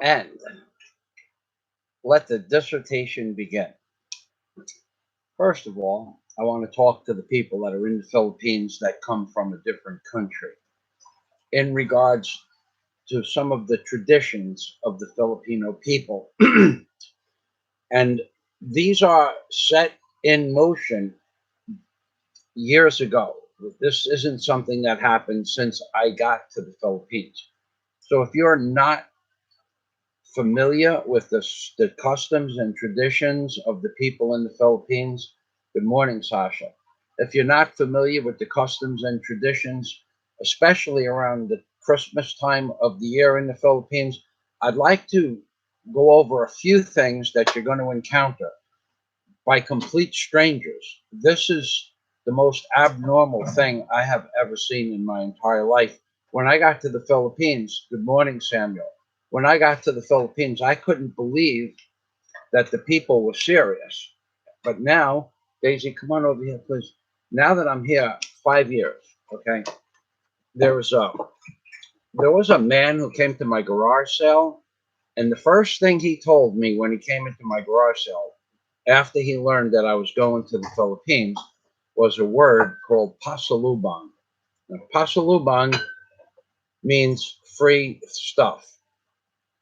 and let the dissertation begin. First of all, I want to talk to the people that are in the Philippines that come from a different country in regards to some of the traditions of the Filipino people. And these are set in motion years ago. This isn't something that happened since I got to the Philippines. So if you're not familiar with the customs and traditions of the people in the Philippines, good morning, Sasha. If you're not familiar with the customs and traditions, especially around the Christmas time of the year in the Philippines, I'd like to go over a few things that you're going to encounter by complete strangers. This is the most abnormal thing I have ever seen in my entire life. When I got to the Philippines, good morning, Samuel. When I got to the Philippines, I couldn't believe that the people were serious. But now, Daisy, come on over here, please. Now that I'm here 5 years, okay, there was a there was a man who came to my garage sale, and the first thing he told me when he came into my garage sale, after he learned that I was going to the Philippines, was a word called Pasalubong. Now, Pasalubong means free stuff.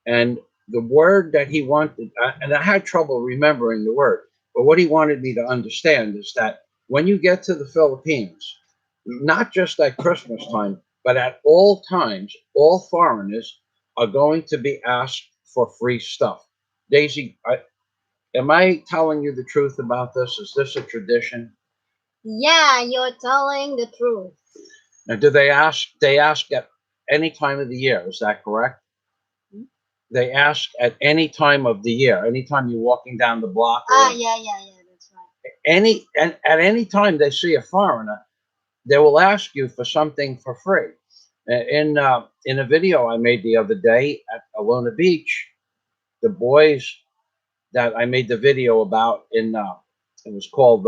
And the word that he wanted, and I had trouble remembering the word, but what he wanted me to understand is that when you get to the Philippines, not just at Christmas time, but at all times, all foreigners are going to be asked for free stuff. Daisy, am I telling you the truth about this? Is this a tradition? Yeah, you're telling the truth. Now, do they ask? They ask at any time of the year. Is that correct? Hmm? They ask at any time of the year. Anytime you're walking down the block, Ah, or yeah, yeah, yeah, that's right. any and at any time they see a foreigner, they will ask you for something for free. In a video I made the other day at Alona Beach, the boys that I made the video about it was called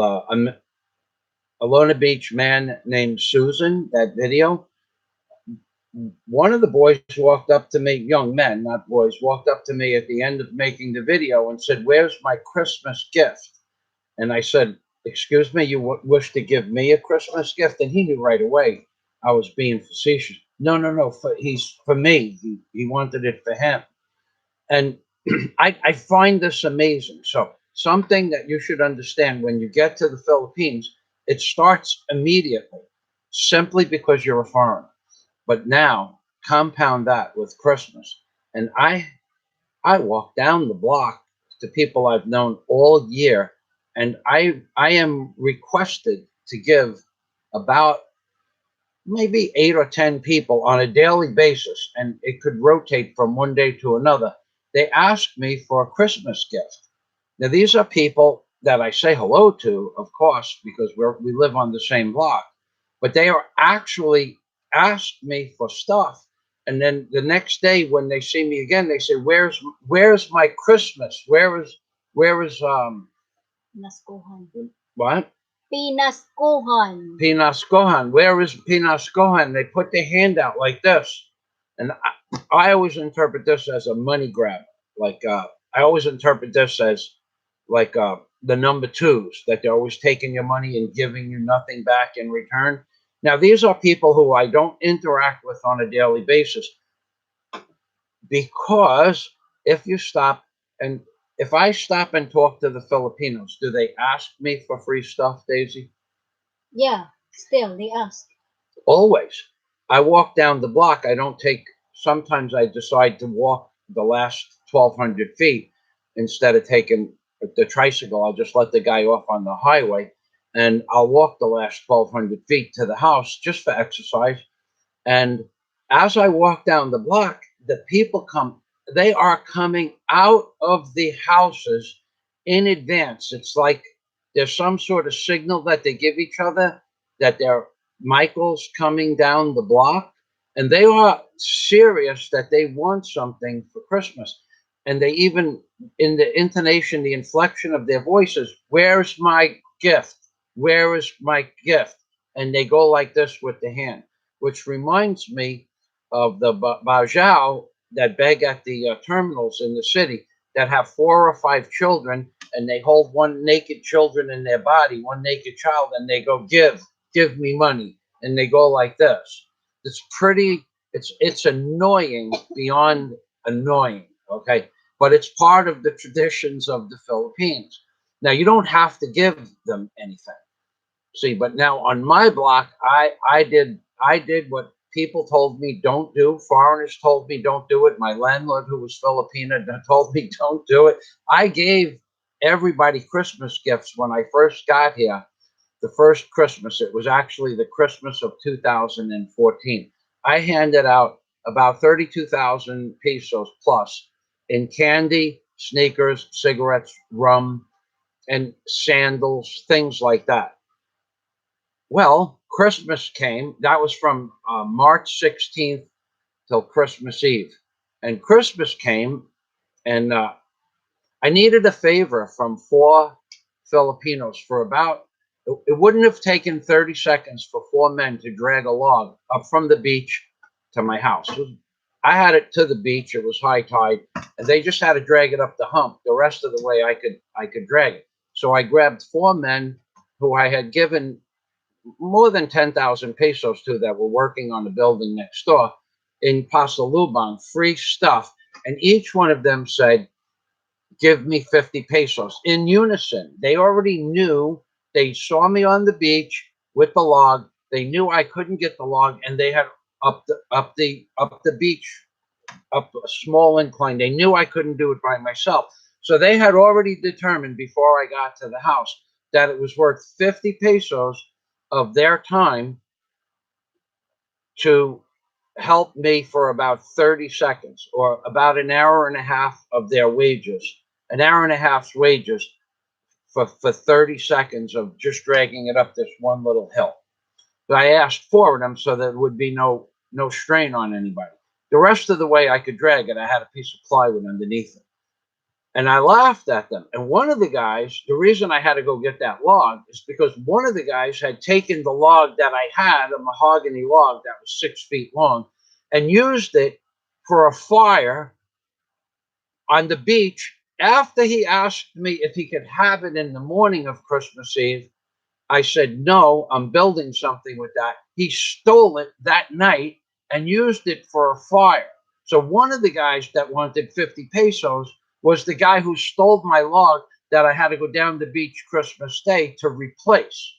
Alona Beach Man Named Susan. That video, one of the boys walked up to me, young men, not boys, walked up to me at the end of making the video and said, "Where's my Christmas gift?" And I said, "Excuse me, you wish to give me a Christmas gift?" And he knew right away I was being facetious. No, no, no, he's for me. He wanted it for him. And I find this amazing. So, something that you should understand when you get to the Philippines, it starts immediately simply because you're a foreigner. But now compound that with Christmas. And I walk down the block to people I've known all year, and I am requested to give about maybe 8 or 10 people on a daily basis, and it could rotate from one day to another. They ask me for a Christmas gift. Now these are people that I say hello to, of course, because we live on the same block, but they are actually asked me for stuff. And then the next day when they see me again, they say, "Where's my Christmas? Where is Naskuhan. what? Pinaskuhan. Pinascohan. Where is Pinascohan?" They put their hand out like this. And I always interpret this as a money grab. Like, I always interpret this as like the number twos, that they're always taking your money and giving you nothing back in return. Now, these are people who I don't interact with on a daily basis, because if you stop and if I stop and talk to the Filipinos, do they ask me for free stuff, Daisy? Yeah, still they ask. Always. I walk down the block. I don't take, sometimes I decide to walk the last 1,200 feet instead of taking the tricycle. I'll just let the guy off on the highway, and I'll walk the last 1,200 feet to the house just for exercise. And as I walk down the block, the people they are coming out of the houses in advance. It's like there's some sort of signal that they give each other that they're Michael's coming down the block, and they are serious that they want something for Christmas. And they even, in the intonation, the inflection of their voices, "Where's my gift? Where is my gift?" And they go like this with the hand, which reminds me of the Bajau that beg at the terminals in the city that have 4 or 5 children, and they hold one naked children in their body, one naked child, and they go, give me money, and they go like this. It's pretty. It's annoying beyond annoying. Okay, but it's part of the traditions of the Philippines. Now you don't have to give them anything. See, but now on my block, I did what people told me don't do. Foreigners told me don't do it. My landlord, who was Filipina, told me don't do it. I gave everybody Christmas gifts when I first got here. The first Christmas, it was actually the Christmas of 2014. I handed out about 32,000 pesos plus in candy, sneakers, cigarettes, rum, and sandals, things like that. Well, Christmas came. That was from March 16th till Christmas Eve. And Christmas came, and I needed a favor from 4 Filipinos for about, it wouldn't have taken 30 seconds for 4 men to drag a log up from the beach to my house. I had it to the beach. It was high tide, and they just had to drag it up the hump. The rest of the way, I could drag it. So I grabbed 4 men who I had given more than 10,000 pesos to that were working on the building next door in Pasalubong, free stuff. And each one of them said, give me 50 pesos in unison. They already knew. They saw me on the beach with the log. They knew I couldn't get the log, and they had up the beach, up a small incline. They knew I couldn't do it by myself. So they had already determined before I got to the house that it was worth 50 pesos of their time to help me for about 30 seconds, or about an hour and a half of their wages, an hour and a half's wages for 30 seconds of just dragging it up this one little hill. But I asked for them so there would be no strain on anybody. The rest of the way I could drag it, I had a piece of plywood underneath it. And I laughed at them. And one of the guys, the reason I had to go get that log is because one of the guys had taken the log that I had, a mahogany log that was 6 feet long, and used it for a fire on the beach. After he asked me if he could have it in the morning of Christmas Eve, I said, no, I'm building something with that. He stole it that night and used it for a fire. So one of the guys that wanted 50 pesos was the guy who stole my log that I had to go down the beach Christmas Day to replace.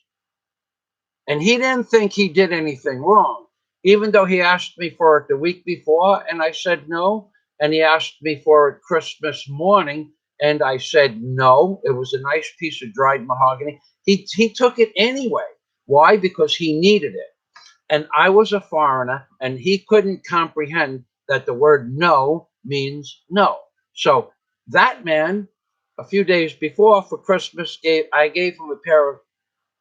And he didn't think he did anything wrong, even though he asked me for it the week before, and I said no. And he asked me for it Christmas morning, and I said no. It was a nice piece of dried mahogany. He took it anyway. Why? Because he needed it. And I was a foreigner, and he couldn't comprehend that the word no means no. So that man, a few days before for Christmas, I gave him a pair of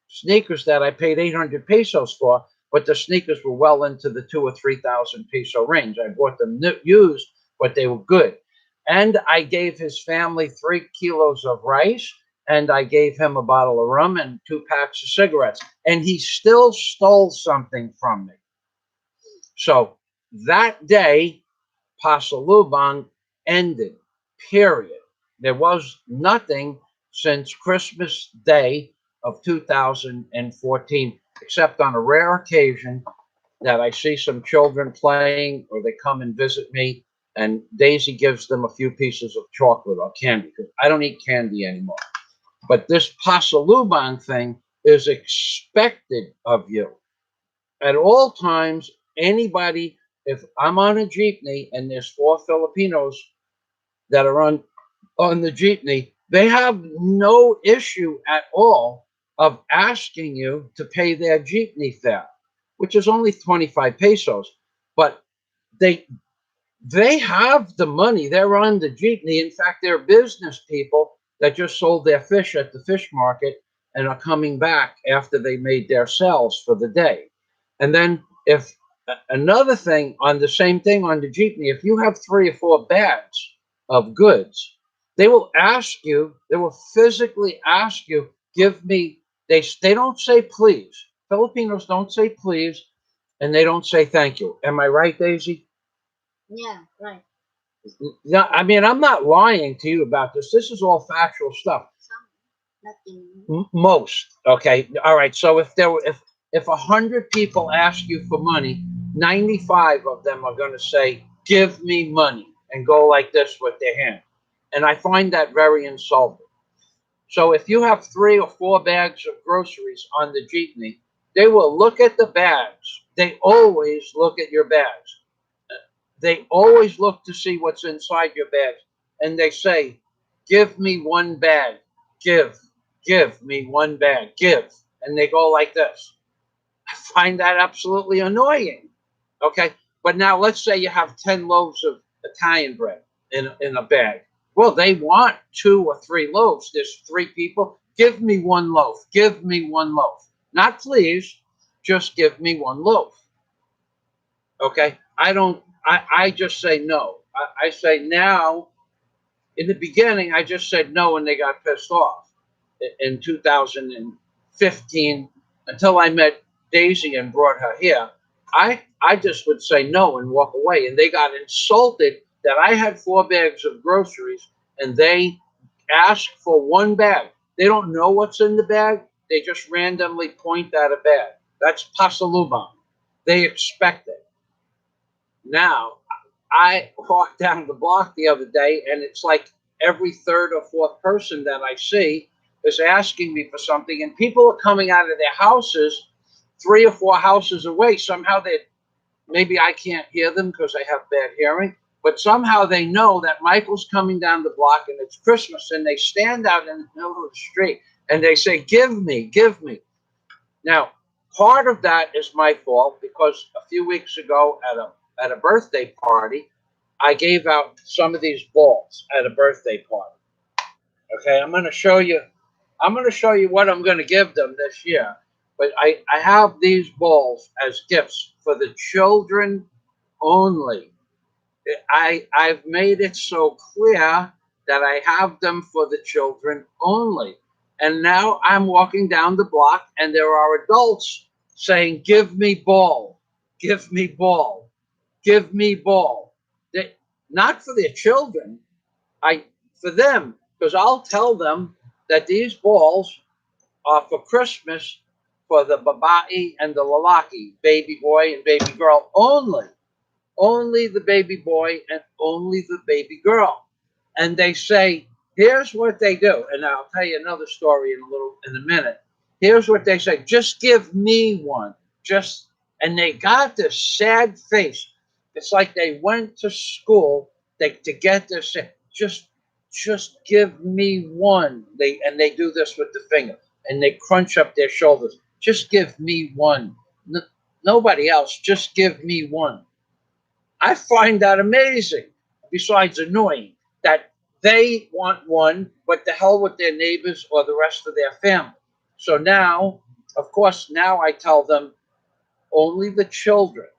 sneakers that I paid 800 pesos for, but the sneakers were well into the 2 or 3,000 peso range. I bought them used, but they were good. And I gave his family 3 kilos of rice, and I gave him a bottle of rum and 2 packs of cigarettes. And he still stole something from me. So that day, Pasalubong ended, period. There was nothing since Christmas Day of 2014, except on a rare occasion that I see some children playing or they come and visit me, and Daisy gives them a few pieces of chocolate or candy, because I don't eat candy anymore. But this Pasalubong thing is expected of you at all times. Anybody, if I'm on a jeepney and there's 4 Filipinos that are on the jeepney, they have no issue at all of asking you to pay their jeepney fare, which is only 25 pesos. But they they have the money. They're on the jeepney. In fact, they're business people that just sold their fish at the fish market and are coming back after they made their sales for the day. And then if another thing on the same thing on the jeepney, if you have 3 or 4 bags of goods, they will ask you, they will physically ask you, give me, they don't say please. Filipinos don't say please, and they don't say thank you. Am I right, Daisy? Yeah, right. No, I mean, I'm not lying to you about this. This is all factual stuff. Some, nothing. Most. Okay. All right. So if 100 people ask you for money, 95 of them are going to say, "Give me money," and go like this with their hand. And I find that very insulting. So if you have 3 or 4 bags of groceries on the jeepney, they will look at the bags. They always look at your bags. They always look to see what's inside your bags. And they say, "Give me one bag. Give, give me one bag. Give." And they go like this. I find that absolutely annoying. Okay. But now let's say you have 10 loaves of Italian bread in a bag. Well, they want 2 or 3 loaves. There's 3 people. Give me one loaf. Give me one loaf. Not please, just give me one loaf. Okay. I just say no. I say now. In the beginning, I just said no and they got pissed off in 2015 until I met Daisy and brought her here. I just would say no and walk away. And they got insulted that I had 4 bags of groceries and they asked for one bag. They don't know what's in the bag. They just randomly point at a bag. That's Pasalubong. They expect it. Now, I walked down the block the other day, and it's like every third or fourth person that I see is asking me for something, and people are coming out of their houses 3 or 4 houses away. Somehow they maybe I can't hear them because I have bad hearing, but somehow they know that Michael's coming down the block and it's Christmas, and they stand out in the middle of the street and they say, "Give me, give me." Now, part of that is my fault because a few weeks ago at a birthday party, I gave out some of these balls at a birthday party. Okay, I'm going to show you. I'm going to show you what I'm going to give them this year. But I have these balls as gifts for the children only. I've made it so clear that I have them for the children only. And now I'm walking down the block and there are adults saying, "Give me ball, give me ball, give me ball." They, not for their children, I for them, because I'll tell them that these balls are for Christmas for the babae and the lalaki, baby boy and baby girl only. Only the baby boy and only the baby girl. And they say, here's what they do. And I'll tell you another story in a minute. Here's what they say. "Just give me one." Just and they got this sad face. It's like they went to school to get this. Just give me one. They do this with the finger and they crunch up their shoulders. "Just give me one. Nobody else. Just give me one." I find that amazing, besides annoying, that they want one, but the hell with their neighbors or the rest of their family. So now, of course, now I tell them only the children,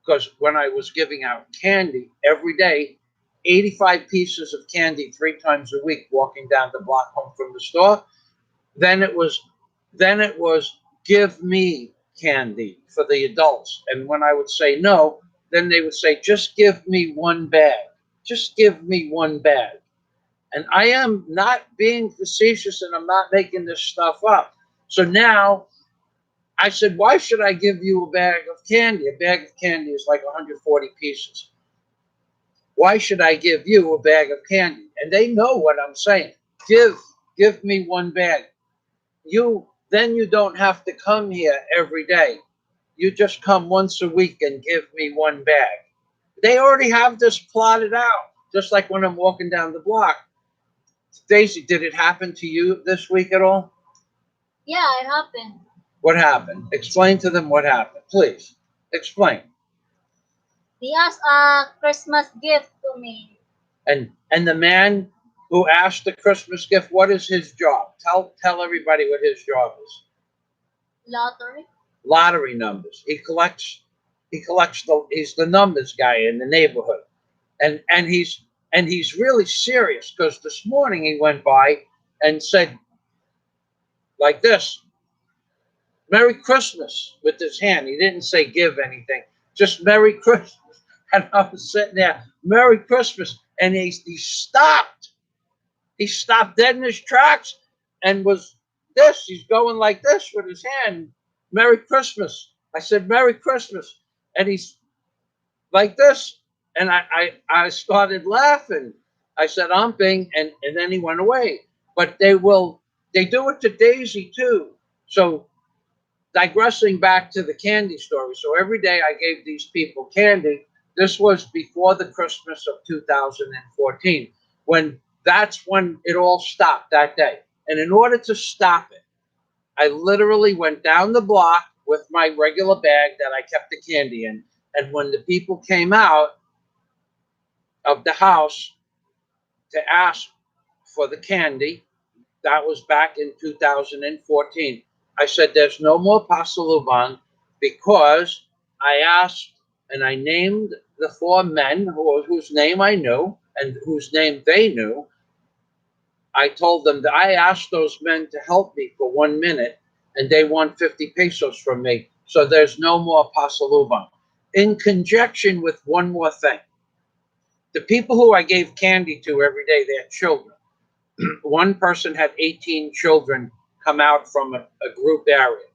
because when I was giving out candy every day, 85 pieces of candy 3 times a week, walking down the block home from the store, then it was then it was "Give me candy" for the adults. And when I would say no, then they would say, "Just give me one bag. Just give me one bag." And I am not being facetious and I'm not making this stuff up. So now I said, "Why should I give you a bag of candy? A bag of candy is like 140 pieces. Why should I give you a bag of candy?" And they know what I'm saying. Give me one bag. You don't have to come here every day. You just come once a week and give me one bag. They already have this plotted out, just like when I'm walking down the block. Daisy, did it happen to you this week at all? Yeah, it happened. What happened? Explain to them what happened, please. Explain. They asked a Christmas gift to me. And the man who asked the Christmas gift, what is his job? Tell everybody what his job is. Lottery. Lottery numbers. He's the numbers guy in the neighborhood. And he's really serious because this morning he went by and said like this, "Merry Christmas" with his hand. He didn't say give anything, just "Merry Christmas." And I was sitting there, Merry Christmas. And he stopped. He stopped dead in his tracks and was this. He's going like this with his hand. Merry Christmas. I said, Merry Christmas. And he's like this. And I started laughing. I said, umping. And then he went away. But they do it to Daisy too. So digressing back to the candy story. So every day I gave these people candy. This was before the Christmas of 2014, that's when it all stopped that day. And in order to stop it, I literally went down the block with my regular bag that I kept the candy in. And when the people came out of the house to ask for the candy, that was back in 2014. I said, there's no more Pasalubong because I asked and I named the four men whose name I knew and whose name they knew. I told them that I asked those men to help me for 1 minute and they want 50 pesos from me. So there's no more Pasalubong. In conjunction with one more thing, the people who I gave candy to every day, they're children. One person had 18 children come out from a group area.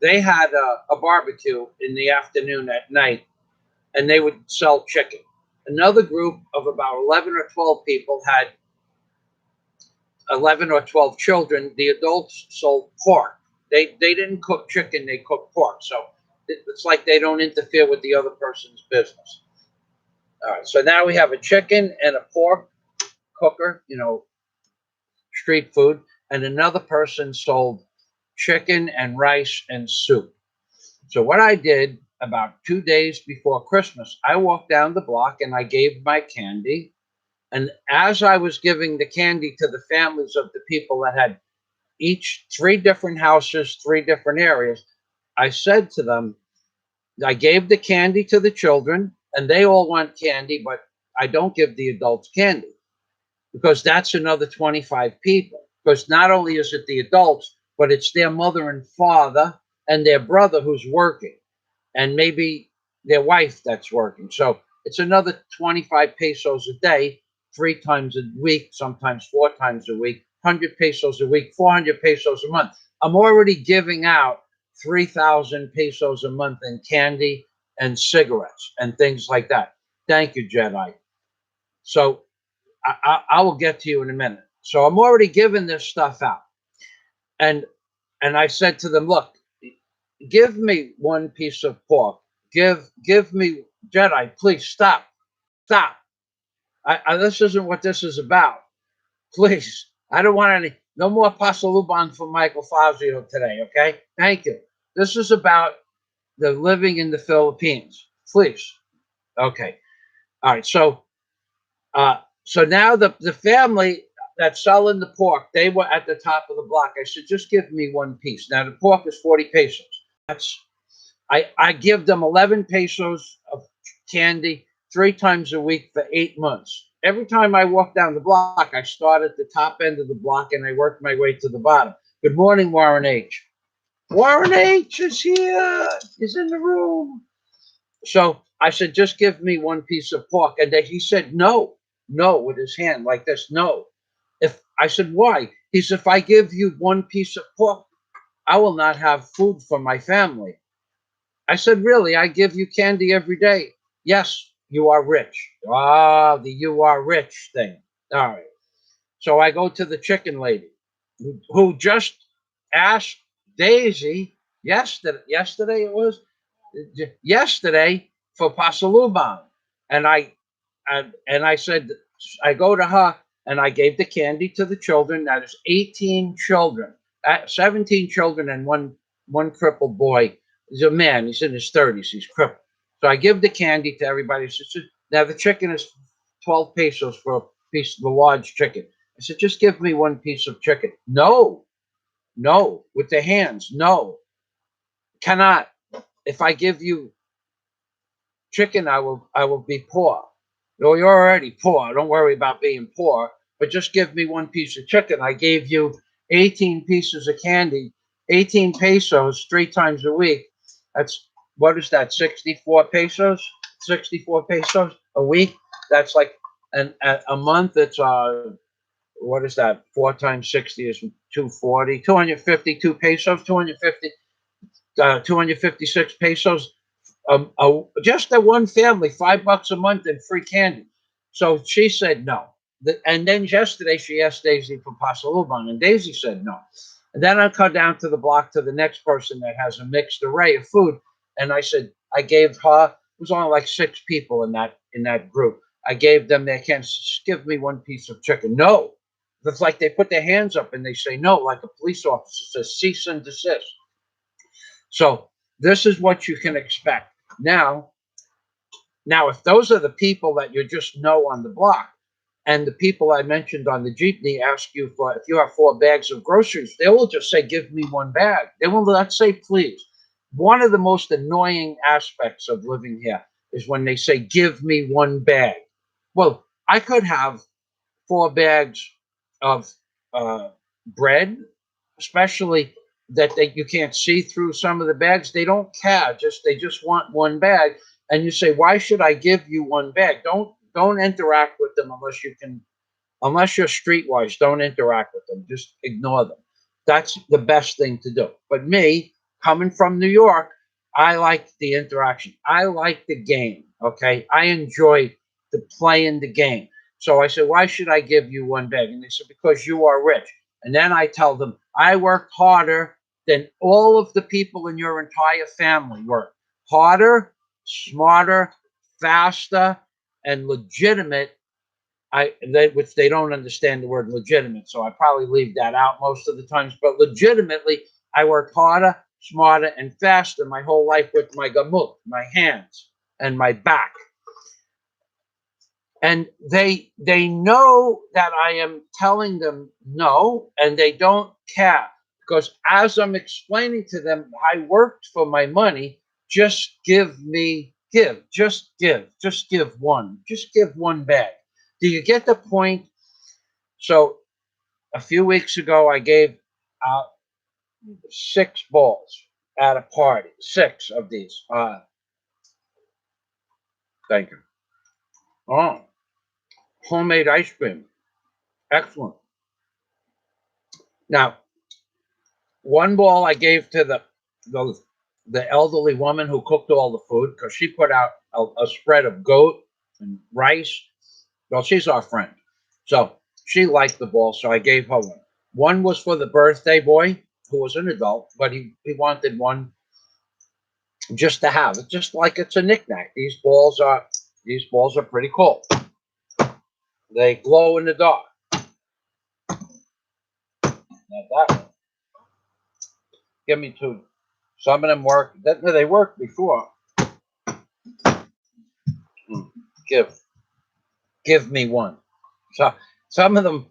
They had a barbecue in the afternoon at night, and they would sell chicken. Another group of about 11 or 12 people had 11 or 12 children. The adults sold pork. They didn't cook chicken, they cooked pork. So it's like they don't interfere with the other person's business. All right, so now we have a chicken and a pork cooker, street food, and another person sold chicken and rice and soup. So what I did about 2 days before Christmas, I walked down the block and I gave my candy. And as I was giving the candy to the families of the people that had each three different houses, three different areas, I said to them, I gave the candy to the children and they all want candy, but I don't give the adults candy because that's another 25 people. Because not only is it the adults, but it's their mother and father and their brother who's working, and maybe their wife that's working. So it's another 25 pesos a day, 3 times a week, sometimes 4 times a week, 100 pesos a week, 400 pesos a month. I'm already giving out 3,000 pesos a month in candy and cigarettes and things like that. Thank you, Jedi. So I will get to you in a minute. So I'm already giving this stuff out. And I said to them, look, give me one piece of pork. Give me, Jedi, please stop. Stop. This isn't what this is about. Please. I don't want no more Pasalubong for Michael Fazio today, okay? Thank you. This is about the living in the Philippines. Please. Okay. All right. So now the family that's selling the pork, they were at the top of the block. I said, just give me one piece. Now the pork is 40 pesos. I give them 11 pesos of candy 3 times a week for 8 months. Every time I walk down the block, I start at the top end of the block and I work my way to the bottom. Good morning, Warren H. Warren H is here. He's in the room. So I said, just give me one piece of pork. And then he said, no, with his hand like this. No. If I said, why? He said, if I give you one piece of pork, I will not have food for my family. I said, really? I give you candy every day. Yes, you are rich. Ah, the you are rich thing. All right. So I go to the chicken lady who just asked Daisy yesterday it was yesterday for Pasalubong. And I said, I go to her and I gave the candy to the children. That is 18 children, 17 children and one crippled boy. He's a man. He's in his 30s. He's crippled. So I give the candy to everybody. Now the chicken is 12 pesos for a piece of a large chicken. I said, just give me one piece of chicken. No, with the hands. No, cannot. If I give you chicken, I will be poor. No, you're already poor. Don't worry about being poor. But just give me one piece of chicken. I gave you 18 pieces of candy, 18 pesos 3 times a week. That's what is that? 64 pesos. 64 pesos a week. That's like a month. It's what is that? 4 times 60 is 240, 252 pesos, 256 pesos. Just a one family, $5 a month and free candy. So she said no. And then yesterday she asked Daisy for Pasalubong, and Daisy said no. And then I cut down to the block to the next person that has a mixed array of food, and I said I gave her. It was only like 6 people in that group. I gave them their cans. Just give me one piece of chicken. No, it's like they put their hands up and they say no, like a police officer says cease and desist. So this is what you can expect. Now, if those are the people that you just know on the block, and the people I mentioned on the jeepney ask you for, if you have 4 bags of groceries, they will just say, give me 1 bag. They will not say, please. One of the most annoying aspects of living here is when they say, give me 1 bag. Well, I could have 4 bags of bread, especially that you can't see through some of the bags. They don't care. They just want 1 bag, and you say, "Why should I give you 1 bag?" Don't interact with them unless you're streetwise. Don't interact with them. Just ignore them. That's the best thing to do. But me, coming from New York, I like the interaction. I like the game. Okay, I enjoy the playing the game. So I said, why should I give you 1 bag? And they said, because you are rich. And then I tell them, I worked harder than all of the people in your entire family work. Harder, smarter, faster, and legitimate. Which they don't understand the word legitimate, so I probably leave that out most of the times. But legitimately, I worked harder, smarter, and faster my whole life with my gamut, my hands, and my back. And they know that I am telling them no, and they don't care, because as I'm explaining to them, I worked for my money. Just give me, just give 1 bag. Do you get the point? So a few weeks ago, I gave out 6 balls at a party. 6 of these. Thank you. Oh, homemade ice cream. Excellent. Now, 1 ball I gave to the, the elderly woman who cooked all the food, because she put out a spread of goat and rice. Well, she's our friend. So she liked the ball, so I gave her one. One was for the birthday boy, who was an adult, but he wanted one just to have it, just like it's a knickknack. These balls are pretty cool. They glow in the dark. Not that one. Give me 2. Some of them work. They worked before. Give me one. So some of them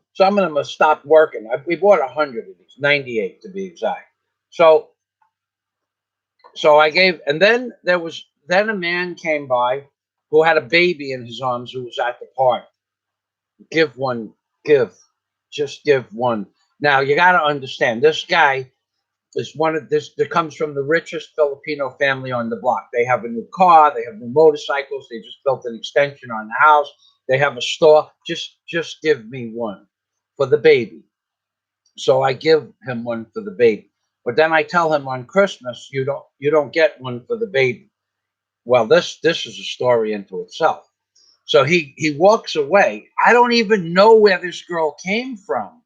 have stopped working. We bought 100 of these, 98 to be exact. So I gave, and then a man came by who had a baby in his arms who was at the party. Give one, just give one. Now you got to understand, this guy is one of this that comes from the richest Filipino family on the block. They have a new car, they have new motorcycles, they just built an extension on the house, they have a store. Just give me one for the baby. So I give him one for the baby. But then I tell him on Christmas, you don't get one for the baby. Well, this is a story into itself. So he walks away. I don't even know where this girl came from.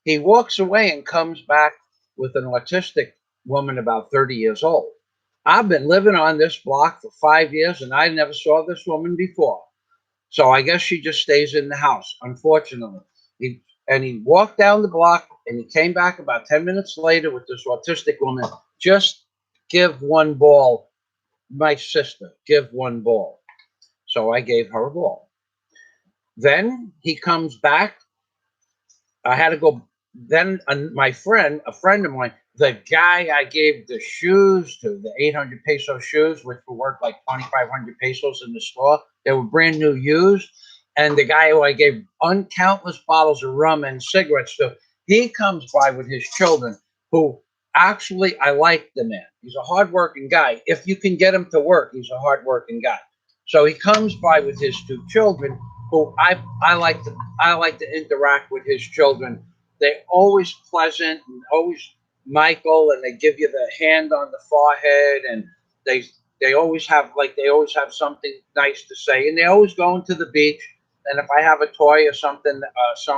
He walks away and comes back with an autistic woman about 30 years old. I've been living on this block for 5 years, and I never saw this woman before. So I guess she just stays in the house, unfortunately. He walked down the block, and he came back about 10 minutes later with this autistic woman. Just give 1 ball, my sister, give 1 ball. So I gave her a ball. Then he comes back. I had to go. Then a friend of mine, the guy I gave the shoes to, the 800 peso shoes, which were worth like 2,500 pesos in the store, they were brand new used. And the guy who I gave uncountless bottles of rum and cigarettes to, he comes by with his children, who actually, I like the man. He's a hardworking guy. If you can get him to work, he's a hardworking guy. So he comes by with his two children, who I like to interact with his children. They're always pleasant and always Michael, and they give you the hand on the forehead, and they they always have something nice to say, and they always going to the beach. And if I have a toy or something,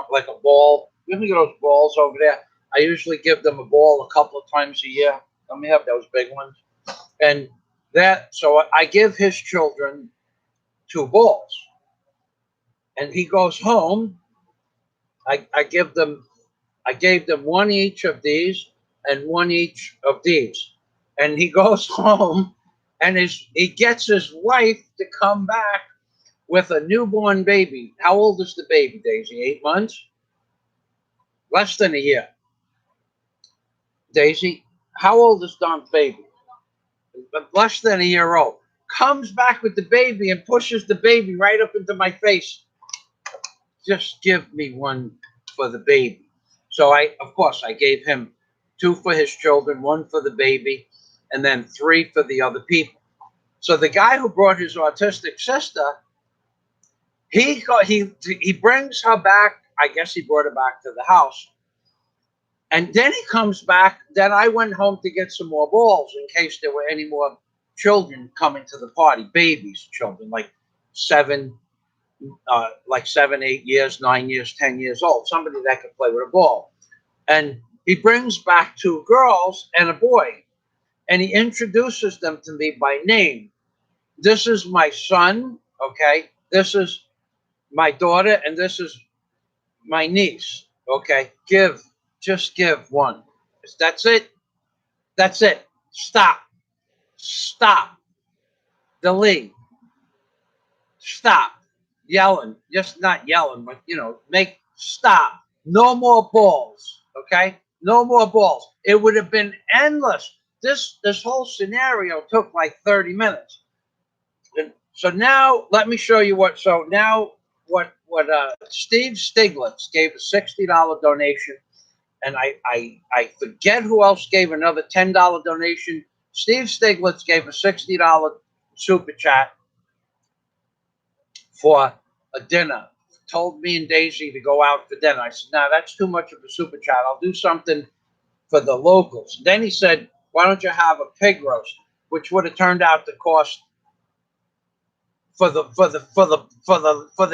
like a ball, you know those balls over there. I usually give them a ball a couple of times a year. Let me have those big ones, and that. So I give his children two balls, and he goes home. I give them I gave them one each of these and one each of these. And he goes home and he gets his wife to come back with a newborn baby. How old is the baby, Daisy? 8 months? Less than a year. Daisy, how old is Dom's baby? Less than a year old. Comes back with the baby and pushes the baby right up into my face. Just give me one for the baby. So of course, I gave him two for his children, one for the baby, and then three for the other people. So the guy who brought his autistic sister, he brings her back. I guess he brought her back to the house, and then he comes back. Then I went home to get some more balls in case there were any more children coming to the party, babies, children seven, like 7, 8 years, 9 years, 10 years old, somebody that could play with a ball. And he brings back two girls and a boy, and he introduces them to me by name. This is my son, okay? This is my daughter, and this is my niece, okay? Just give one. That's it. That's it. Stop. Stop. Delete. Stop yelling. Just not yelling, but make stop. No more balls. Okay? No more balls. It would have been endless. This whole scenario took like 30 minutes. And so now let me show you what Steve Stiglitz gave a $60 donation, and I forget who else gave another $10 donation. Steve Stiglitz gave a $60 super chat for a dinner. Told me and Daisy to go out for dinner. I said, "No, that's too much of a super chat. I'll do something for the locals." Then he said, "Why don't you have a pig roast?" Which would have turned out to cost for the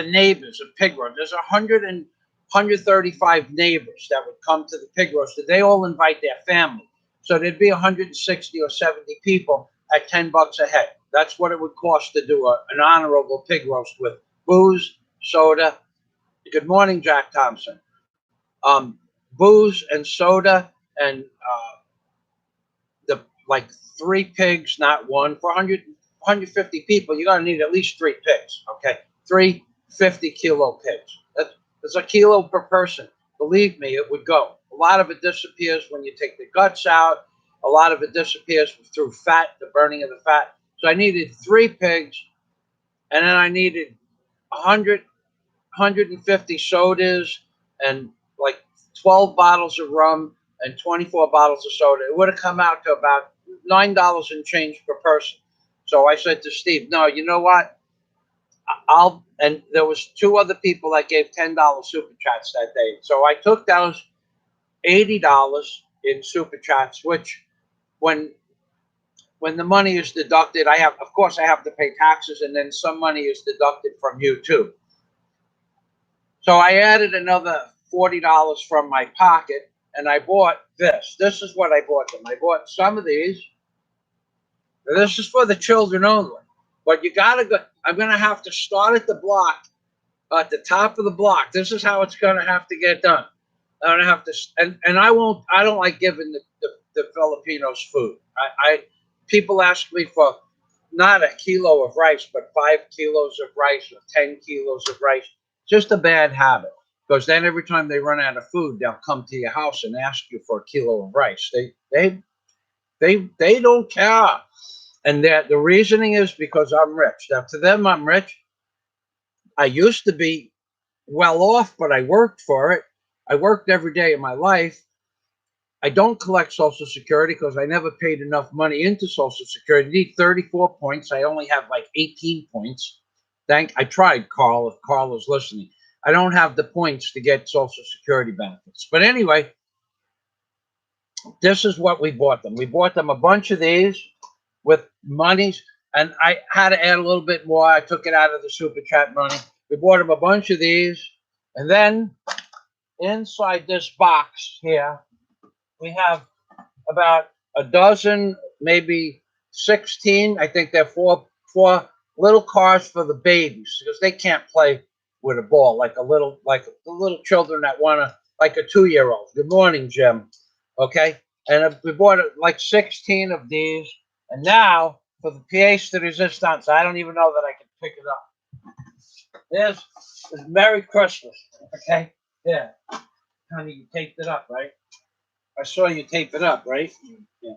neighbors of pig roast. There's 135 neighbors that would come to the pig roast. They all invite their family, so there'd be 160 or 70 people at $10 a head. That's what it would cost to do an honorable pig roast with booze, soda. Good morning, Jack Thompson. Booze and soda and the like three pigs, not one, for 150 people. You're gonna need at least three pigs. Okay, three 50-kilo pigs. That's a kilo per person. Believe me, it would go. A lot of it disappears when you take the guts out. A lot of it disappears through fat, the burning of the fat. So I needed three pigs, and then I needed 150 sodas and like 12 bottles of rum and 24 bottles of soda. It would have come out to about $9 and change per person. So I said to Steve, "No, you know what? And there was two other people that gave $10 super chats that day. So I took those $80 in super chats, which when when the money is deducted, of course I have to pay taxes, and then some money is deducted from you too. So I added another $40 from my pocket, and I bought this. This is what I bought them. I bought some of these. This is for the children only. But you gotta go. I'm gonna have to start at the block, at the top of the block. This is how it's gonna have to get done. I'm gonna have to, and I won't. I don't like giving the Filipinos food. People ask me for not a kilo of rice, but 5 kilos of rice or 10 kilos of rice. Just a bad habit, because then every time they run out of food, they'll come to your house and ask you for a kilo of rice. They don't care, and that the reasoning is because I'm rich. Now to them, I'm rich. I used to be well off, but I worked for it. I worked every day of my life, I don't collect Social Security because I never paid enough money into Social Security. You need 34 points. I only have like 18 points. I tried, Carl, if Carl is listening. I don't have the points to get Social Security benefits. But anyway, this is what we bought them. We bought them a bunch of these with monies, and I had to add a little bit more. I took it out of the super chat money. We bought them a bunch of these, and then inside this box here, we have about a dozen, maybe 16. I think they're four little cars for the babies because they can't play with a ball like the little children that want to, like a 2-year-old. Good morning, Jim. Okay, and we bought like 16 of these, and now for the pièce de resistance, I don't even know that I can pick it up. There's Merry Christmas. Okay, yeah, honey, you taped it up, right? I saw you tape it up, right? Yeah.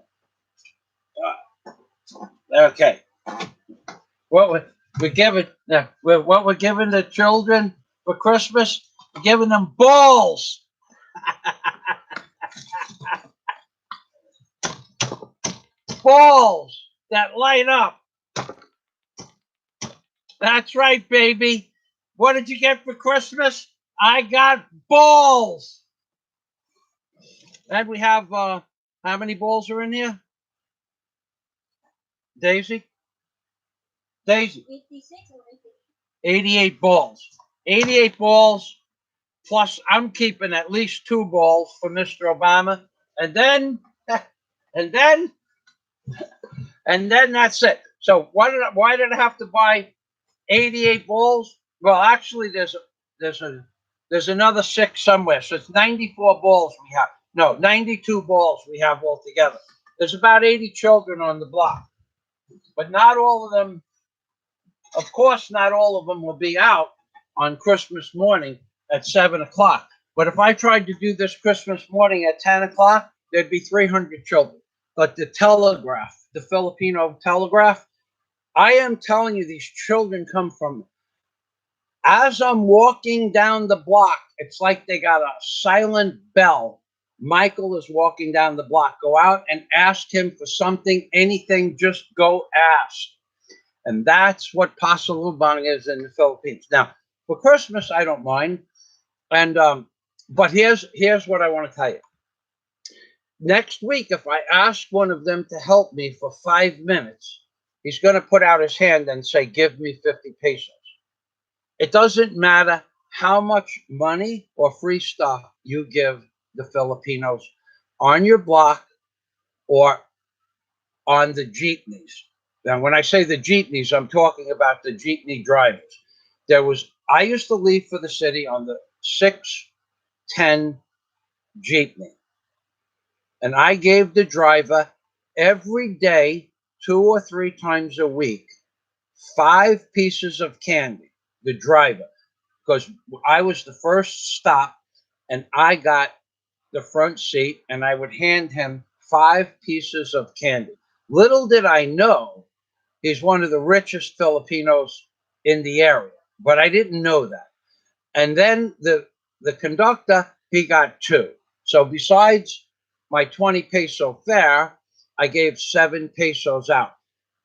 Okay. What we're giving, what we're giving the children for Christmas? We're giving them balls. Balls that light up. That's right, baby. What did you get for Christmas? I got balls. And we have how many balls are in here? Daisy? Daisy. 86 or 88 balls. 88 balls. Plus, I'm keeping at least 2 balls for Mr. Obama. And then, and then, and then that's it. So why did I have to buy 88 balls? Well, actually, there's a there's another 6 somewhere. So it's 94 balls we have. No, 92 balls we have altogether. There's about 80 children on the block, but not all of them. Of course, not all of them will be out on Christmas morning at 7 o'clock. But if I tried to do this Christmas morning at 10 o'clock, there'd be 300 children. But the Telegraph, the Filipino Telegraph, I am telling you, these children come from. As I'm walking down the block, it's like they got a silent bell. Michael is walking down the block. Go out and ask him for something, anything, just go ask. And that's what Pasalubong is in the Philippines. Now, for Christmas, I don't mind. And but here's what I want to tell you. Next week, if I ask one of them to help me for 5 minutes, he's going to put out his hand and say, "Give me 50 pesos." It doesn't matter how much money or free stuff you give the Filipinos on your block or on the jeepneys. Now, when I say the jeepneys, I'm talking about the jeepney drivers. I used to leave for the city on the 610 jeepney, and I gave the driver every day, 2 or 3 times a week, 5 pieces of candy. The driver, because I was the first stop, and I got the front seat, and I would hand him 5 pieces of candy. Little did I know he's one of the richest Filipinos in the area, but I didn't know that. And then the conductor, he got 2. So besides my 20 peso fare, I gave 7 pesos out.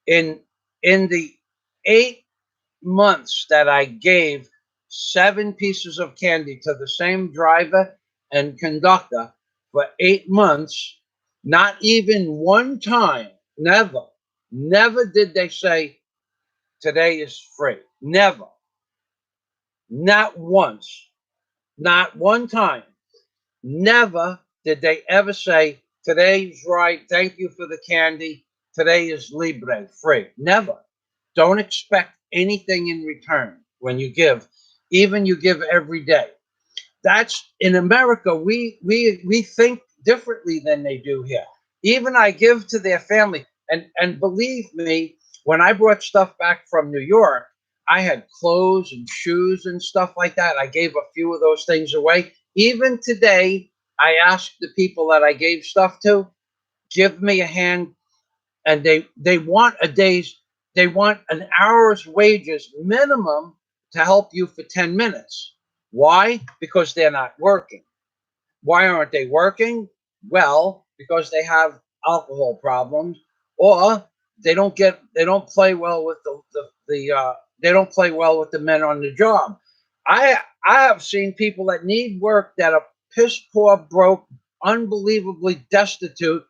In the 8 months that I gave 7 pieces of candy to the same driver and conductor for 8 months, not even one time, never did they say, "Today is free." Never. Not once. Not one time. Never did they ever say, "Today's right. Thank you for the candy. Today is libre, free." Never. Don't expect anything in return when you give. Even you give every day. That's in America. We think differently than they do here. Even I give to their family, and believe me, when I brought stuff back from New York, I had clothes and shoes and stuff like that. I gave a few of those things away. Even today, I ask the people that I gave stuff to, give me a hand, and they want a day's, they want an hour's wages minimum to help you for 10 minutes. Why? Because they're not working. Why aren't they working? well because they have alcohol problems, or they don't play well with they don't play well with the men on the job. I have seen people that need work that are piss poor, broke, unbelievably destitute,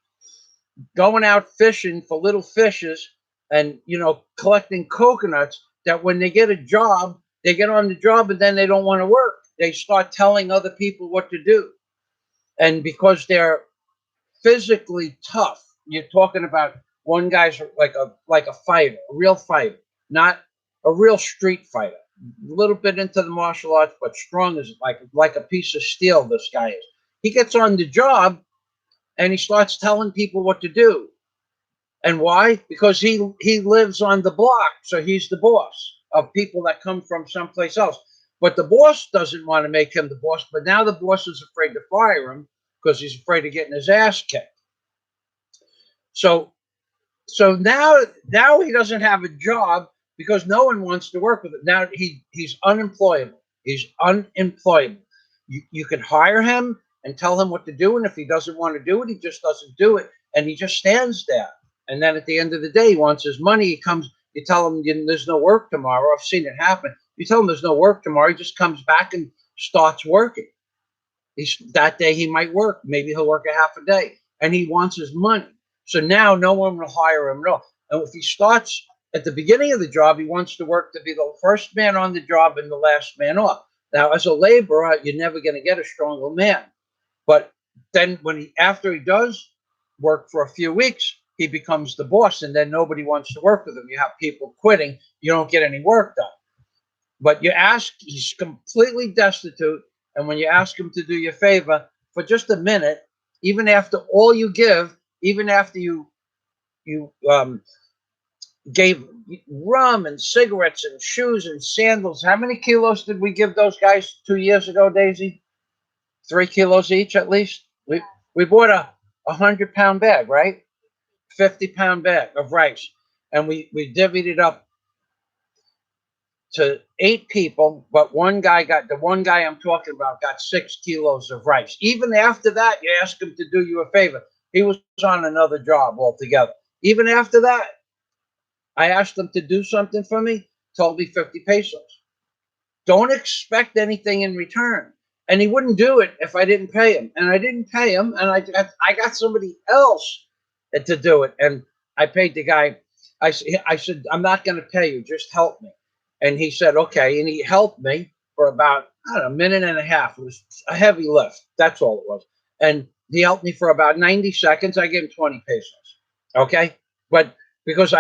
going out fishing for little fishes and collecting coconuts, that when they get a job, they get on the job and then they don't want to work. They start telling other people what to do. And because they're physically tough, you're talking about one guy's like a fighter, a real fighter, not a real street fighter. A little bit into the martial arts, but strong as like a piece of steel. This guy is. He gets on the job and he starts telling people what to do. And why? Because he lives on the block, so he's the boss of people that come from someplace else. But the boss doesn't want to make him the boss. But now the boss is afraid to fire him because he's afraid of getting his ass kicked. So now he doesn't have a job because no one wants to work with him. Now he's unemployable. He's unemployable. You can hire him and tell him what to do, and if he doesn't want to do it, he just doesn't do it, and he just stands there. And then at the end of the day, he wants his money. He comes. You tell him there's no work tomorrow. I've seen it happen. You tell him there's no work tomorrow. He just comes back and starts working. That day he might work. Maybe he'll work a half a day, and he wants his money. So now no one will hire him at all. And if he starts at the beginning of the job, he wants to work to be the first man on the job and the last man off. Now, as a laborer, you're never going to get a stronger man. But then after he does work for a few weeks, he becomes the boss, and then nobody wants to work with him. You have people quitting. You don't get any work done. But he's completely destitute. And when you ask him to do you a favor for just a minute, even after all you give, even after you gave rum and cigarettes and shoes and sandals, how many kilos did we give those guys 2 years ago, Daisy? 3 kilos each at least. We bought a 100-pound bag, right? 50-pound bag of rice, and we divvied it up to 8 people, but the one guy I'm talking about got 6 kilos of rice. Even after that, you ask him to do you a favor. He was on another job altogether. Even after that, I asked him to do something for me, told me 50 pesos. Don't expect anything in return. And he wouldn't do it if I didn't pay him. And I didn't pay him, and I got somebody else to do it. And I paid the guy. I said, I'm not going to pay you. Just help me. And he said, okay. And he helped me for about, I don't know, a minute and a half. It was a heavy lift. That's all it was. And he helped me for about 90 seconds. I gave him 20 pesos. Okay. But because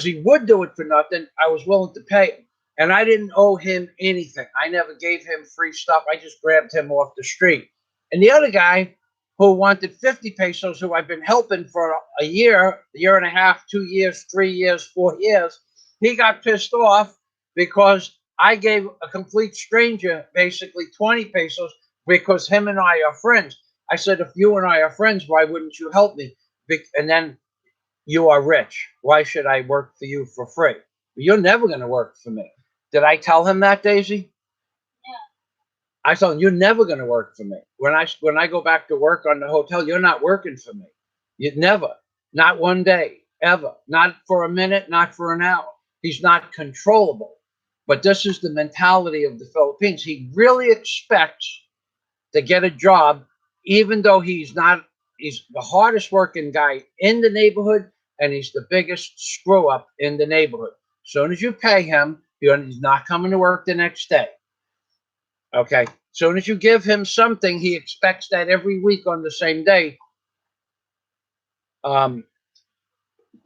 he would do it for nothing, I was willing to pay him. And I didn't owe him anything. I never gave him free stuff. I just grabbed him off the street. And the other guy who wanted 50 pesos, who I've been helping for a year and a half, 2 years, 3 years, 4 years, he got pissed off because I gave a complete stranger basically 20 pesos because him and I are friends. I said, if you and I are friends, why wouldn't you help me? And then you are rich. Why should I work for you for free? You're never going to work for me. Did I tell him that, Daisy? Yeah. I told him, you're never going to work for me. When I go back to work on the hotel, you're not working for me. You'd never. Not one day, ever. Not for a minute, not for an hour. He's not controllable. But this is the mentality of the Philippines. He really expects to get a job, even though he's the hardest working guy in the neighborhood, and he's the biggest screw up in the neighborhood. As soon as you pay him, he's not coming to work the next day. Okay. As soon as you give him something, he expects that every week on the same day.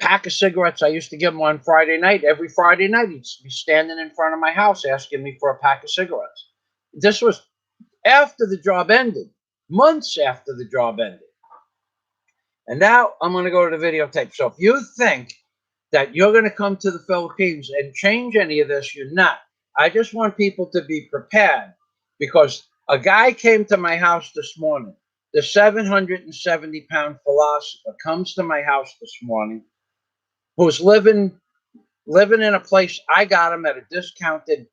Pack of cigarettes I used to give him on Friday night. Every Friday night, he'd be standing in front of my house asking me for a pack of cigarettes. This was after the job ended, months after the job ended. And now I'm going to go to the videotape. So if you think that you're going to come to the Philippines and change any of this, you're not. I just want people to be prepared, because a guy came to my house this morning. The 770-pound philosopher comes to my house this morning, who's living in a place. I got him at a discounted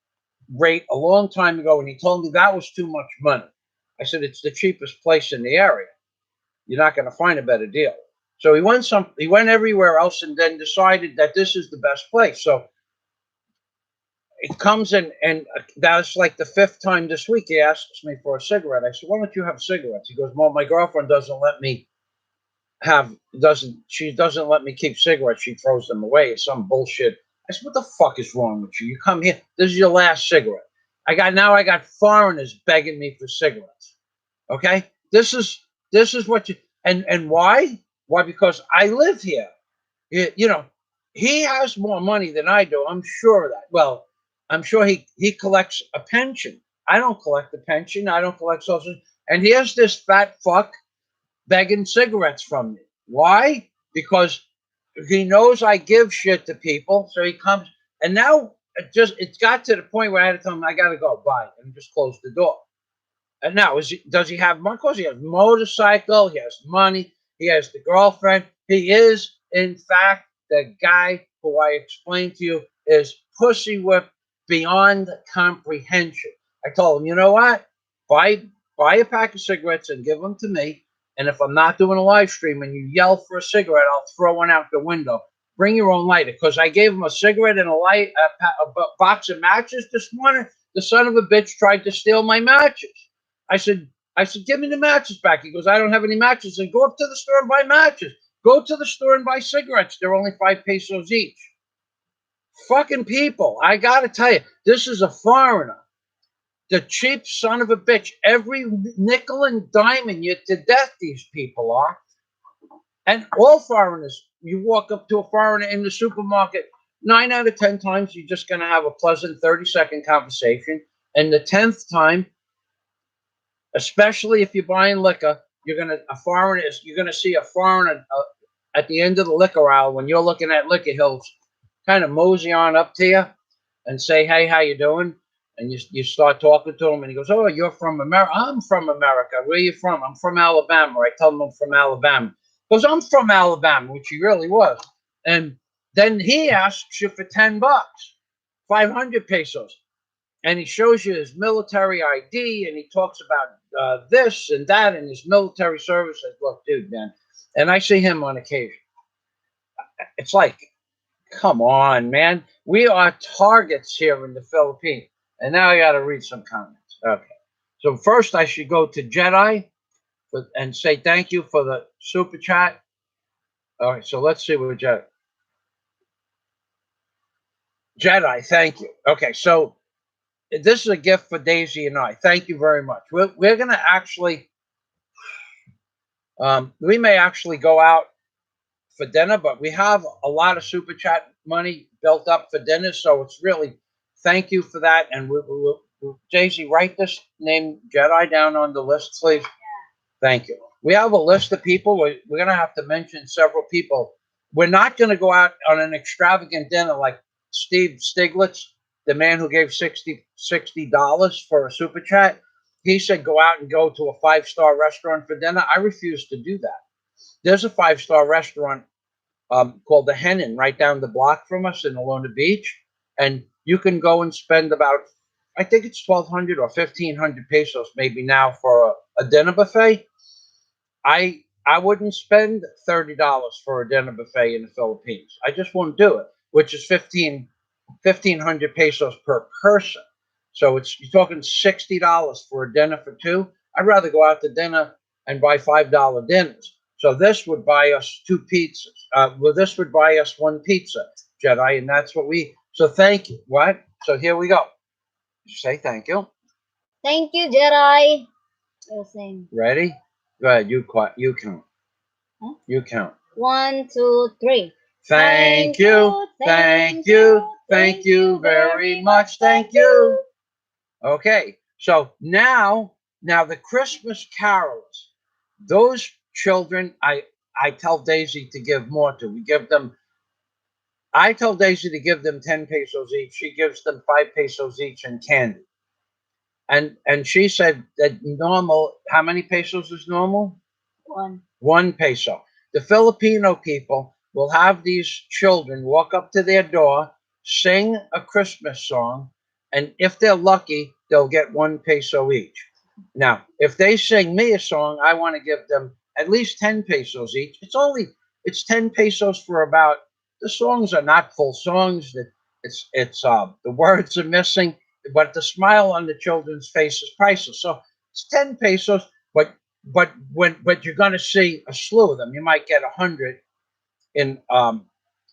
rate a long time ago, and he told me that was too much money. I said, it's the cheapest place in the area. You're not going to find a better deal. So he went everywhere else and then decided that this is the best place. So it comes in, and that's like the fifth time this week he asks me for a cigarette. I said, why don't you have cigarettes? He goes, well, my girlfriend doesn't let me she doesn't let me keep cigarettes. She throws them away. It's some bullshit. I said, what the fuck is wrong with you? You come here. This is your last cigarette. I got foreigners begging me for cigarettes. Okay? This is what you and why? Why? Because I live here. You know, he has more money than I do. I'm sure of that. Well, I'm sure he collects a pension. I don't collect a pension. I don't collect social. And here's this fat fuck begging cigarettes from me. Why? Because he knows I give shit to people, so he comes. And now it's got to the point where I had to tell him I got to go. Bye, and just close the door. And now, does he have money? Of course, he has a motorcycle. He has money. He has the girlfriend. He is, in fact, the guy who I explained to you is pussy whipped beyond comprehension. I told him, you know what? Buy a pack of cigarettes and give them to me. And if I'm not doing a live stream and you yell for a cigarette, I'll throw one out the window. Bring your own lighter, because I gave him a cigarette and a box of matches this morning. The son of a bitch tried to steal my matches. I said, give me the matches back. He goes, I don't have any matches. And go up to the store and buy matches. Go to the store and buy cigarettes. They're only 5 pesos each. Fucking people. I got to tell you, this is a foreigner. The cheap son of a bitch. Every nickel and diming you to death, these people are. And all foreigners, you walk up to a foreigner in the supermarket, 9 out of 10 times, you're just going to have a pleasant 30-second conversation. And the 10th time, especially if you're buying liquor, you're gonna see a foreigner at the end of the liquor aisle when you're looking at Liquor Hills, kind of mosey on up to you and say, "Hey, how you doing?" And you start talking to him, and he goes, "Oh, you're from America." I'm from America. Where are you from? I'm from Alabama. I tell him I'm from Alabama. He goes, I'm from Alabama, which he really was. And then he asks you for $10, 500 pesos. And he shows you his military ID, and he talks about this and that and his military service. I said, look, dude, man. And I see him on occasion. It's like, come on, man. We are targets here in the Philippines. And now I got to read some comments. Okay. So first, I should go to Jedi and say thank you for the super chat. All right. So let's see what Jedi, thank you. Okay. So this is a gift for Daisy and I. Thank you very much. We're going to actually, we may actually go out for dinner, but we have a lot of super chat money built up for dinner. So it's really, thank you for that. And Daisy, write this name Jedi down on the list, please. Thank you. We have a list of people. We're going to have to mention several people. We're not going to go out on an extravagant dinner like Steve Stiglitz, the man who gave $60 for a super chat. He said go out and go to a 5-star restaurant for dinner. I refuse to do that. There's a 5-star restaurant called the Henin right down the block from us in Alona Beach. And you can go and spend about, I think it's 1,200 or 1,500 pesos maybe now for a dinner buffet. I wouldn't spend $30 for a dinner buffet in the Philippines. I just won't do it, which is 1,500 pesos per person. So you're talking $60 for a dinner for two. I'd rather go out to dinner and buy $5 dinners. So this would buy us 2 pizzas. This would buy us 1 pizza, Jedi, and that's what so thank you. What? So here we go. Say thank you. Thank you, Jedi. Ready? Go ahead. You count. Huh? You count. 1, 2, 3. Thank you. Thank you. Thank you very much. Thank you. Okay. So now the Christmas carolers, those children, I tell Daisy to give more to. I tell Daisy to give them 10 pesos each. She gives them 5 pesos each in candy. And she said that normal, how many pesos is normal? 1. 1 peso. The Filipino people will have these children walk up to their door, sing a Christmas song, and if they're lucky, they'll get 1 peso each. Now, if they sing me a song, I want to give them at least 10 pesos each. It's 10 pesos for about, the songs are not full songs. It's the words are missing, but the smile on the children's face is priceless. So it's 10 pesos, but you're going to see a slew of them. You might get 100 in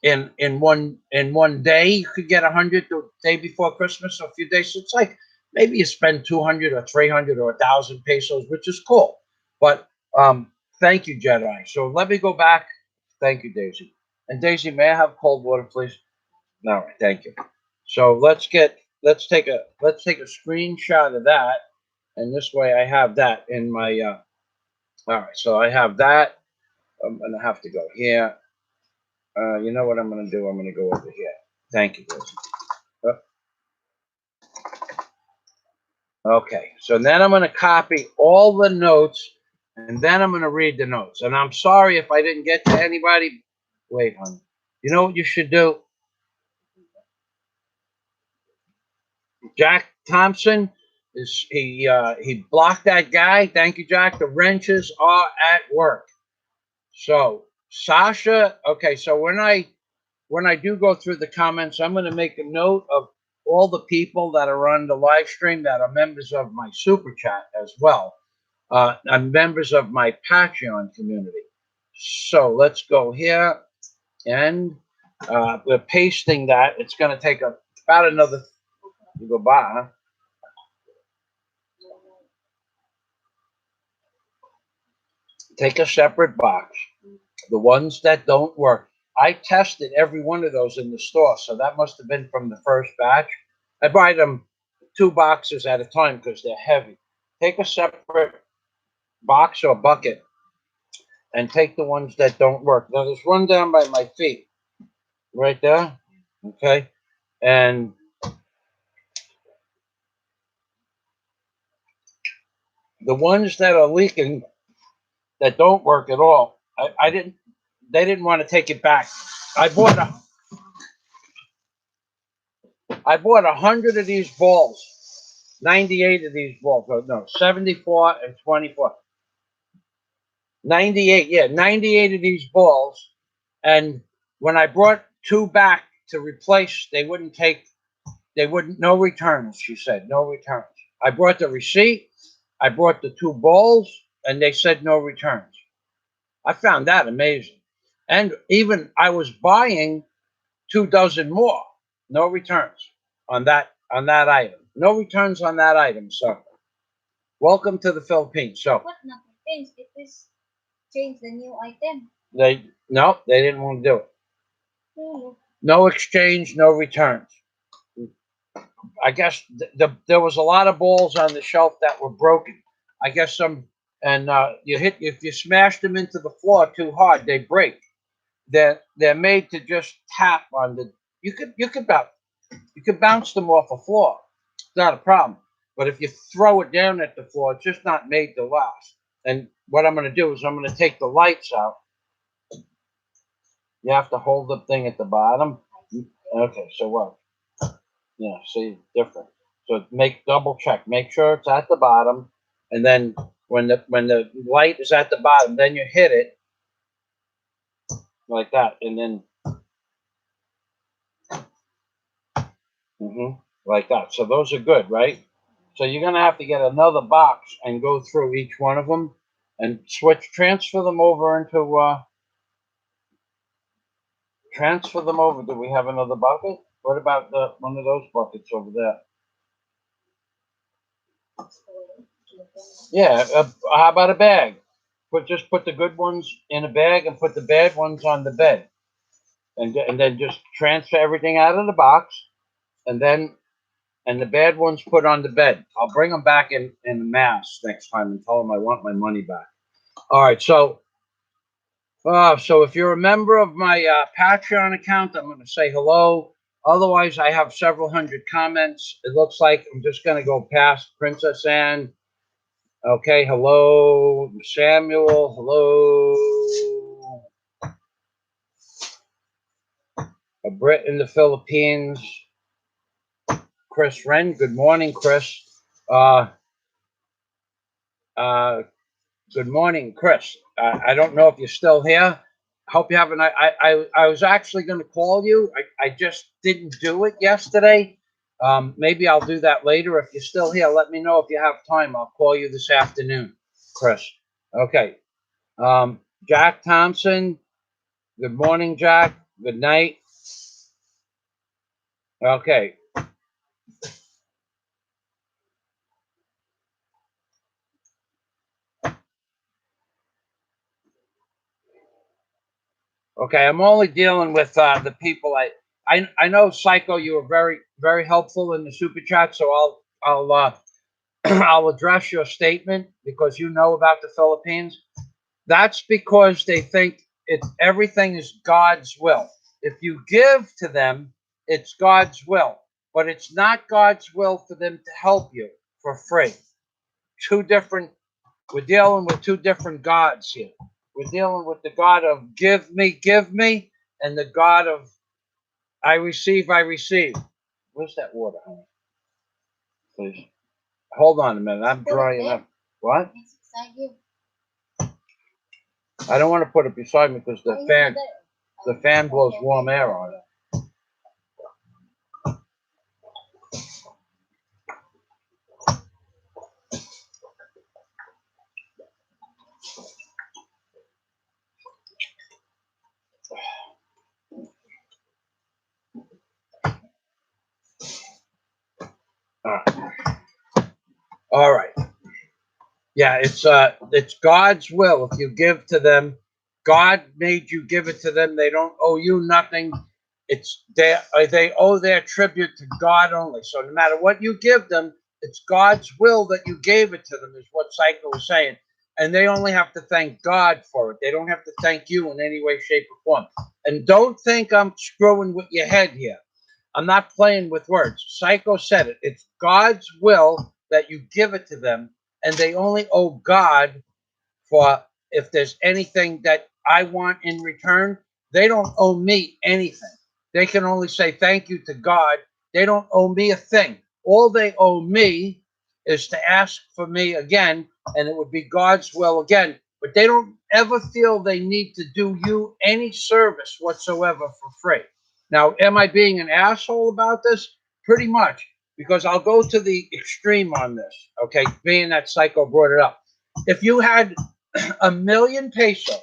in one day. You could get 100 the day before Christmas, or a few days. So it's like maybe you spend 200 or 300 or 1,000 pesos, which is cool. But thank you, Jedi. So let me go back. Thank you, Daisy. And Daisy, may I have cold water, please? All right, thank you. So let's take a screenshot of that, and this way I have that in my. All right, so I have that. I'm gonna have to go here. You know what I'm gonna do? I'm gonna go over here. Thank you, Daisy. Okay, so then I'm gonna copy all the notes, and then I'm gonna read the notes. And I'm sorry if I didn't get to anybody. Wait, honey. You know what you should do? Jack Thompson he blocked that guy. Thank you, Jack. The wrenches are at work. So Sasha, okay. So when I do go through the comments, I'm going to make a note of all the people that are on the live stream that are members of my super chat as well, and members of my Patreon community. So let's go here, and we're pasting that. It's going to take about another. You go by, huh? Take a separate box. The ones that don't work. I tested every one of those in the store, so that must have been from the first batch. I buy them 2 boxes at a time because they're heavy. Take a separate box or bucket and take the ones that don't work. Now there's one down by my feet, right there. Okay, and the ones that are leaking that don't work at all, I didn't. They didn't want to take it back. I bought a I bought 100 of these balls, 98 of these balls. Oh, no, 74 and 24. 98, yeah, 98 of these balls. And when I brought 2 back to replace, no returns, she said, no returns. I brought the receipt, I brought the 2 balls, and they said no returns. I found that amazing. And even I was buying 2 dozen more, no returns on that item. No returns on that item. So welcome to the Philippines. So What not change? It is change the new item. they didn't want to do it. Hmm. No exchange, no returns. I guess there was a lot of balls on the shelf that were broken. I guess and if you smash them into the floor too hard, they break. They're made to just tap on the. You could bounce them off a floor. It's not a problem. But if you throw it down at the floor, it's just not made to last. And what I'm going to do is I'm going to take the lights out. You have to hold the thing at the bottom. Okay, so what? Yeah, see, different. So double check. Make sure it's at the bottom, and then when the light is at the bottom, then you hit it like that, and then like that. So those are good, right? So you're gonna have to get another box and go through each one of them and transfer them over into transfer them over. Do we have another bucket? What about one of those buckets over there? Yeah. How about a bag? Just put the good ones in a bag and put the bad ones on the bed, and then just transfer everything out of the box, and the bad ones put on the bed. I'll bring them back in mass next time and tell them I want my money back. All right, so if you're a member of my Patreon account, I'm going to say hello. Otherwise, I have several hundred comments. It looks like I'm just going to go past Princess Anne. Okay, hello, Samuel. Hello, a Brit in the Philippines. Chris Wren. Good morning, Chris. Uh, uh, Good morning, Chris. I don't know if you're still here. Hope you haven't. I was actually going to call you. I just didn't do it yesterday. Maybe I'll do that later. If you're still here, let me know if you have time. I'll call you this afternoon, Chris. Okay. Jack Thompson. Good morning, Jack. Good night. Okay. Okay. I'm only dealing with the people I know, Psycho. You were very helpful in the super chat, so I'll I'll address your statement because you know about the Philippines. That's because they think everything is God's will. If you give to them, it's God's will, but it's not God's will for them to help you for free. Two different. We're dealing with two different gods here. We're dealing with the God of give me, and the God of I receive, I receive. Where's that water, honey? Please. Hold on a minute. I'm drying up. What? I don't want to put it beside me because the fan blows warm air on it. All right. Yeah, it's God's will. If you give to them, God made you give it to them. They don't owe you nothing. It's they owe their tribute to God only. So no matter what you give them, it's God's will that you gave it to them, is what Psycho was saying. And they only have to thank God for it. They don't have to thank you in any way, shape, or form. And don't think I'm screwing with your head here. I'm not playing with words. Psycho said it. It's God's will that you give it to them, and they only owe God for if there's anything that I want in return. They don't owe me anything. They can only say thank you to God. They don't owe me a thing. All they owe me is to ask for me again, and it would be God's will again. But they don't ever feel they need to do you any service whatsoever for free. Now, am I being an asshole about this? Pretty much, because I'll go to the extreme on this, okay, being that Psycho brought it up. If you had 1,000,000 pesos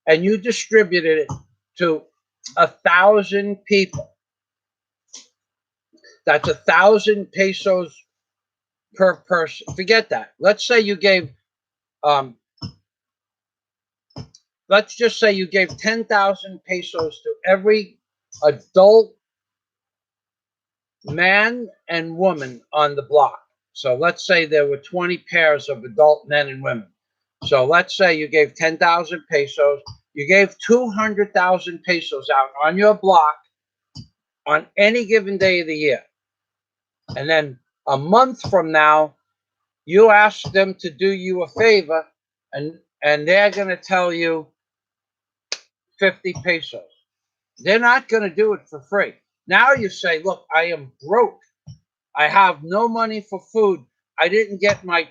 and you distributed it to 1,000 people, that's 1,000 pesos per person. Forget that. Um, let's just say you gave 10,000 pesos to every adult man and woman on the block. So let's say there were 20 pairs of adult men and women. So let's say you gave 10,000 pesos. You gave 200,000 pesos out on your block on any given day of the year. And then a month from now, you ask them to do you a favor, and they're going to tell you 50 pesos. They're not going to do it for free. Now you say, look, I am broke. I have no money for food. I didn't get my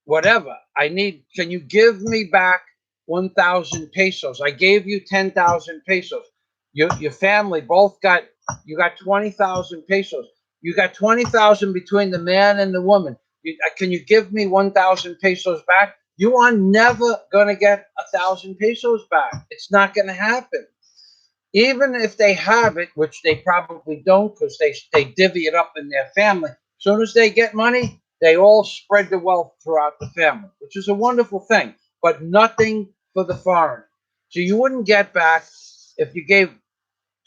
whatever. Can you give me back 1,000 pesos? I gave you 10,000 pesos. Your family both you got 20,000 pesos. You got 20,000 between the man and the woman. Can you give me 1,000 pesos back? You are never going to get 1,000 pesos back. It's not going to happen. Even if they have it, which they probably don't because they divvy it up in their family, as soon as they get money, they all spread the wealth throughout the family, which is a wonderful thing, but nothing for the foreigner. So you wouldn't get back if you gave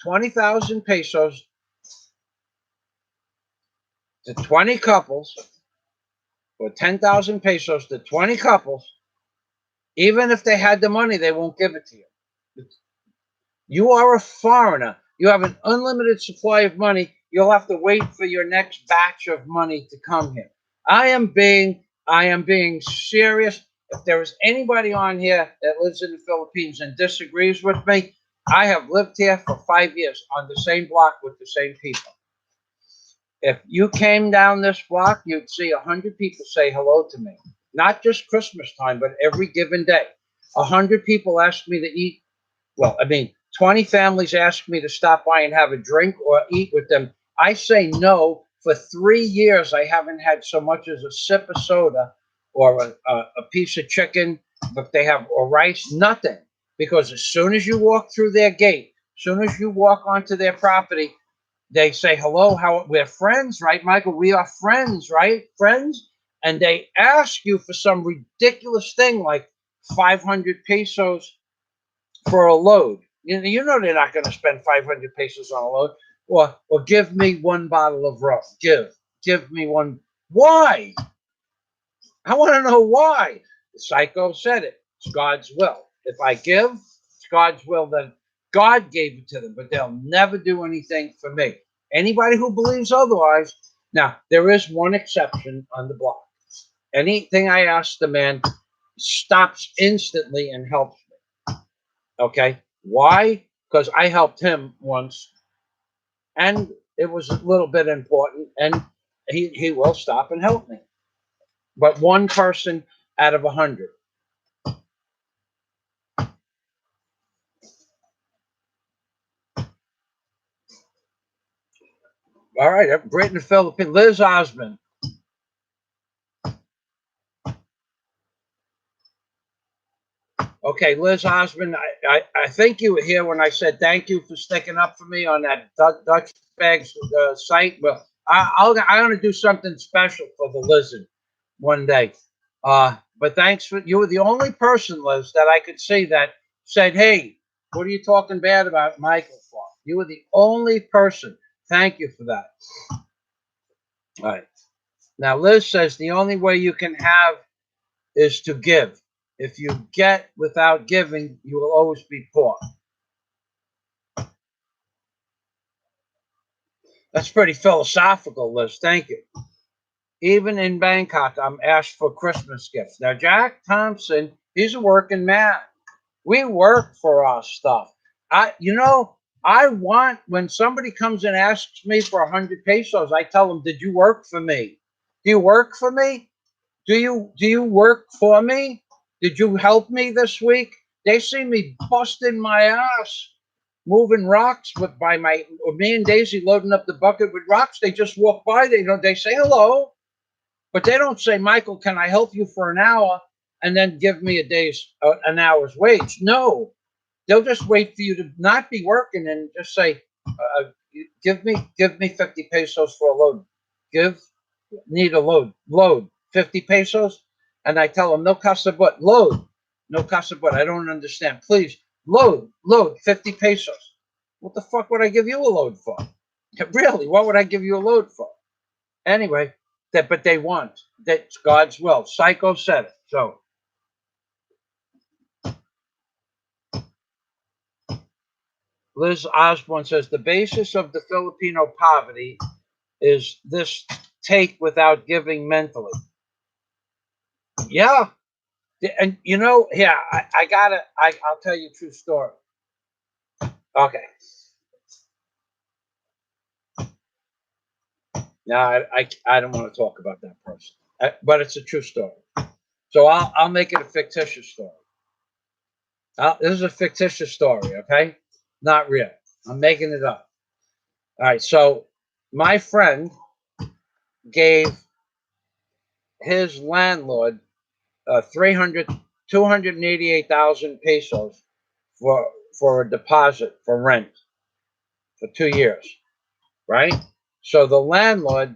20,000 pesos to 20 couples or 10,000 pesos to 20 couples. Even if they had the money, they won't give it to you. You are a foreigner. You have an unlimited supply of money. You'll have to wait for your next batch of money to come here. I am being serious. If there is anybody on here that lives in the Philippines and disagrees with me, I have lived here for 5 years on the same block with the same people. If you came down this block, you'd see 100 people say hello to me. not just Christmas time, but every given day. 100 people ask me to eat. Well, I mean, 20 families ask me to stop by and have a drink or eat with them. I say no. For 3 years, I haven't had so much as a sip of soda or a piece of chicken, but they have or rice, nothing. Because as soon as you walk through their gate, as soon as you walk onto their property, they say hello. How we're friends, right, Michael? We are friends, right? Friends, and they ask you for some ridiculous thing like 500 pesos for a load. You know they're not going to spend 500 pesos on a load. Or give me one bottle of rum. Give me one. Why? I want to know why. The psycho said it. It's God's will. If I give, it's God's will. Then God gave it to them, but they'll never do anything for me. Anybody who believes otherwise. Now, there is one exception on the block. Anything I ask the man stops instantly and helps me. Okay. Why? Because I helped him once and it was a little bit important and he will stop and help me. But one person out of 100. All right, Britain, Philippines. Liz Osmond. Okay, Liz Osmond, I think you were here when I said thank you for sticking up for me on that Dutch Bags site. Well, I'm going to do something special for the lizard one day. But thanks for you were the only person, Liz, that I could see that said, "Hey, what are you talking bad about Michael for?" You were the only person. Thank you for that. All right. Now, Liz says the only way you can have is to give. If you get without giving, you will always be poor. That's pretty philosophical, Liz. Thank you. Even in Bangkok, I'm asked for Christmas gifts. Now, Jack Thompson, he's a working man. We work for our stuff. I want when somebody comes and asks me for 100 pesos, I tell them, "Did you work for me? Do you work for me? Do you work for me? Did you help me this week?" They see me busting my ass, moving rocks with by my or me and Daisy loading up the bucket with rocks. They just walk by. They say hello, but they don't say, "Michael, can I help you for an hour?" and then give me an hour's wage. No, they'll just wait for you to not be working and just say, give me 50 pesos for a load. Give Need a load 50 pesos, and I tell them no casa but load, no casa but I don't understand. Please load 50 pesos. What the fuck would I give you a load for? Really, what would I give you a load for? Anyway, but they want that's God's will. Psycho said it. So Liz Osborne says the basis of the Filipino poverty is this take without giving mentally. Yeah. And yeah, I'll tell you a true story. Okay. Now I don't want to talk about that person, but it's a true story. So I'll make it a fictitious story. This is a fictitious story, okay? Not real. I'm making it up. All right. So my friend gave his landlord 300, 288,000 pesos for a deposit for rent for 2 years, right? So the landlord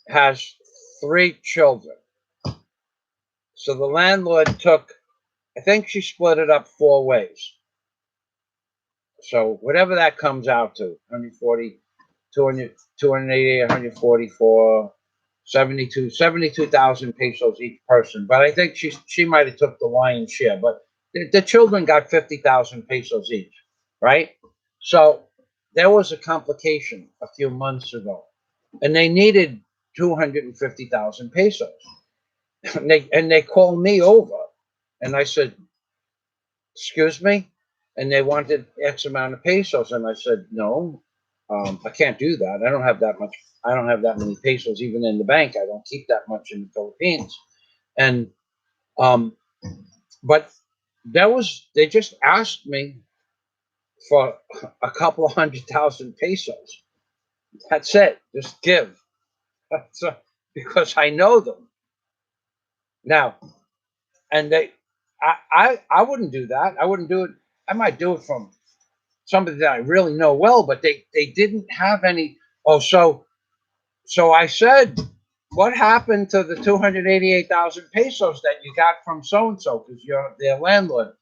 has 3 children. So the landlord took, I think she split it up 4 ways. So whatever that comes out to, 140, 200, 288, 144, 72,000 pesos each person. But I think she might have took the lion's share. But the children got 50,000 pesos each, right? So there was a complication a few months ago, and they needed 250,000 pesos. And they called me over, and I said, "Excuse me," and they wanted X amount of pesos, and I said, "No, I can't do that. I don't have that much. I don't have that many pesos even in the bank. I don't keep that much in the Philippines." And um, but they just asked me for a couple of 100,000 pesos. That's it. Just give. So, because I know them now, and I wouldn't do that. I wouldn't do it. I might do it from somebody that I really know well, but they didn't have any. Oh, so I said, what happened to the 288,000 pesos that you got from so and so? Because you're their landlord.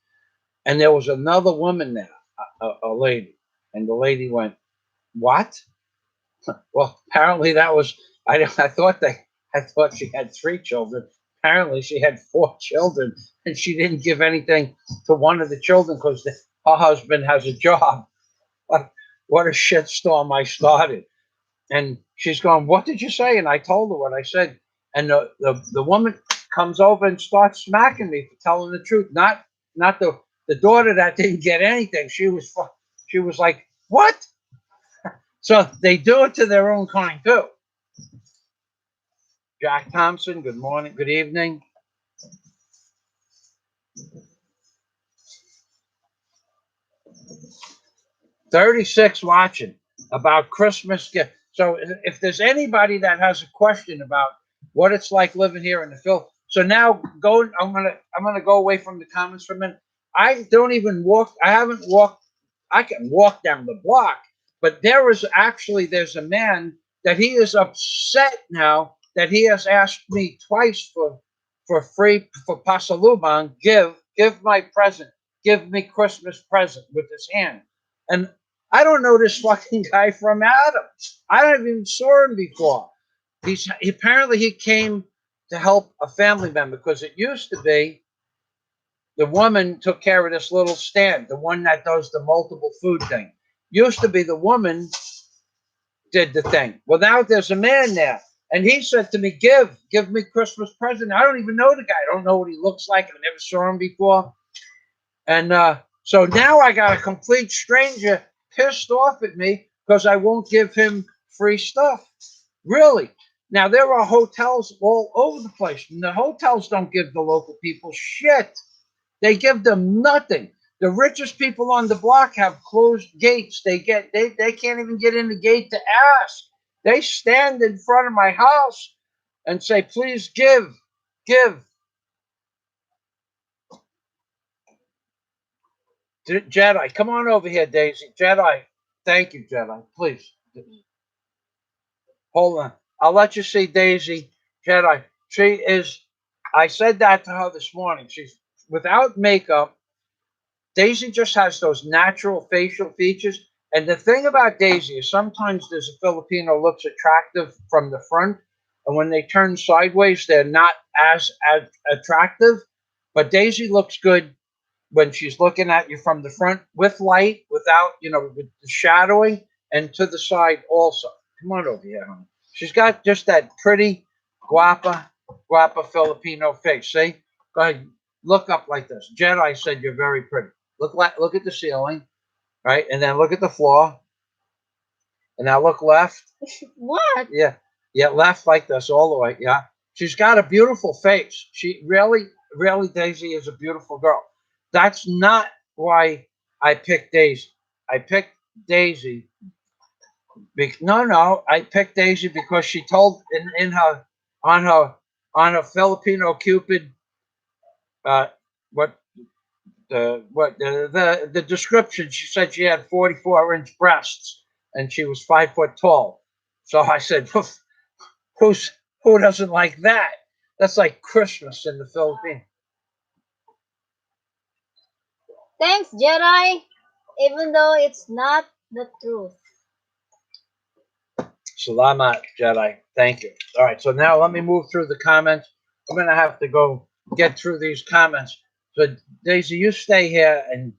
And there was another woman there, a lady, and the lady went, "What?" Well, apparently that was. I thought she had three children. Apparently she had four children, and she didn't give anything to one of the children because her husband has a job. What what a shitstorm I started. And she's going, "What did you say?" And I told her what I said. And the woman comes over and starts smacking me for telling the truth. Not the daughter that didn't get anything. She was like, "What?" So they do it to their own kind too. Jack Thompson, good morning, good evening. 36 watching about Christmas gift. So if there's anybody that has a question about what it's like living here in the Phil, so now I'm gonna go away from the comments for a minute. I don't even walk. I haven't walked. I can walk down the block, but there's a man that he is upset now that he has asked me twice for free for Pasalubong. Give my present. Give me Christmas present with his hand. And I don't know this fucking guy from Adam. I don't even saw him before. Apparently he came to help a family member because it used to be the woman took care of this little stand, the one that does the multiple food thing. Used to be the woman did the thing. Well, now there's a man there. And he said to me, give me Christmas present. I don't even know the guy. I don't know what he looks like. I never saw him before. And so now I got a complete stranger pissed off at me because I won't give him free stuff. Really. Now, there are hotels all over the place. And the hotels don't give the local people shit. They give them nothing. The richest people on the block have closed gates. They can't even get in the gate to ask. They stand in front of my house and say, please give. Jedi, come on over here, Daisy. Jedi, thank you, Jedi. Please hold on. I'll let you see Daisy. Jedi, she is. I said that to her this morning. She's without makeup. Daisy just has those natural facial features. And the thing about Daisy is sometimes there's a Filipino looks attractive from the front, and when they turn sideways, they're not as attractive. But Daisy looks good when she's looking at you from the front with light, without, with the shadowing, and to the side also. Come on over here, honey. She's got just that pretty, guapa Filipino face. See? Go ahead, look up like this. Jedi said you're very pretty. Look at the ceiling, right? And then look at the floor. And now look left. What? Yeah. Yeah, left like this all the way. Yeah. She's got a beautiful face. She really, Daisy is a beautiful girl. That's not why I picked Daisy. I picked Daisy. No. I picked Daisy because she told in her on her on her Filipino Cupid uh, what the description. She said she had 44-inch breasts and she was 5 foot tall. So I said, who's who doesn't like that? That's like Christmas in the Philippines. Thanks, Jedi. Even though it's not the truth. Salamat, Jedi. Thank you. All right, so now let me move through the comments. I'm gonna have to go get through these comments. So Daisy, you stay here, and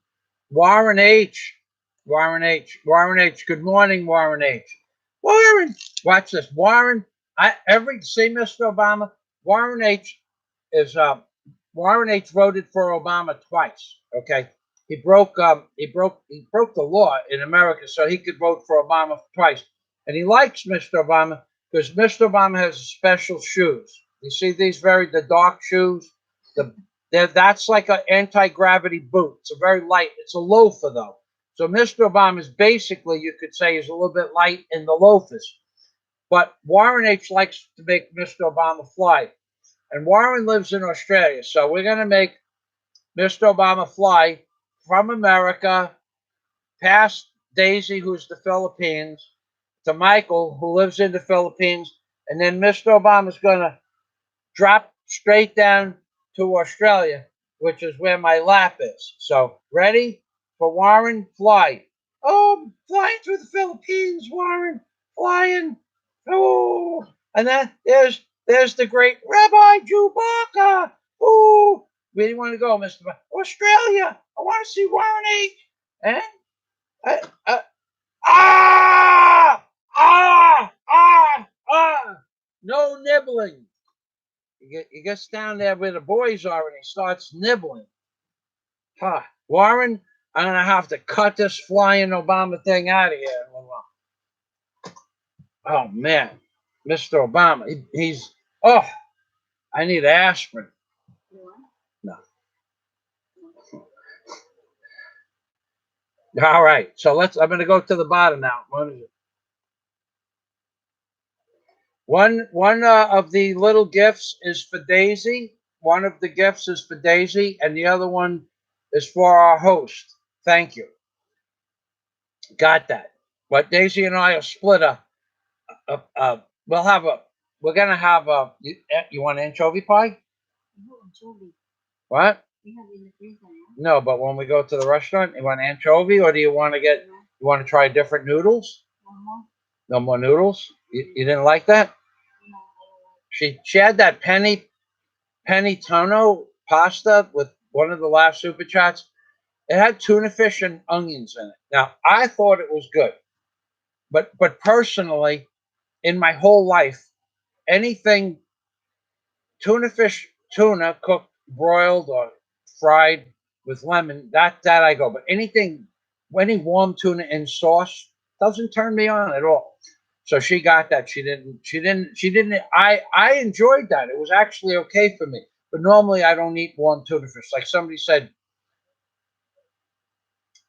Warren H. Warren H. Good morning, Warren H. Warren, watch this. Warren, see Mr. Obama. Warren H. is Warren H. voted for Obama twice. Okay, he broke the law in America, so he could vote for Obama twice, and he likes Mr. Obama because Mr. Obama has special shoes. You see these the dark shoes? That's like an anti-gravity boot. It's a very light. It's a loafer though. So Mr. Obama is basically, you could say, is a little bit light in the loafers. But Warren H likes to make Mr. Obama fly. And Warren lives in Australia. So we're going to make Mr. Obama fly from America past Daisy, who's the Philippines, to Michael, who lives in the Philippines. And then Mr. Obama's going to drop straight down to Australia, which is where my lap is. So, ready for Warren? Fly. Oh, I'm flying through the Philippines, Warren. Flying. Oh, and then there's the great Rabbi Chewbacca. Oh, where do you want to go, Mr. Australia. I want to see Warren H. And uh, uh, ah, no nibbling. He gets down there where the boys are and he starts nibbling. Huh. Warren, I'm going to have to cut this flying Obama thing out of here. Oh, man. Mr. Obama, he's, oh, I need aspirin. No. All right. So I'm going to go to the bottom now. What is it? One of the little gifts is for Daisy. One of the gifts is for Daisy, and the other one is for our host. Thank you. Got that. But Daisy and I will split we'll have we're going to have you want anchovy pie? No, anchovy. What? We have in the freezer. No, but when we go to the restaurant, you want anchovy, or do you want to you want to try different noodles? No more noodles? You didn't like that? No. She had that penny tono pasta with one of the last super chats. It had tuna fish and onions in it. Now I thought it was good, but personally, in my whole life, anything tuna cooked, broiled, or fried with lemon, that I go. But any warm tuna in sauce doesn't turn me on at all. So she got that. She didn't. I enjoyed that. It was actually okay for me. But normally I don't eat warm tuna fish. Like somebody said,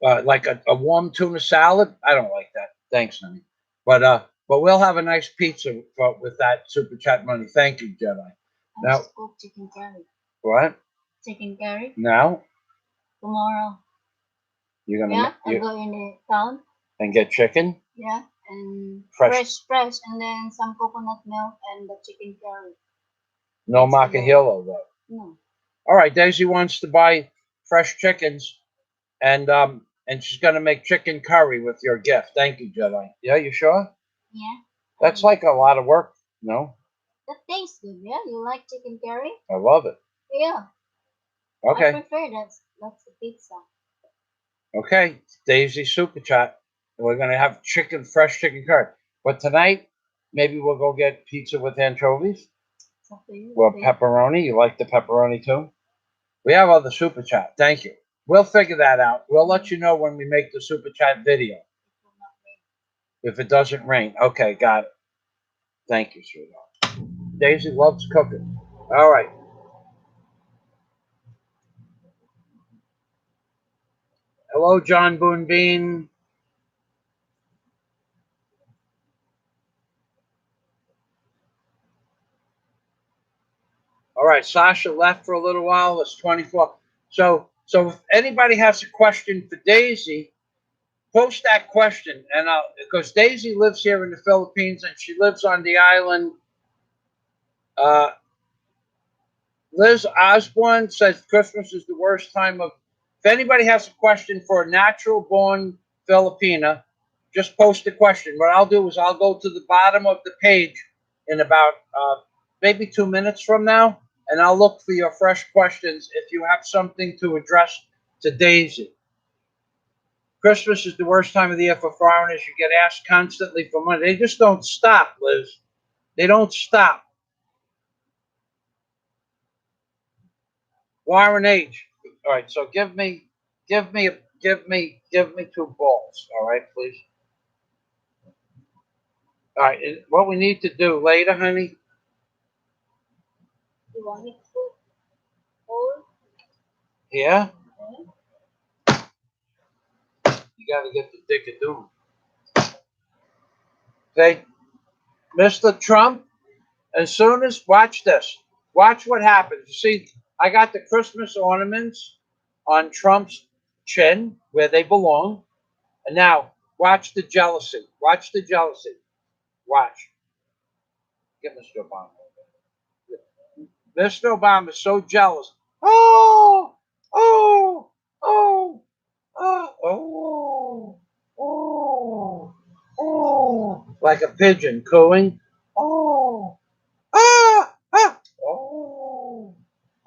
like a warm tuna salad. I don't like that. Thanks, honey. But we'll have a nice pizza with that super chat money. Thank you, Jedi. Now, cook chicken curry. What? Chicken curry. Now? Tomorrow. You're gonna I'll go in the town. And get chicken? Yeah, and Fresh, and then some coconut milk and the chicken curry. No macahillo though. No. All right, Daisy wants to buy fresh chickens, and she's gonna make chicken curry with your gift. Thank you, Jedi. Yeah, you sure? Yeah. That's like a lot of work, no? That tastes good. Yeah, you like chicken curry? I love it. Yeah. Okay. I prefer that's the pizza. Okay, Daisy super chat. We're gonna have fresh chicken curry. But tonight, maybe we'll go get pizza with anchovies. Well, pepperoni. You like the pepperoni too? We have other super chat. Thank you. We'll figure that out. We'll let you know when we make the super chat video. If it doesn't rain. Okay, got it. Thank you, sweetheart. Daisy loves cooking. All right. Hello, John Boone Bean. All right, Sasha left for a little while. It's 24. So if anybody has a question for Daisy, post that question, and because Daisy lives here in the Philippines and she lives on the island. Liz Osborne says Christmas is the worst time of. If anybody has a question for a natural-born Filipina, just post a question. What I'll do is I'll go to the bottom of the page in about maybe 2 minutes from now, and I'll look for your fresh questions if you have something to address to Daisy. Christmas is the worst time of the year for foreigners. You get asked constantly for money. They just don't stop, Liz. They don't stop. Warren H. All right, so give me 2 balls. All right, please. All right, what we need to do later, honey, You want it to hold? Yeah, Okay. you got to get the dick of doom. Okay, Mr. Trump. As soon as watch this, watch what happens. You see, I got the Christmas ornaments on Trump's chin where they belong, and now watch the jealousy. Watch the jealousy. Watch. Get Mr. Obama. Mr. Obama is so jealous. Oh, oh, oh, oh, oh, oh, oh, like a pigeon cooing. Oh, ah, ah, oh,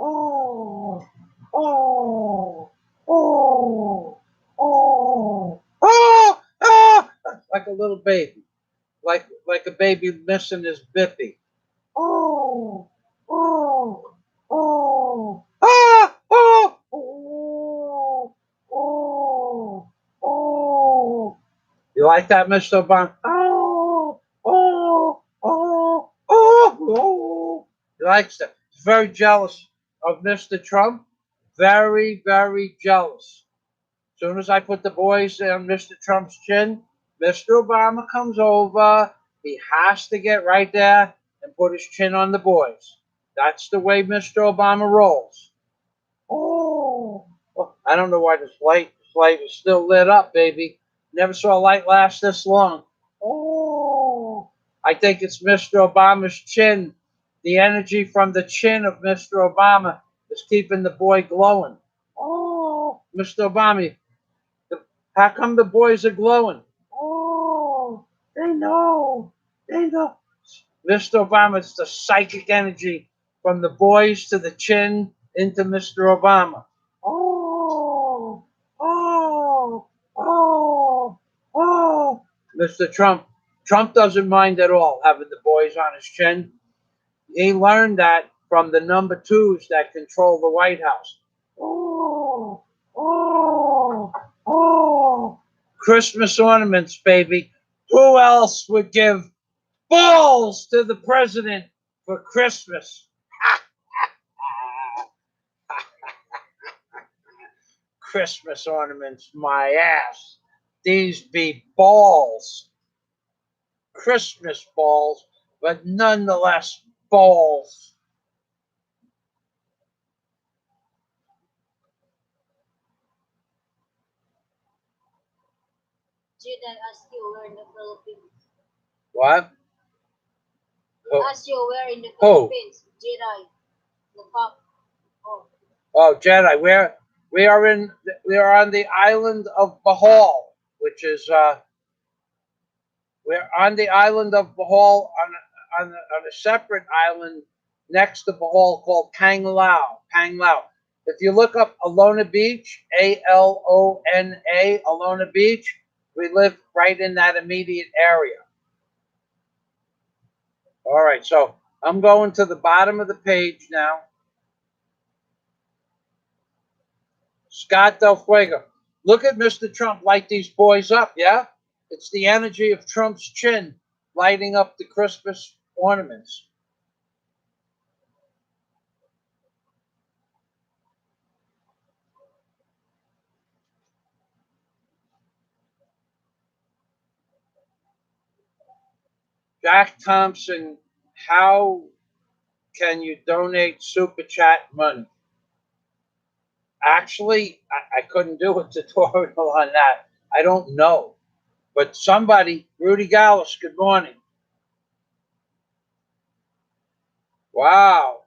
oh, oh, oh, oh, oh, ah, like a little baby, like a baby missing his bippy. Oh, oh, oh, ah, oh, oh, oh, oh. You like that, Mr. Obama? Oh, oh, oh, oh, oh. He likes that. He's very jealous of Mr. Trump. Very, very jealous. As soon as I put the boys on Mr. Trump's chin, Mr. Obama comes over. He has to get right there and put his chin on the boys. That's the way Mr. Obama rolls. Oh, I don't know why this light is still lit up, baby. Never saw a light last this long. Oh, I think it's Mr. Obama's chin. The energy from the chin of Mr. Obama is keeping the boy glowing. Oh, Mr. Obama, how come the boys are glowing? Oh, they know. They know. Mr. Obama, it's the psychic energy from the boys to the chin into Mr. Obama. Oh, oh, oh, oh. Mr. Trump. Trump doesn't mind at all having the boys on his chin. He learned that from the number twos that control the White House. Oh, oh, oh. Christmas ornaments, baby. Who else would give balls to the president for Christmas? Christmas ornaments, my ass. These be balls. Christmas balls, but nonetheless balls. Did I ask you where in the Philippines? What? He asked you where in the Who? Philippines. Did I? The pop. Oh. Oh, Jedi. We are on the island of Bohol, which is we're on the island of Bohol on a separate island next to Bohol called Panglao. Panglao. If you look up Alona Beach, Alona, Alona Beach, we live right in that immediate area. All right, so I'm going to the bottom of the page now. Scott Del Fuego. Look at Mr. Trump light these boys up, yeah? It's the energy of Trump's chin lighting up the Christmas ornaments. Jack Thompson, how can you donate super chat money? Actually, I couldn't do a tutorial on that. I don't know. But somebody, Rudy Gallus, good morning. Wow.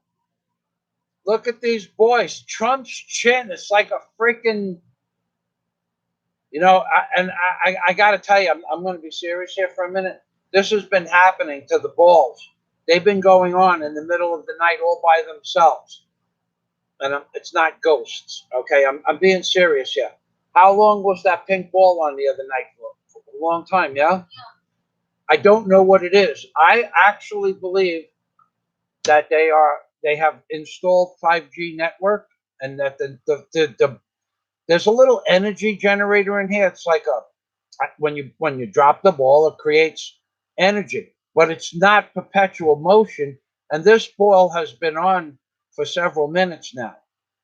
Look at these boys. Trump's chin is like a freaking, I got to tell you, I'm going to be serious here for a minute. This has been happening to the balls. They've been going on in the middle of the night all by themselves. And it's not ghosts, okay? I'm being serious here. How long was that pink ball on the other night for? A long time, yeah? I don't know what it is. I actually believe that they have installed 5G network and that there's a little energy generator in here. It's like when you drop the ball, it creates energy, but it's not perpetual motion. And this ball has been on for several minutes now.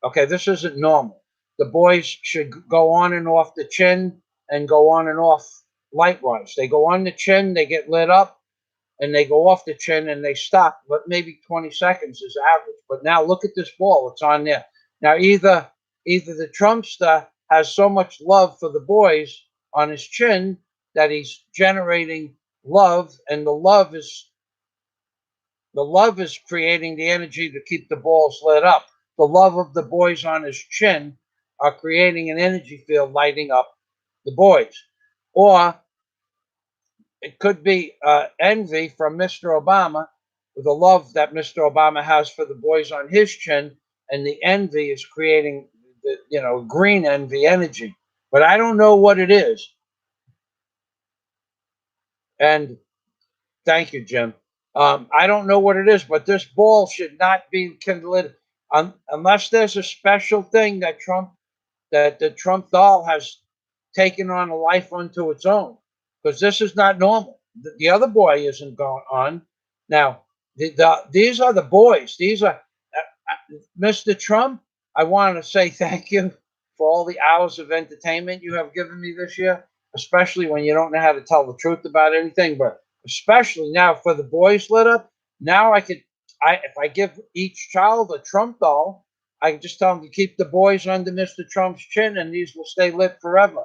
Okay, this isn't normal. The boys should go on and off the chin and go on and off lightwise. They go on the chin, they get lit up, and they go off the chin and they stop. But maybe 20 seconds is average. But now look at this ball; it's on there. Now either the Trumpster has so much love for the boys on his chin that he's generating love, and the love is creating the energy to keep the balls lit up. The love of the boys on his chin are creating an energy field lighting up the boys. Or it could be envy from Mr. Obama, the love that Mr. Obama has for the boys on his chin, and the envy is creating the green envy energy. But I don't know what it is. And thank you, Jim. I don't know what it is, but this ball should not be kindled unless there's a special thing that the Trump doll has taken on a life unto its own, because this is not normal. The other boy isn't going on. Now, these are the boys. These are Mr. Trump. I want to say thank you for all the hours of entertainment you have given me this year, especially when you don't know how to tell the truth about anything, but especially now for the boys lit up. Now if I give each child a Trump doll, I can just tell them to keep the boys under Mr. Trump's chin, and these will stay lit forever.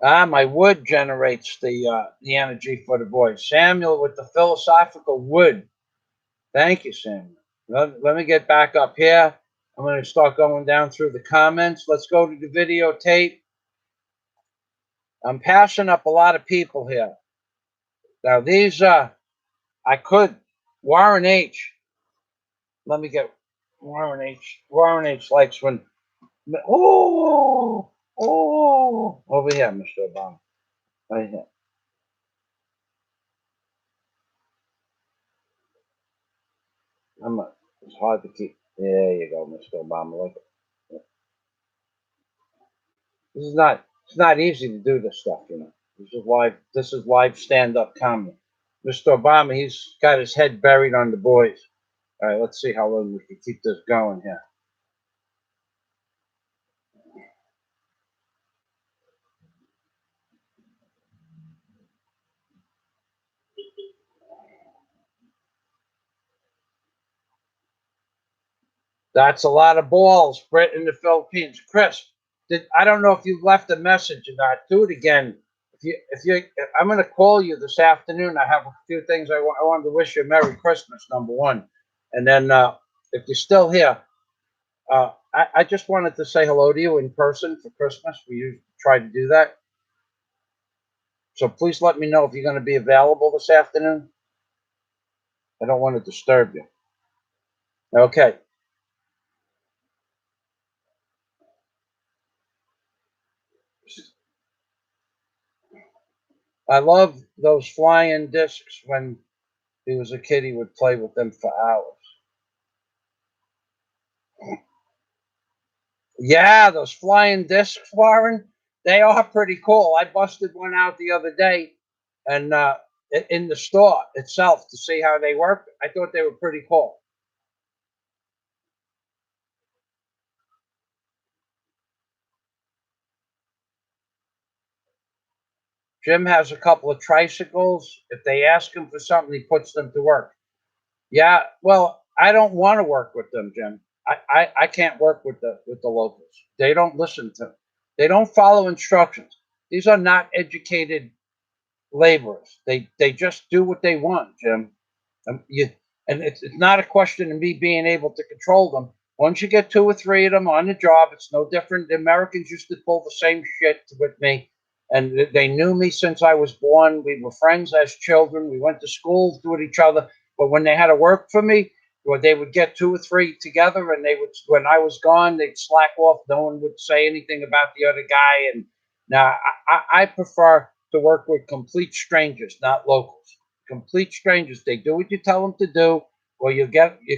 My wood generates the energy for the boys. Samuel with the philosophical wood. Thank you, Samuel. Let me get back up here. I'm going to start going down through the comments. Let's go to the videotape. I'm passing up a lot of people here. Now, these, I could, Warren H. Let me get Warren H. Warren H. likes when, over here, Mr. Obama. Right here. It's hard to keep. There you go, Mr. Obama. Like, it's not easy to do this stuff, you know. This is live stand-up comedy. Mr. Obama, he's got his head buried on the boys. All right, let's see how long we can keep this going here. That's a lot of balls, Brett, in the Philippines. Chris, I don't know if you left a message or not. Do it again. I'm going to call you this afternoon. I have a few things I wanted to wish you a Merry Christmas, number one, and then if you're still here, I just wanted to say hello to you in person for Christmas. We usually try to do that, so please let me know if you're going to be available this afternoon. I don't want to disturb you. Okay. I love those flying discs. When he was a kid, he would play with them for hours. Yeah, those flying discs, Warren, they are pretty cool. I busted one out the other day, and in the store itself to see how they work. I thought they were pretty cool. Jim has a couple of tricycles. If they ask him for something, he puts them to work. Yeah, well, I don't want to work with them, Jim. I can't work with the locals. They don't listen to. They don't follow instructions. These are not educated laborers. They just do what they want, Jim. And it's not a question of me being able to control them. Once you get two or three of them on the job, it's no different. The Americans used to pull the same shit with me, and they knew me since I was born. We were friends as children. We went to school with each other. But when they had to work for me, or they would get two or three together, and they would, when I was gone, they'd slack off. No one would say anything about the other guy. And now I prefer to work with complete strangers, not locals. Complete strangers. They do what you tell them to do, or you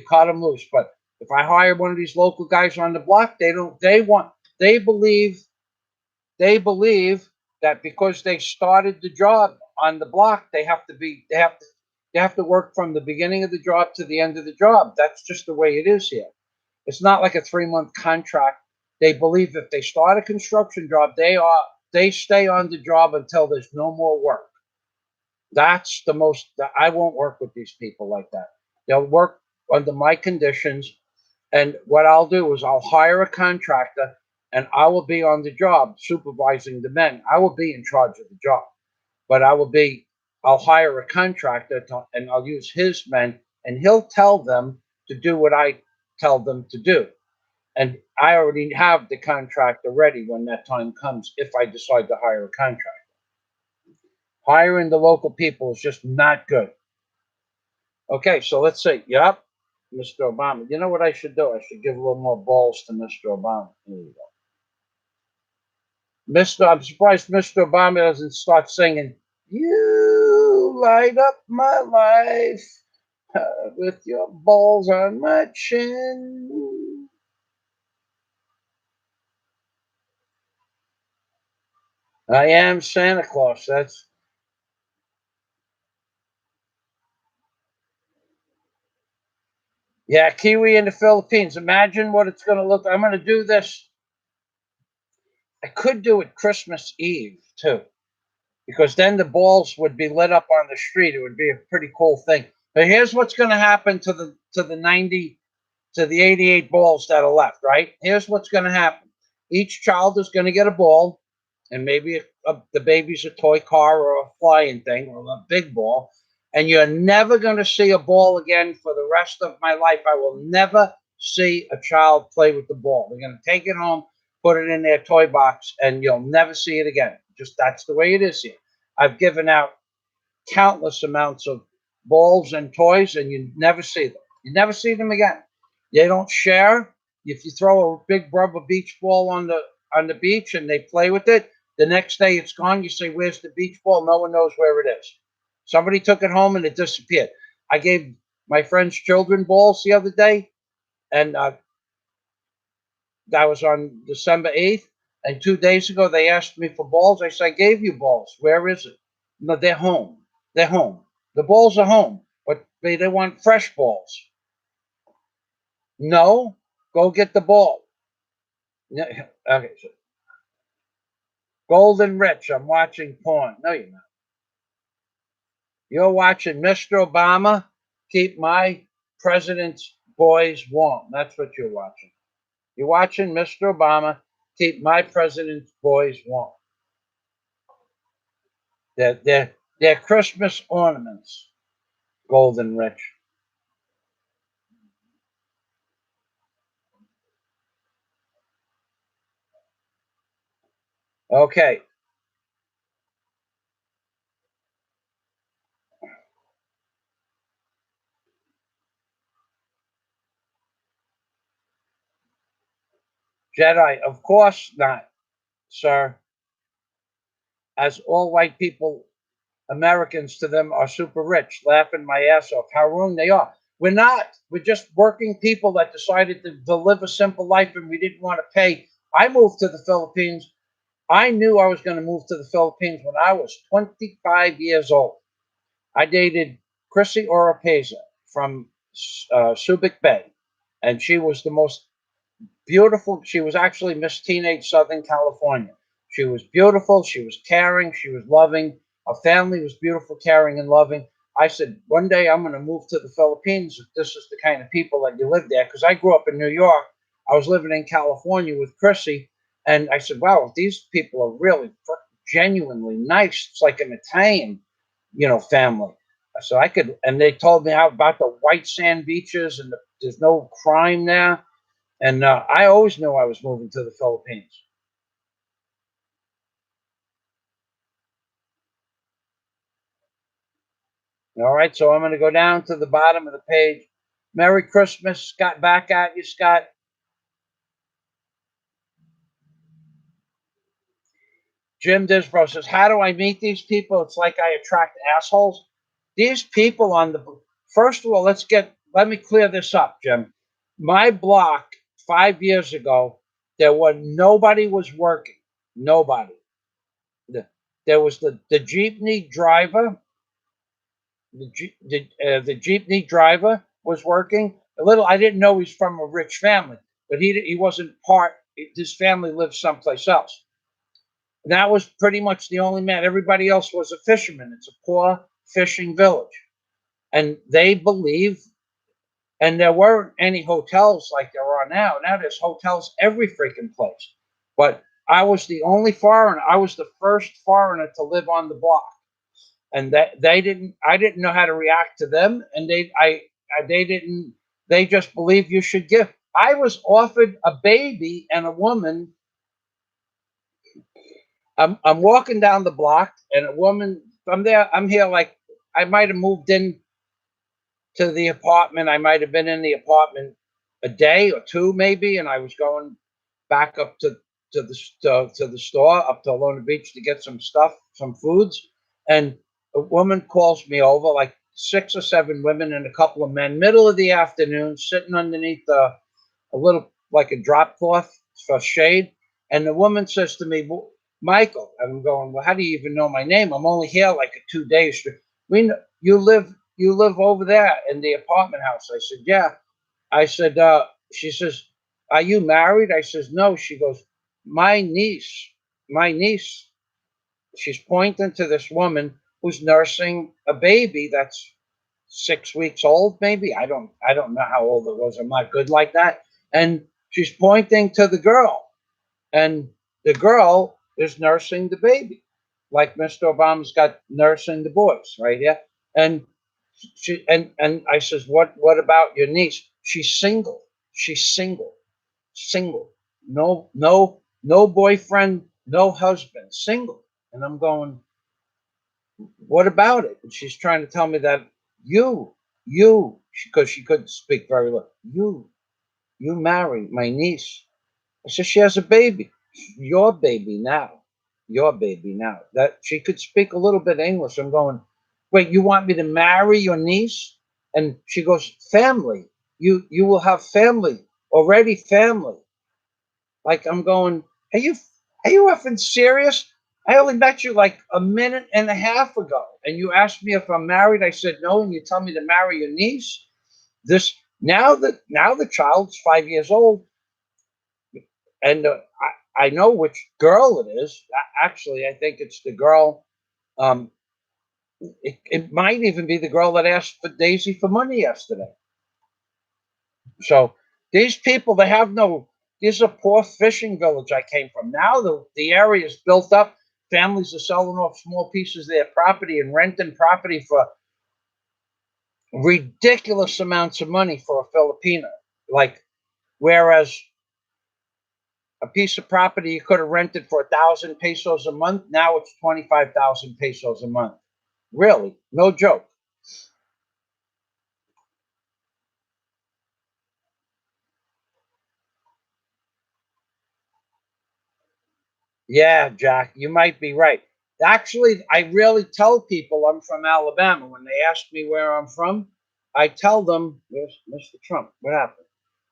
cut them loose. But If I hire one of these local guys on the block, they believe that because they started the job on the block, they have to work from the beginning of the job to the end of the job. That's just the way it is here. It's not like a 3-month contract. They believe if they start a construction job, they stay on the job until there's no more work. That's the most. I won't work with these people like that. They'll work under my conditions, and what I'll do is I'll hire a contractor, and I will be on the job supervising the men. I will be in charge of the job, but I'll hire a contractor and I'll use his men, and he'll tell them to do what I tell them to do. And I already have the contractor ready when that time comes if I decide to hire a contractor. Hiring the local people is just not good. Okay, so let's see. Yep, Mr. Obama. You know what I should do? I should give a little more balls to Mr. Obama. Here we go. I'm surprised Mr. Obama doesn't start singing, "You light up my life with your balls on my chin." I am Santa Claus. Yeah, Kiwi in the Philippines. Imagine what it's going to look. I'm going to do this. I could do it Christmas Eve too, because then the balls would be lit up on the street. It would be a pretty cool thing. But here's what's going to happen to the 90 to the 88 balls that are left. Right? Here's what's going to happen. Each child is going to get a ball, and maybe the baby's a toy car or a flying thing or a big ball. And you're never going to see a ball again for the rest of my life. I will never see a child play with the ball. They're going to take it home, put it in their toy box, and you'll never see it again. Just that's the way it is here. I've given out countless amounts of balls and toys, and you never see them. You never see them again. They don't share. If you throw a big rubber beach ball on the beach and they play with it, the next day it's gone. You say, "Where's the beach ball?" No one knows where it is. Somebody took it home and it disappeared. I gave my friend's children balls the other day, and that was on December 8th. And 2 days ago, they asked me for balls. I said, "I gave you balls. Where is it?" No, they're home. They're home. The balls are home, but they want fresh balls. No, go get the ball. Okay, so Golden Rich, I'm watching porn. No, you're not. You're watching Mr. Obama keep my president's boys warm. That's what you're watching. You're watching Mr. Obama keep my president's boys warm. They're Christmas ornaments, Golden Rich. Okay, Jedi, of course not, sir. As all white people, Americans to them are super rich, laughing my ass off. How wrong they are. We're not. We're just working people that decided to live a simple life and we didn't want to pay. I moved to the Philippines. I knew I was going to move to the Philippines when I was 25 years old. I dated Chrissy Oropeza from Subic Bay, and she was the most beautiful. She was actually Miss Teenage Southern California. She was beautiful. She was caring. She was loving. Her family was beautiful, caring, and loving. I said, one day I'm going to move to the Philippines if this is the kind of people that you live there. Because I grew up in New York. I was living in California with Chrissy. And I said, wow, these people are really genuinely nice. It's like an Italian, family. So I could, and they told me how about the white sand beaches and there's no crime there. And I always knew I was moving to the Philippines. All right, so I'm going to go down to the bottom of the page. Merry Christmas, Scott. Back at you, Scott. Jim Disbro says, "How do I meet these people? It's like I attract assholes." These people on the first of all, let me clear this up, Jim. My block 5 years ago, nobody was working. Nobody. There was the jeepney driver. The jeepney driver was working. A little. I didn't know he's from a rich family, but he wasn't part. His family lived someplace else. And that was pretty much the only man. Everybody else was a fisherman. It's a poor fishing village, and they believe. And there weren't any hotels like there are now. Now there's hotels every freaking place. But I was the only foreigner. I was the first foreigner to live on the block, and that they didn't. I didn't know how to react to them, and they didn't. They just believe you should give. I was offered a baby and a woman. I'm walking down the block, and a woman. I'm there. I'm here like I might have moved in to the apartment. I might have been in the apartment a day or two, maybe, and I was going back up to the store up to Lona Beach to get some stuff, some foods, and a woman calls me over, like 6 or 7 women and a couple of men, middle of the afternoon, sitting underneath a little like a drop cloth for shade, and the woman says to me, well, Michael, I'm going, well, how do you even know my name? I'm only here like 2 days. We know, you live over there in the apartment house. I said, yeah. I said, she says, are you married? I says, no. She goes, my niece, my niece. She's pointing to this woman who's nursing a baby that's 6 weeks old, maybe. I don't know how old it was. I'm not good like that. And she's pointing to the girl, and the girl is nursing the baby, like Mr. Obama's got nursing the boys right here. And and I says, what about your niece? She's single. She's single. Single. No boyfriend, no husband. Single. And I'm going, what about it? And she's trying to tell me that you, because she couldn't speak very well. You marry my niece. I said, she has a baby. Your baby now. Your baby now. That she could speak a little bit English. I'm going, wait, you want me to marry your niece? And she goes, family. You will have family. Already family. Like I'm going, are you effing serious? I only met you like a minute and a half ago, and you asked me if I'm married. I said no, and you tell me to marry your niece. This now the child's 5 years old, and I know which girl it is. Actually, I think it's the girl. Um, it might even be the girl that asked for Daisy for money yesterday. So these people, they have no. This is a poor fishing village I came from. Now the area is built up. Families are selling off small pieces of their property and renting property for ridiculous amounts of money for a Filipino. Like, whereas a piece of property you could have rented for 1,000 pesos a month, now it's 25,000 pesos a month. Really, no joke. Yeah, Jack, you might be right. Actually, I really tell people I'm from Alabama. When they ask me where I'm from, I tell them, where's Mr. Trump? What happened?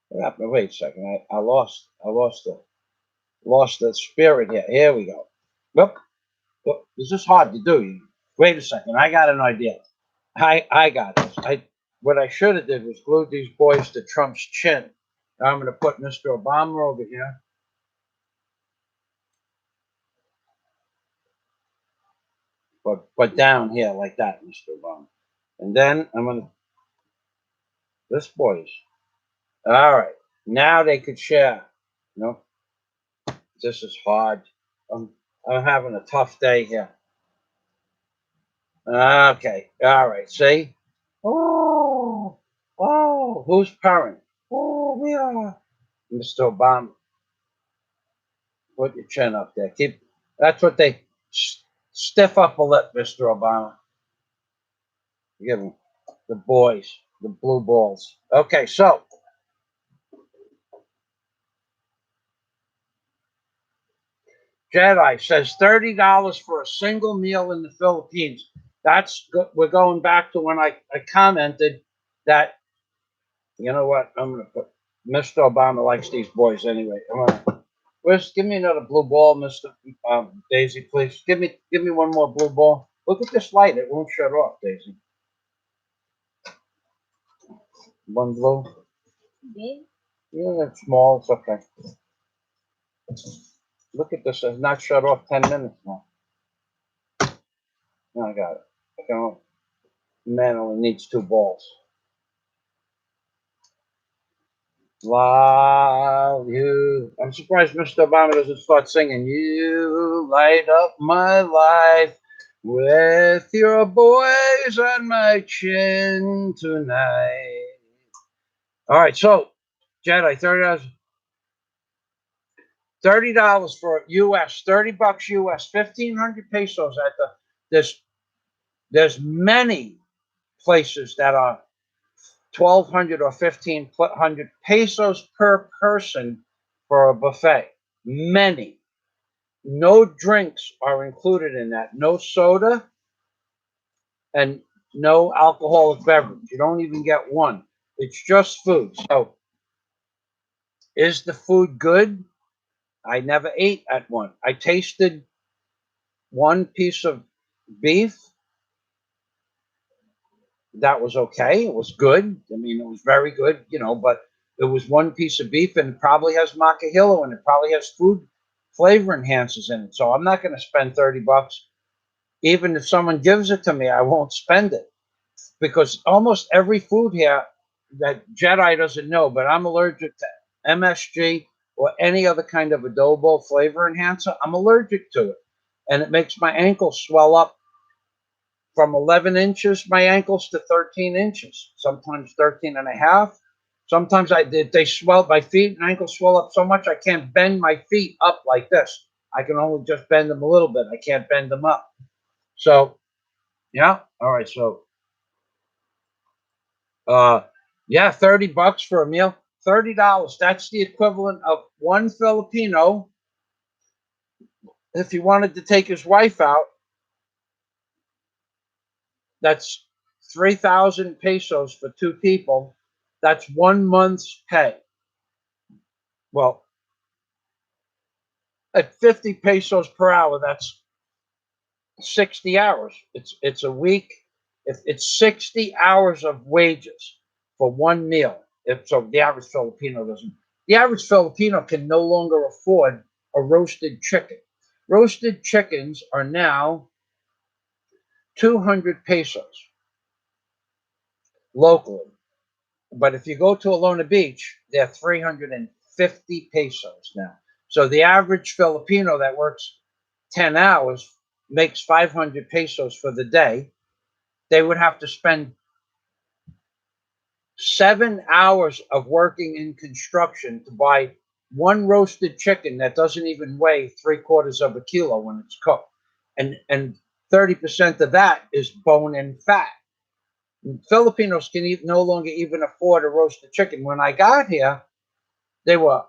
What happened? Wait a second. Lost the spirit here. Here we go. Whoop, whoop. This is hard to do. Wait a second. I got an idea. I got this. What I should have did was glued these boys to Trump's chin. Now I'm going to put Mr. Obama over here. But down here like that, Mr. Obama. And then I'm gonna this boys. All right. Now they could share. No, this is hard. I'm I'm having a tough day here. Okay. All right. See? Oh, who's purring? Oh, we are. Mr. Obama, put your chin up there. Keep. That's what they stiff up a lip, Mr. Obama. Give them the boys, the blue balls. Okay, so Jedi says $30 for a single meal in the Philippines. We're going back to when I commented that, you know what, I'm going to put Mr. Obama likes these boys anyway. Give me another blue ball, Mr. Daisy, please. Give me one more blue ball. Look at this light; it won't shut off, Daisy. One blue. Big? Yeah, that's small. It's okay. Look at this; it's not shut off 10 minutes now. No, I got it. I can Man only needs two balls. While you, I'm surprised Mr. Obama doesn't start singing. You light up my life with your boys on my chin tonight. All right, so Jedi, $30 for US, $30 US, 1,500 pesos at the. There's many places that are 1,200 or 1,500 pesos per person for a buffet. Many. No drinks are included in that. No soda and no alcoholic beverage. You don't even get one. It's just food. So, is the food good? I never ate at one. I tasted one piece of beef. That was okay. It was good. I mean, it was very good, but it was one piece of beef and it probably has macahillo and it probably has food flavor enhancers in it. So I'm not going to spend $30. Even if someone gives it to me, I won't spend it because almost every food here that Jedi doesn't know, but I'm allergic to MSG or any other kind of adobo flavor enhancer. I'm allergic to it. And it makes my ankles swell up from 11 inches, my ankles, to 13 inches, sometimes 13 and a half. Sometimes they swell, my feet and ankles swell up so much I can't bend my feet up like this. I can only just bend them a little bit. I can't bend them up. So, yeah. All right. So, yeah, $30 for a meal. $30. That's the equivalent of one Filipino. If he wanted to take his wife out, that's 3,000 pesos for two people. That's 1 month's pay. Well, at 50 pesos per hour, that's 60 hours. It's a week. It's 60 hours of wages for one meal. So the average Filipino doesn't. The average Filipino can no longer afford a roasted chicken. Roasted chickens are now 200 pesos locally. But if you go to Alona Beach, they're 350 pesos now. So the average Filipino that works 10 hours makes 500 pesos for the day. They would have to spend 7 hours of working in construction to buy one roasted chicken that doesn't even weigh 3/4 of a kilo when it's cooked. And 30% of that is bone and fat. Filipinos can no longer even afford a roasted chicken. When I got here, they were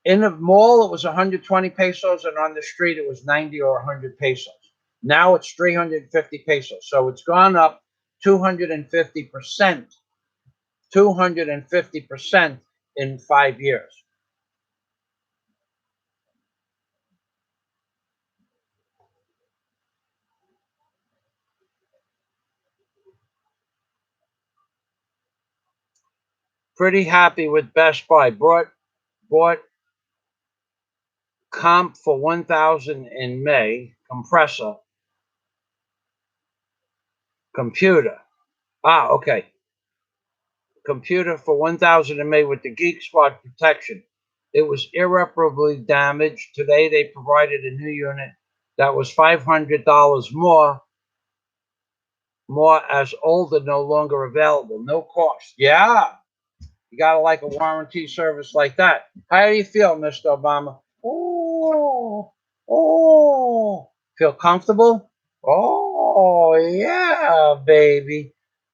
in the mall, it was 120 pesos, and on the street, it was 90 or 100 pesos. Now it's 350 pesos. So it's gone up 250%. 250% in 5 years. Pretty happy with Best Buy. Bought comp for 1,000 in May. Compressor. Computer. Okay. Computer for 1,000 in May with the Geek Spot protection. It was irreparably damaged. Today they provided a new unit that was $500 more as older, no longer available. No cost. Yeah. You gotta like a warranty service like that. How do you feel, Mr. Obama? Oh, feel comfortable? Oh, yeah, baby.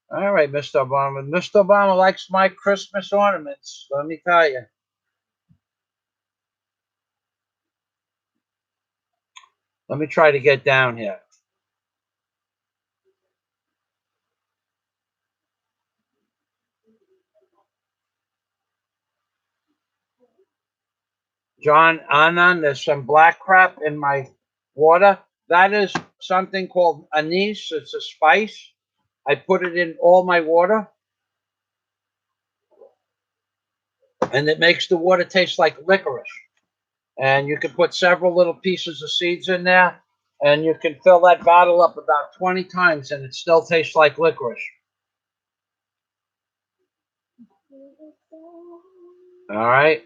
All right, Mr. Obama. Mr. Obama likes my Christmas ornaments. Let me tell you. Let me try to get down here. John Anand, there's some black crap in my water. That is something called anise. It's a spice. I put it in all my water, and it makes the water taste like licorice. And you can put several little pieces of seeds in there, and you can fill that bottle up about 20 times, and it still tastes like licorice. All right.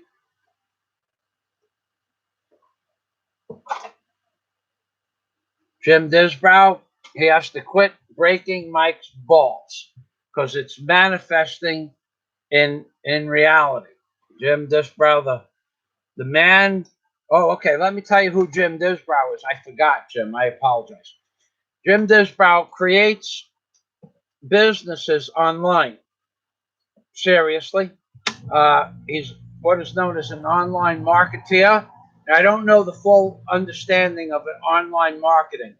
Jim Disbrow, he has to quit breaking Mike's balls because it's manifesting in reality. Jim Disbrow, the man. Oh, okay. Let me tell you who Jim Disbrow is. I forgot, Jim. I apologize. Jim Disbrow creates businesses online. Seriously, he's what is known as an online marketeer. I don't know the full understanding of an online marketing.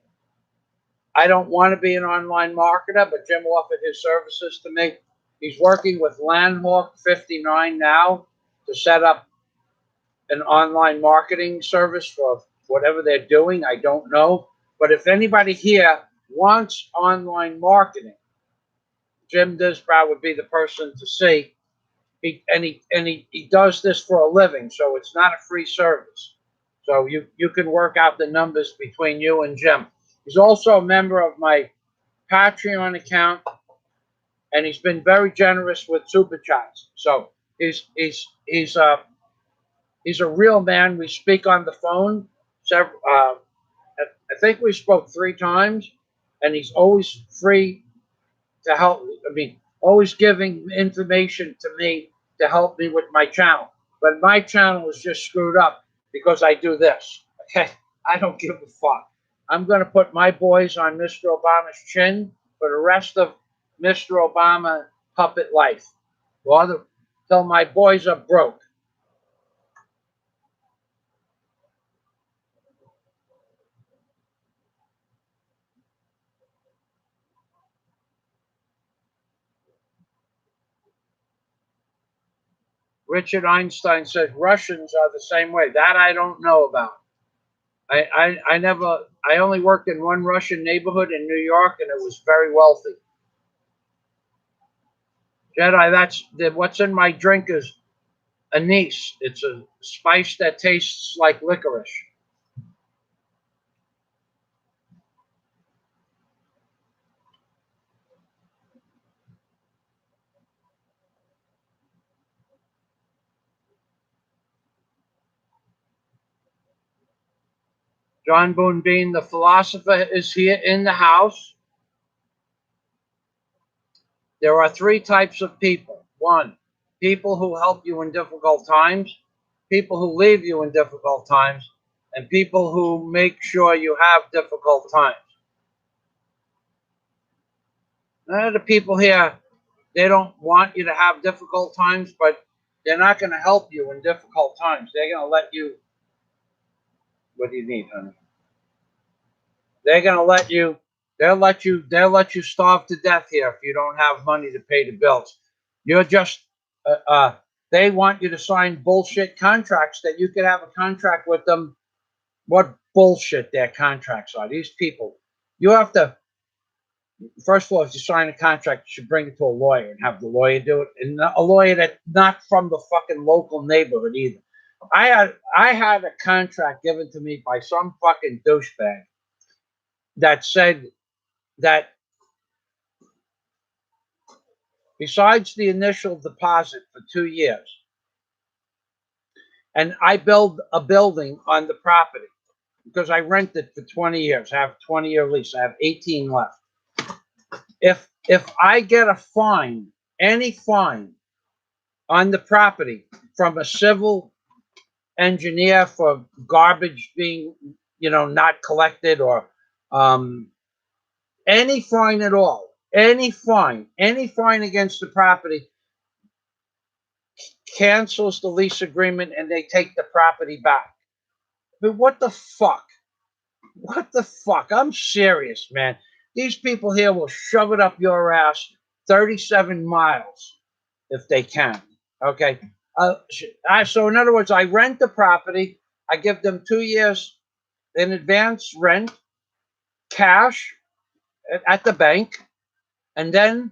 I don't want to be an online marketer, but Jim offered his services to me. He's working with Landhawk 59 now to set up an online marketing service for whatever they're doing. I don't know. But if anybody here wants online marketing, Jim Disbrow would be the person to see. He does this for a living, so it's not a free service. So you can work out the numbers between you and Jim. He's also a member of my Patreon account, and he's been very generous with super chats. So he's a real man. We speak on the phone. Several, I think we spoke 3 times, and he's always free to help. I mean, always giving information to me to help me with my channel. But my channel is just screwed up because I do this. Okay, I don't give a fuck. I'm going to put my boys on Mr. Obama's chin for the rest of Mr. Obama puppet life. Well, till my boys are broke. Richard Einstein says Russians are the same way. That I don't know about. I never, I only worked in one Russian neighborhood in New York, and it was very wealthy. Jedi, what's in my drink is anise. It's a spice that tastes like licorice. John Boone Bean, the philosopher, is here in the house. There are 3 types of people. 1, people who help you in difficult times, people who leave you in difficult times, and people who make sure you have difficult times. The people here, they don't want you to have difficult times, but they're not going to help you in difficult times. They're going to let you. What do you need, honey? They're going to let you. They'll let you starve to death here if you don't have money to pay the bills. You're just. They want you to sign bullshit contracts that you could have a contract with them. What bullshit their contracts are? These people. You have to. First of all, if you sign a contract, you should bring it to a lawyer and have the lawyer do it, and a lawyer that's not from the fucking local neighborhood either. I had a contract given to me by some fucking douchebag that said that besides the initial deposit for 2 years, and I build a building on the property because I rent it for 20 years. I have a 20-year lease. I have 18 left. If I get a fine, any fine on the property from a civil engineer for garbage being, not collected, or any fine at all, any fine against the property cancels the lease agreement and they take the property back. But what the fuck? What the fuck? I'm serious, man. These people here will shove it up your ass 37 miles if they can. Okay? So in other words, I rent the property. I give them 2 years in advance rent, cash at the bank, and then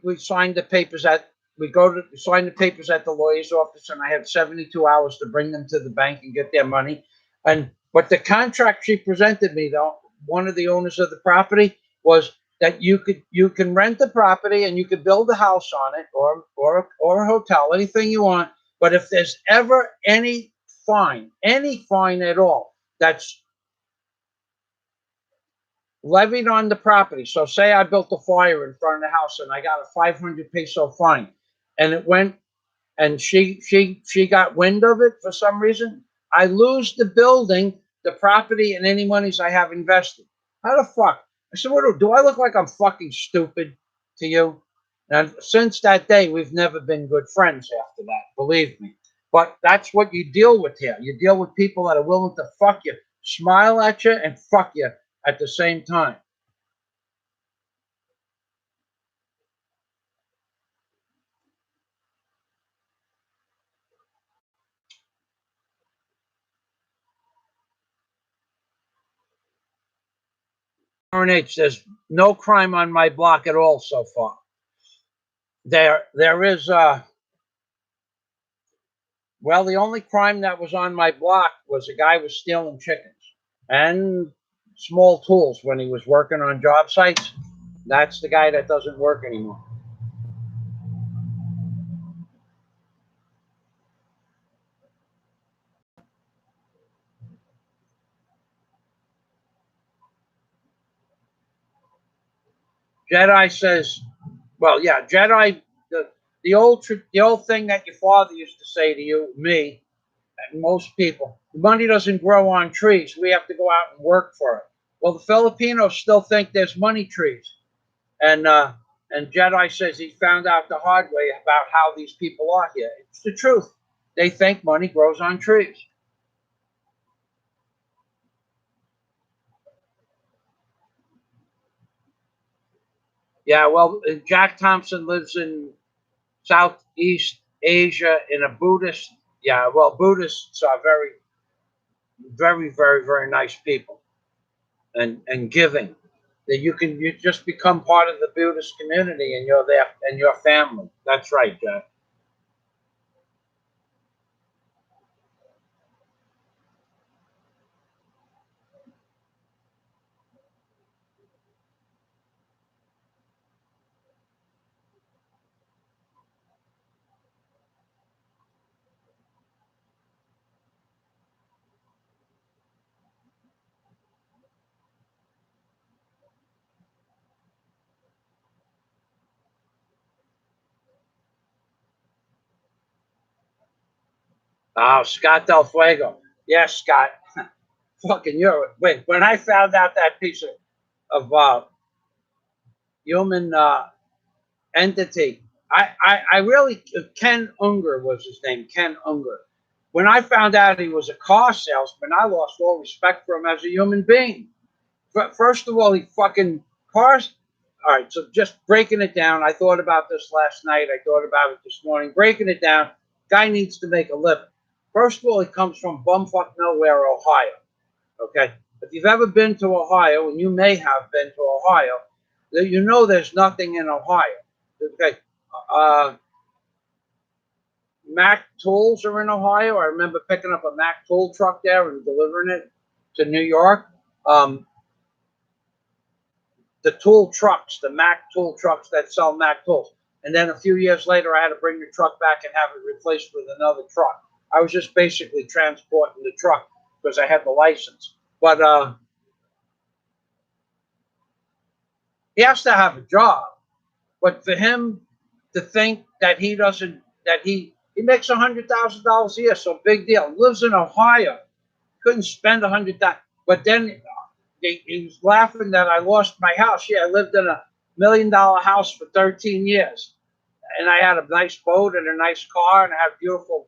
we sign the papers at we go to sign the papers at the lawyer's office, and I have 72 hours to bring them to the bank and get their money. And but the contract she presented me, though, one of the owners of the property, was that you can rent the property and you can build a house on it or a hotel, anything you want. But if there's ever any fine at all that's levied on the property. So say I built a fire in front of the house and I got a 500 peso fine, and it went and she got wind of it for some reason. I lose the building, the property, and any monies I have invested. How the fuck? I said, what do I look like? I'm fucking stupid to you? And since that day, we've never been good friends after that. Believe me. But that's what you deal with here. You deal with people that are willing to fuck you, smile at you, and fuck you at the same time. RNH, there's no crime on my block at all so far. There is well, the only crime that was on my block was a guy was stealing chickens and small tools when he was working on job sites. That's the guy that doesn't work anymore. Jedi says, well, yeah, Jedi, the old thing that your father used to say to you, me, and most people, money doesn't grow on trees. We have to go out and work for it. Well, the Filipinos still think there's money trees. And Jedi says he found out the hard way about how these people are here. It's the truth. They think money grows on trees. Yeah, well, Jack Thompson lives in Southeast Asia in a Buddhist. Yeah, well, Buddhists are very, very, very, very nice people and giving. That you just become part of the Buddhist community and you're there and your family. That's right, Jack. Oh, Scott Del Fuego. Yes, Scott. Fucking Europe. Wait, when I found out that piece of human entity, I really, Ken Unger was his name, Ken Unger. When I found out he was a car salesman, I lost all respect for him as a human being. First of all, he fucking cars. All right, so just breaking it down, I thought about this last night. I thought about it this morning. Breaking it down, guy needs to make a living. First of all, he comes from bumfuck nowhere, Ohio. Okay, if you've ever been to Ohio, and you may have been to Ohio, you know there's nothing in Ohio. Okay, uh, Mac tools are in Ohio. I remember picking up a Mac tool truck there and delivering it to New York. Um, the tool trucks, the Mac tool trucks that sell Mac tools. And then a few years later, I had to bring the truck back and have it replaced with another truck. I was just basically transporting the truck because I had the license. But he has to have a job. But for him to think that he doesn't, that he makes $100,000 a year, so big deal. Lives in Ohio, couldn't spend $100,000. But then he was laughing that I lost my house. Yeah, I lived in $1 million house for 13 years, and I had a nice boat and a nice car, and I had a beautiful,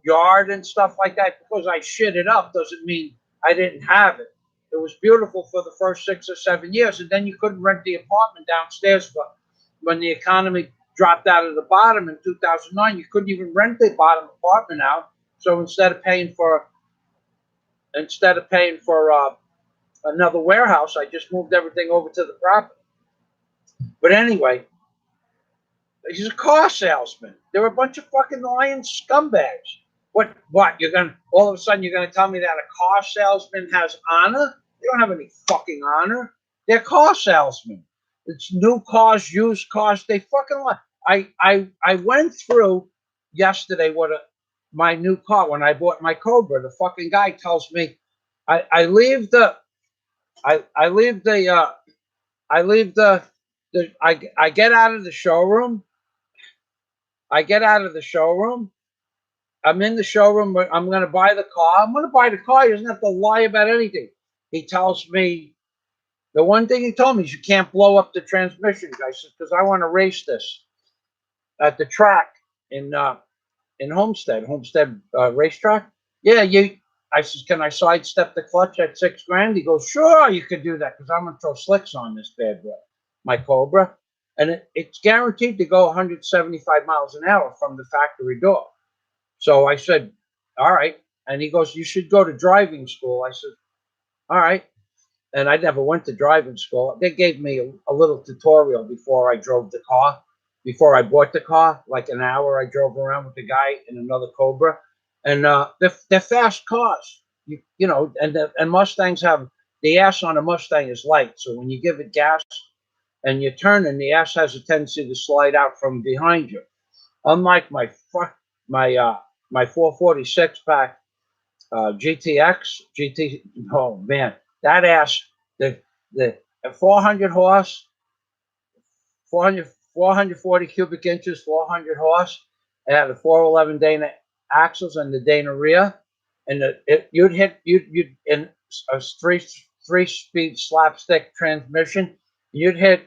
yard and stuff like that. Because I shit it up doesn't mean I didn't have it. It was beautiful for the first 6 or 7 years, and then you couldn't rent the apartment downstairs for when the economy dropped out of the bottom in 2009. You couldn't even rent the bottom apartment out. So instead of paying for another warehouse, I just moved everything over to the property. But anyway, he's a car salesman. They're a bunch of fucking lying scumbags. What? You're gonna all of a sudden you're gonna tell me that a car salesman has honor? They don't have any fucking honor. They're car salesmen. It's new cars, used cars. They fucking lie. I went through yesterday my new car when I bought my Cobra. The fucking guy tells me I leave the I leave the I leave I get out of the showroom. I get out of the showroom. I'm in the showroom. I'm going to buy the car. I'm going to buy the car. He doesn't have to lie about anything. He tells me the one thing he told me is you can't blow up the transmission. I said because I want to race this at the track in Homestead racetrack. Yeah, you. I said, can I sidestep the clutch at $6,000? He goes, sure, you could do that because I'm going to throw slicks on this bad boy, my Cobra, and it's guaranteed to go 175 miles an hour from the factory door. So I said, all right. And he goes, you should go to driving school. I said, all right. And I never went to driving school. They gave me a little tutorial before I drove the car, before I bought the car. Like an hour, I drove around with the guy in another Cobra. And they're fast cars, you know, and Mustangs have the ass on a Mustang is light. So when you give it gas and you turn, and the ass has a tendency to slide out from behind you. Unlike my my 446 pack GTX GT. Oh man, that ass the 400 horse, 440 cubic inches, 400 horse. It had the 411 Dana axles and the Dana rear, and you'd in a three speed slapstick transmission. You'd hit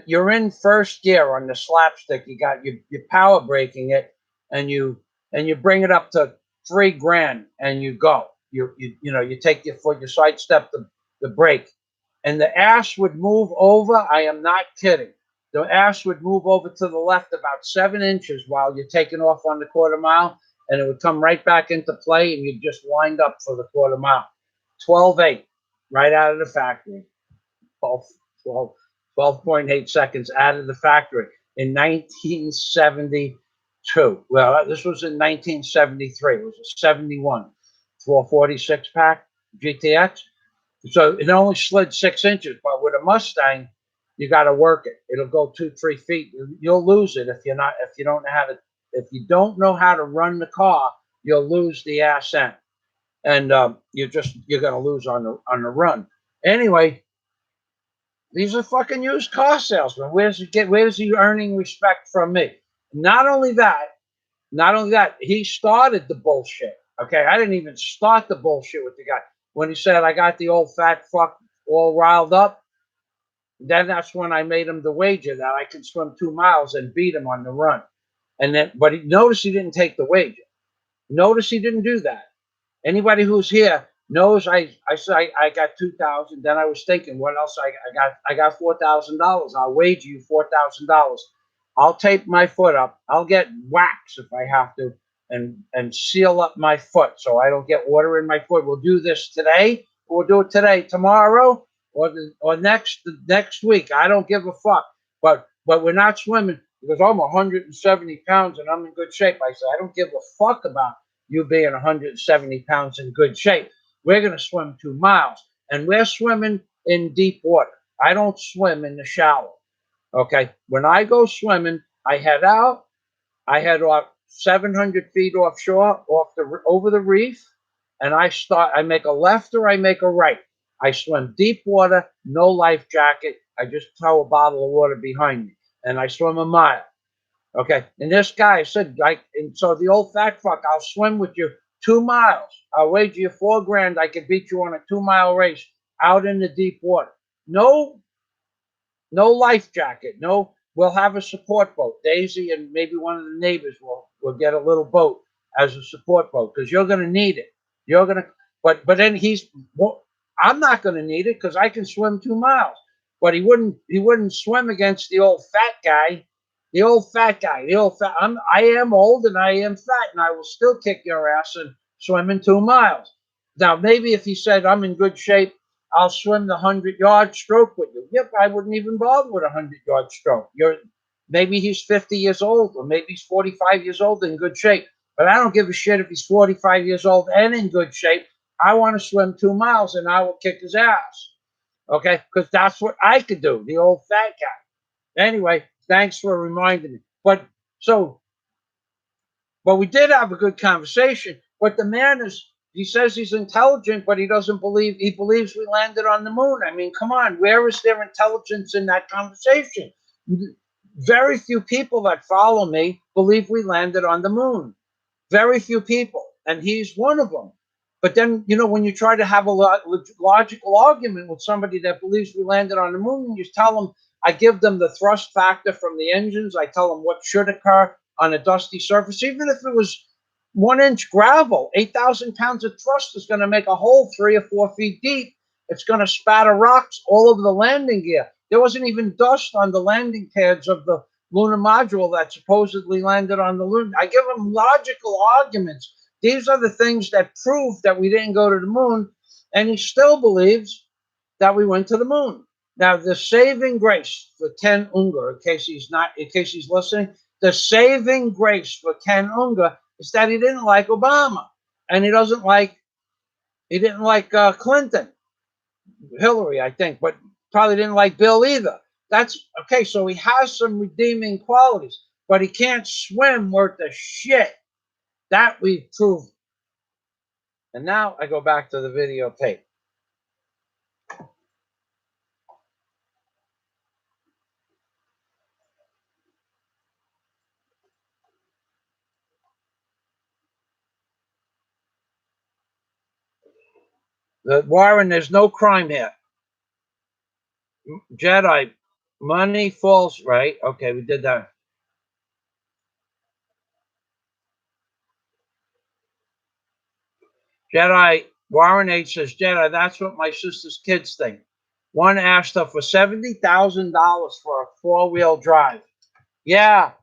you're in first gear on the slapstick. You're power braking it, and you bring it up to $3,000, and you go. You take your foot, you sidestep the brake, and the ass would move over. I am not kidding. The ass would move over to the left about 7 inches while you're taking off on the quarter mile, and it would come right back into play, and you'd just wind up for the quarter mile. 12.8, right out of the factory. 12.8 seconds out of the factory in 1972. Well, this was in 1973. It was a 71 446 pack GTX. So it only slid 6 inches, but with a Mustang, you got to work it. It'll go 2-3 feet. You'll lose it if you don't know how to run the car. You'll lose the ass end, and you're going to lose on the run. Anyway, these are fucking used car salesmen. Where's he earning respect from me? Not only that, he started the bullshit. Okay, I didn't even start the bullshit with the guy. When he said I got the old fat fuck all riled up, then that's when I made him the wager that I could swim 2 miles and beat him on the run. But notice he didn't take the wager. Notice he didn't do that. Anybody who's here knows I got 2,000. Then I was thinking, what else I got $4,000. I'll wager you $4,000. I'll tape my foot up. I'll get wax if I have to, and seal up my foot so I don't get water in my foot. We'll do this today. We'll do it today, tomorrow, or next week. I don't give a fuck. But we're not swimming because I'm 170 pounds and I'm in good shape. I said I don't give a fuck about you being 170 pounds in good shape. We're going to swim 2 miles, and we're swimming in deep water. I don't swim in the shallow. Okay. When I go swimming, I head out. I head off 700 feet offshore, over the reef, and I make a left or I make a right. I swim deep water, no life jacket. I just throw a bottle of water behind me, and I swim a mile. Okay. And this guy said, and so the old fat fuck, I'll swim with you 2 miles. I'll wager you $4,000. I can beat you on a 2-mile race out in the deep water. No life jacket. No, we'll have a support boat. Daisy and maybe one of the neighbors will get a little boat as a support boat because you're going to need it. But then I'm not going to need it because I can swim 2 miles. but he wouldn't swim against the old fat guy. The old fat guy, the old fat. I am old and I am fat, and I will still kick your ass and swim in 2 miles. Now, maybe if he said I'm in good shape, I'll swim the 100-yard stroke with you. Yep, I wouldn't even bother with a 100-yard stroke. Maybe he's 50 years old, or maybe he's 45 years old in good shape. But I don't give a shit if he's 45 years old and in good shape. I want to swim 2 miles, and I will kick his ass. Okay, because that's what I could do. The old fat guy. Anyway, thanks for reminding me. But we did have a good conversation. But the man he says he's intelligent, but he doesn't believe, he believes we landed on the moon. I mean, come on, where is there intelligence in that conversation? Very few people that follow me believe we landed on the moon. Very few people, and he's one of them. But then, when you try to have a logical argument with somebody that believes we landed on the moon, you tell them, I give them the thrust factor from the engines. I tell them what should occur on a dusty surface. Even if it was 1 inch gravel, 8,000 pounds of thrust is going to make a hole 3 or 4 feet deep. It's going to spatter rocks all over the landing gear. There wasn't even dust on the landing pads of the lunar module that supposedly landed on the moon. I give them logical arguments. These are the things that prove that we didn't go to the moon, and he still believes that we went to the moon. Now, the saving grace for Ken Unger, in case he's listening, the saving grace for Ken Unger is that he didn't like Obama, and he didn't like Clinton, Hillary, I think, but probably didn't like Bill either. That's okay. So he has some redeeming qualities, but he can't swim worth a shit. That we've proved. And now I go back to the videotape. Warren, there's no crime here. Jedi, money falls, right? Okay, we did that. Jedi, Warren H says, Jedi, that's what my sister's kids think. One asked her for $70,000 for a 4-wheel drive. Yeah,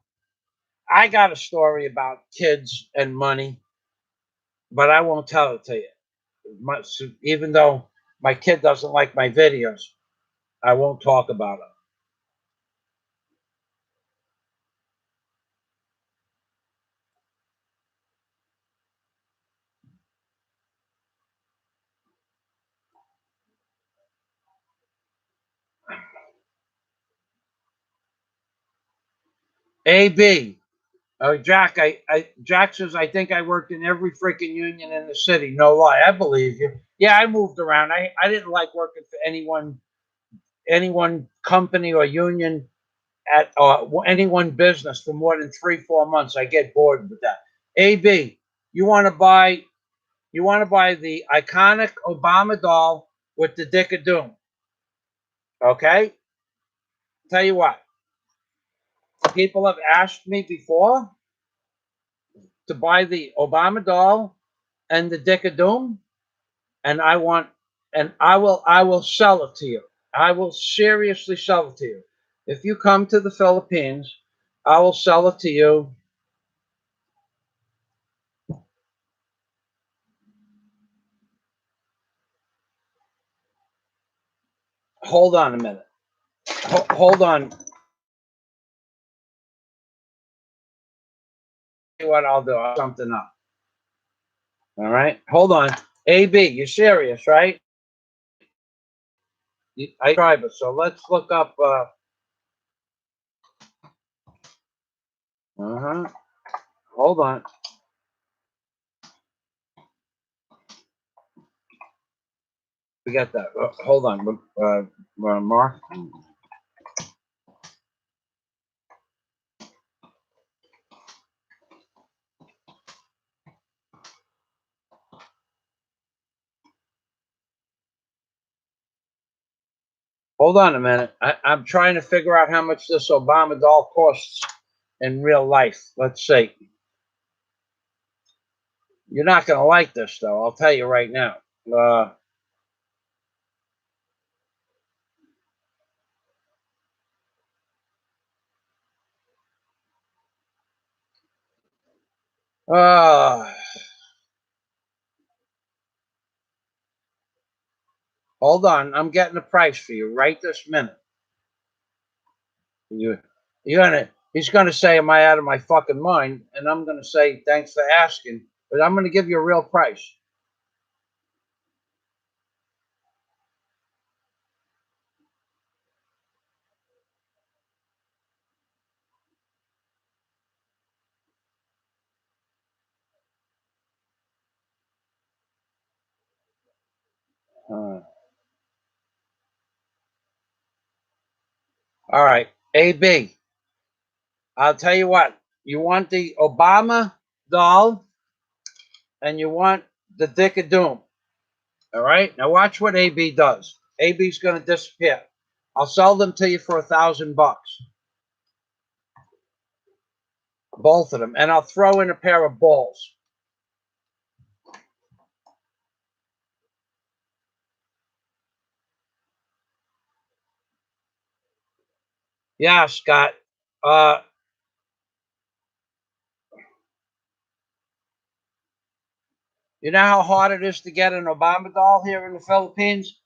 I got a story about kids and money, but I won't tell it to you. Even though my kid doesn't like my videos, I won't talk about it. AB, Jack says, I think I worked in every freaking union in the city. No lie. I believe you. Yeah, I moved around. I didn't like working for any one company or union at any one business for more than 3-4 months. I get bored with that. AB, you want to buy the iconic Obama doll with the Dick of Doom. Okay? Tell you what, people have asked me before to buy the Obama doll and the Dick of Doom, and I will sell it to you. I will seriously sell it to you. If you come to the Philippines, I will sell it to you. Hold on a minute. Hold on. What I'll do, I'll something up. All right, hold on. AB, you're serious, right? I tried it, so let's look up. Hold on. We got that. Hold on, Mark. Hold on a minute. I'm trying to figure out how much this Obama doll costs in real life. Let's see. You're not going to like this, though. I'll tell you right now. Uh, hold on. I'm getting a price for you right this minute. You, he's gonna say, "Am I out of my fucking mind?" And I'm gonna say, "Thanks for asking," but I'm gonna give you a real price. Uh, all right, AB. I'll tell you what. You want the Obama doll, and you want the Dick of Doom. All right. Now watch what AB does. AB's gonna disappear. I'll sell them to you for $1,000. Both of them, and I'll throw in a pair of balls. Yeah, Scott. Uh, you know how hard it is to get an Obama doll here in the Philippines?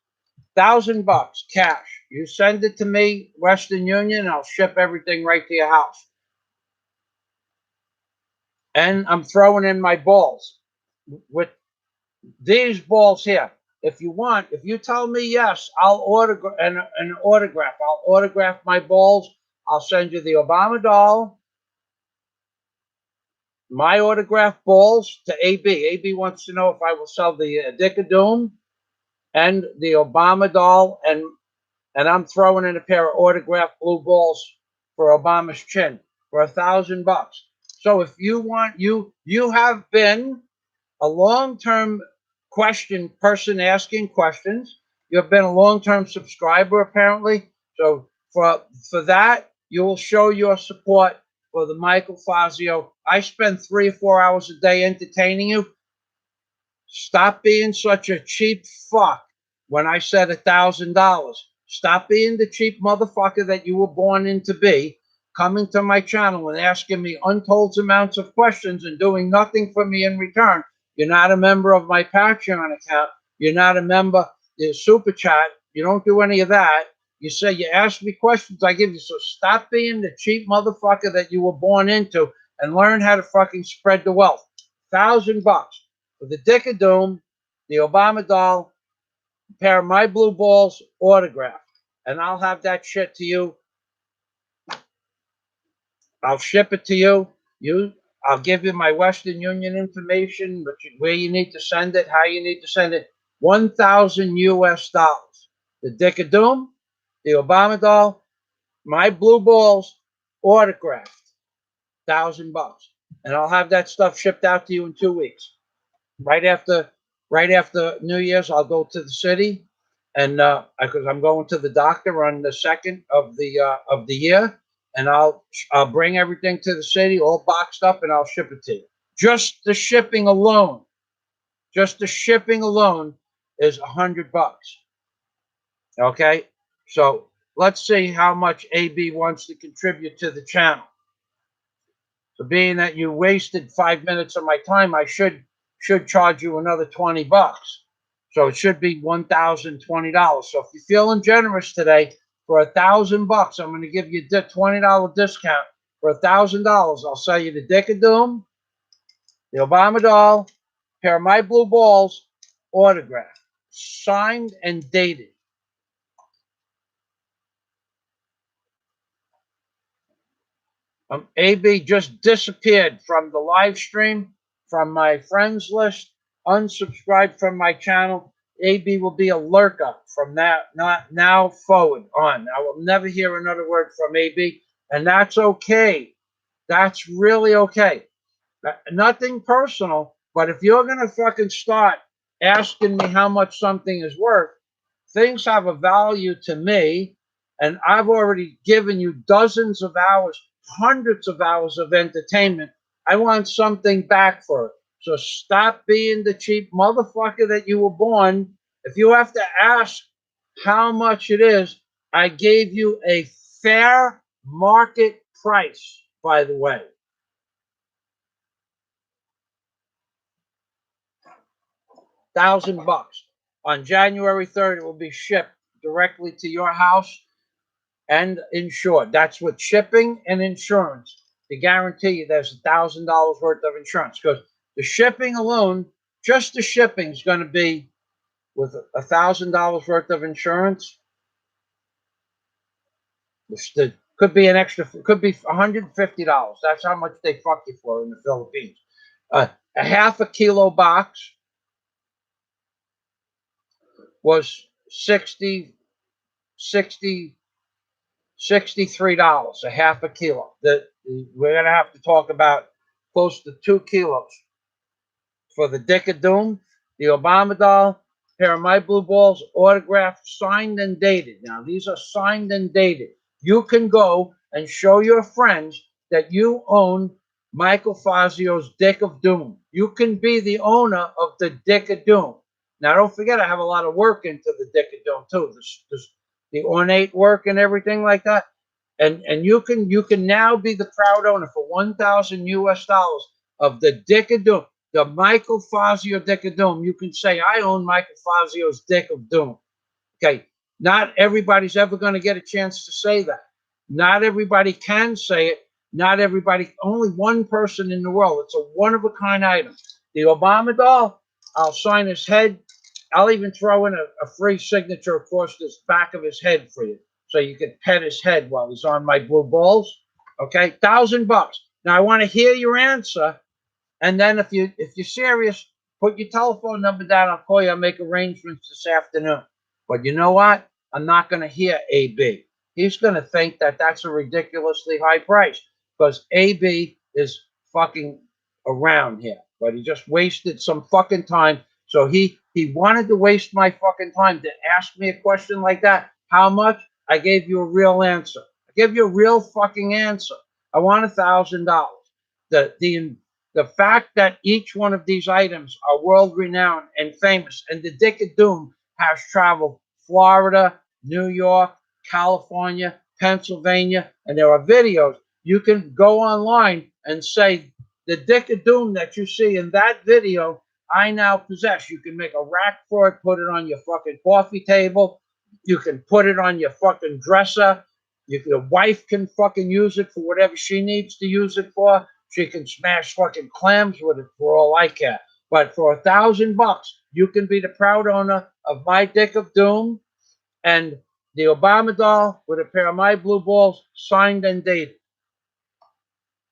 $1,000 cash. You send it to me, Western Union, I'll ship everything right to your house. And I'm throwing in my balls with these balls here. If you want, if you tell me yes, I'll autograph an autograph. I'll autograph my balls. I'll send you the Obama doll, my autographed balls to AB. AB wants to know if I will sell the Dick of Doom and the Obama doll, and I'm throwing in a pair of autographed blue balls for Obama's chin for $1,000. So if you want, you have been a long-term person asking questions. You've been a long-term subscriber apparently. So for that, you will show your support for the Michael Fazio. I spend 3 or 4 hours a day entertaining you. Stop being such a cheap fuck when I said $1,000. Stop being the cheap motherfucker that you were born in to be, coming to my channel and asking me untold amounts of questions and doing nothing for me in return. You're not a member of my Patreon account. You're not a member of the Super Chat. You don't do any of that. You say you ask me questions, I give you. So stop being the cheap motherfucker that you were born into and learn how to fucking spread the wealth. $1,000 for the Dick of Doom, the Obama doll, a pair of my blue balls autographed. And I'll have that shit to you. I'll ship it to you. I'll give you my Western Union information, where you need to send it, how you need to send it. 1,000 US dollars. The Dick of Doom, the Obama doll, my blue balls autographed. $1,000. And I'll have that stuff shipped out to you in 2 weeks. right after right after New Year's, I'll go to the city, and because I'm going to the doctor on the second of the year, and I'll bring everything to the city, all boxed up, and I'll ship it to you. Just the shipping alone, just the shipping alone is $100. Okay, so let's see how much AB wants to contribute to the channel. So being that you wasted 5 minutes of my time, I should charge you another $20. So it should be $1,020. So if you're feeling generous today for $1,000, I'm going to give you a $20 discount for $1,000. I'll sell you the Dick of Doom, the Obama doll, a pair of my blue balls, autographed, signed and dated. AB just disappeared from the live stream, from my friends list, unsubscribed from my channel. AB will be a lurker from that not now forward on. I will never hear another word from AB, and that's okay. That's really okay. Nothing personal, but if you're gonna fucking start asking me how much something is worth, things have a value to me, and I've already given you dozens of hours, hundreds of hours of entertainment. I want something back for it. So stop being the cheap motherfucker that you were born. If you have to ask how much it is, I gave you a fair market price, by the way. $1,000. On January 3rd, it will be shipped directly to your house and insured. That's with shipping and insurance. To guarantee you there's $1,000 worth of insurance. Because the shipping alone, just the shipping is going to be with $1,000 worth of insurance. Could be an extra, could be $150. That's how much they fuck you for in the Philippines. A half a kilo box was 60, 60, $63, a half a kilo. We're gonna have to talk about close to 2 kilos for the Dick of Doom, the Obama doll, pair of my blue balls, autographed, signed and dated. Now these are signed and dated. You can go and show your friends that you own Michael Fazio's Dick of Doom. You can be the owner of the Dick of Doom. Now don't forget, I have a lot of work into the Dick of Doom too. The ornate work and everything like that. And you can now be the proud owner for $1,000 of the Dick of Doom, the Michael Fazio Dick of Doom. You can say, I own Michael Fazio's Dick of Doom. Okay, not everybody's ever going to get a chance to say that. Not everybody can say it. Not everybody, only one person in the world. It's a one-of-a-kind item. The Obama doll, I'll sign his head. I'll even throw in a free signature across the back of his head for you, so you can pet his head while he's on my blue balls. Okay, $1,000. Now I want to hear your answer, and then if you're serious, put your telephone number down. I'll call you. I'll make arrangements this afternoon. But you know what? I'm not going to hear AB. He's going to think that that's a ridiculously high price because AB is fucking around here. But he just wasted some fucking time. So he wanted to waste my fucking time to ask me a question like that. How much? I gave you a real answer. I gave you a real fucking answer. I want $1,000. The fact that each one of these items are world renowned and famous, and the Dick of Doom has traveled Florida, New York, California, Pennsylvania, and there are videos. You can go online and say, the Dick of Doom that you see in that video, I now possess. You can make a rack for it, put it on your fucking coffee table. You can put it on your fucking dresser. Your wife can fucking use it for whatever she needs to use it for. She can smash fucking clams with it for all I care. But for $1,000, you can be the proud owner of my Dick of Doom and the Obama doll with a pair of my blue balls, signed and dated.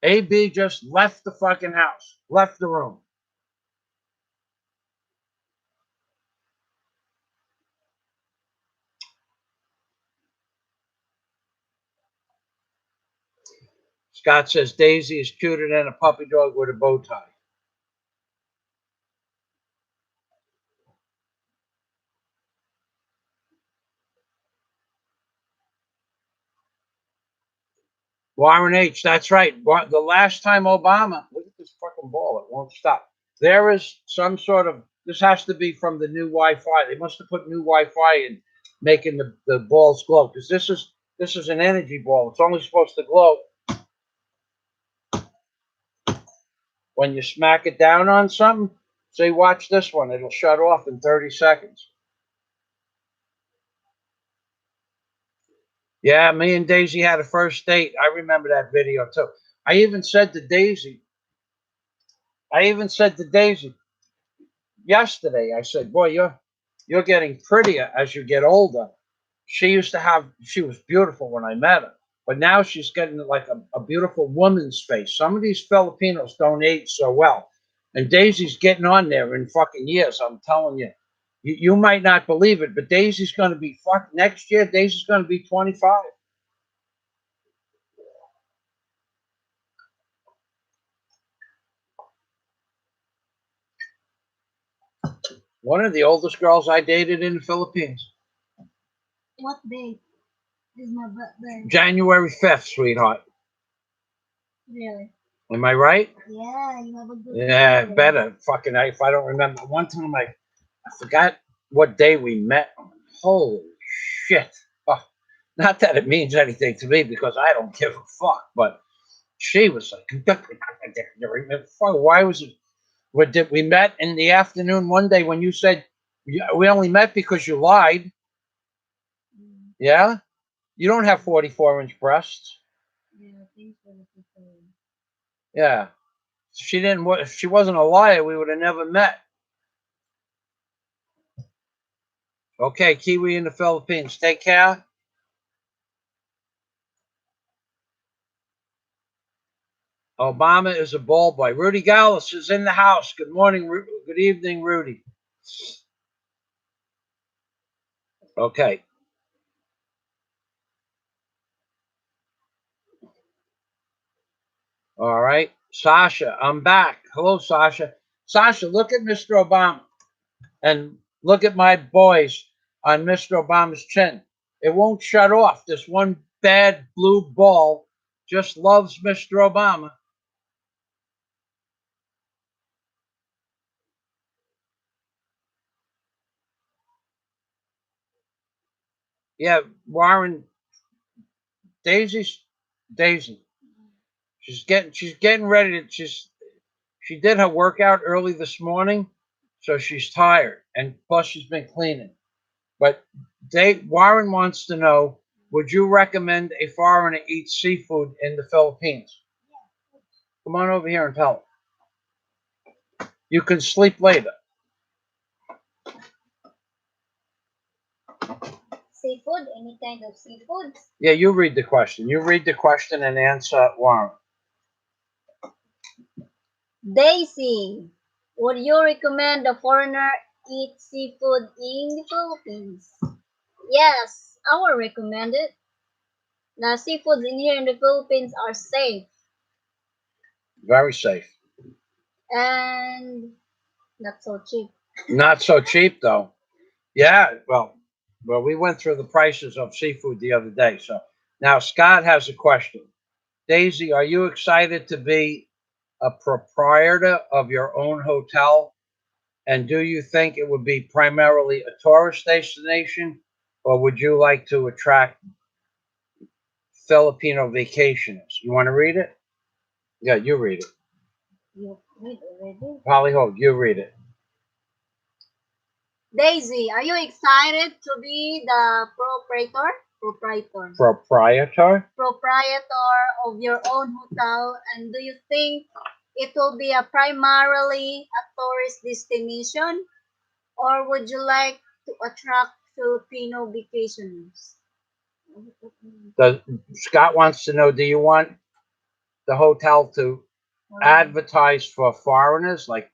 AB just left the fucking house, left the room. Scott says Daisy is cuter than a puppy dog with a bow tie. Warren H., that's right. The last time Obama, look at this fucking ball, it won't stop. There is some sort of, this has to be from the new Wi-Fi. They must have put new Wi-Fi in, making the balls glow, because this is an energy ball. It's only supposed to glow when you smack it down on something. Say, watch this one. It'll shut off in 30 seconds. Yeah, me and Daisy had a first date. I remember that video too. I even said to Daisy yesterday, I said, boy, you're getting prettier as you get older. She was beautiful when I met her, but now she's getting like a beautiful woman's face. Some of these Filipinos don't age so well. And Daisy's getting on there in fucking years. I'm telling you. You might not believe it, but Daisy's going to be next year. Daisy's going to be 25. One of the oldest girls I dated in the Philippines. What date is my birthday? January 5th, sweetheart. Really? Am I right? Yeah, you have a good Yeah, birthday. better. Fucking, if I don't remember. One time I forgot what day we met. Holy shit. Oh, not that it means anything to me because I don't give a fuck, but she was like, why was it? We met in the afternoon one day when you said we only met because you lied. Mm. Yeah, you don't have 44-inch breasts. Yeah, thanks for the people. Yeah, she didn't. If she wasn't a liar, we would have never met. Okay, Kiwi in the Philippines. Take care. Obama is a ball boy. Rudy Gallus is in the house. Good morning. Good evening, Rudy. Okay. All right. Sasha, I'm back. Hello, Sasha. Sasha, look at Mr. Obama and look at my boys on Mr. Obama's chin. It won't shut off. This one bad blue ball just loves Mr. Obama. Yeah, Warren, Daisy's Daisy. She's getting ready to she did her workout early this morning, so she's tired, and plus she's been cleaning. But Warren wants to know: would you recommend a foreigner eat seafood in the Philippines? Come on over here and tell him. You can sleep later. Seafood, any kind of seafood. Yeah, you read the question. You read the question and answer, Warren. Daisy, would you recommend a foreigner eat seafood in the Philippines? Yes, I would recommend it. The seafoods in here in the Philippines are safe Very safe. and not so cheap. Not so cheap though. Yeah, well, we went through the prices of seafood the other day. So now Scott has a question. Daisy, are you excited to be a proprietor of your own hotel? And do you think it would be primarily a tourist destination, or would you like to attract Filipino vacationers? You want to read it? Yeah, you read it. You read already? Polly Hope, you read it. Daisy, are you excited to be the Proprietor? Proprietor? Proprietor of your own hotel, and do you think it will be a primarily a tourist destination, or would you like to attract Filipino vacationers? Does, Scott wants to know, do you want the hotel to advertise for foreigners like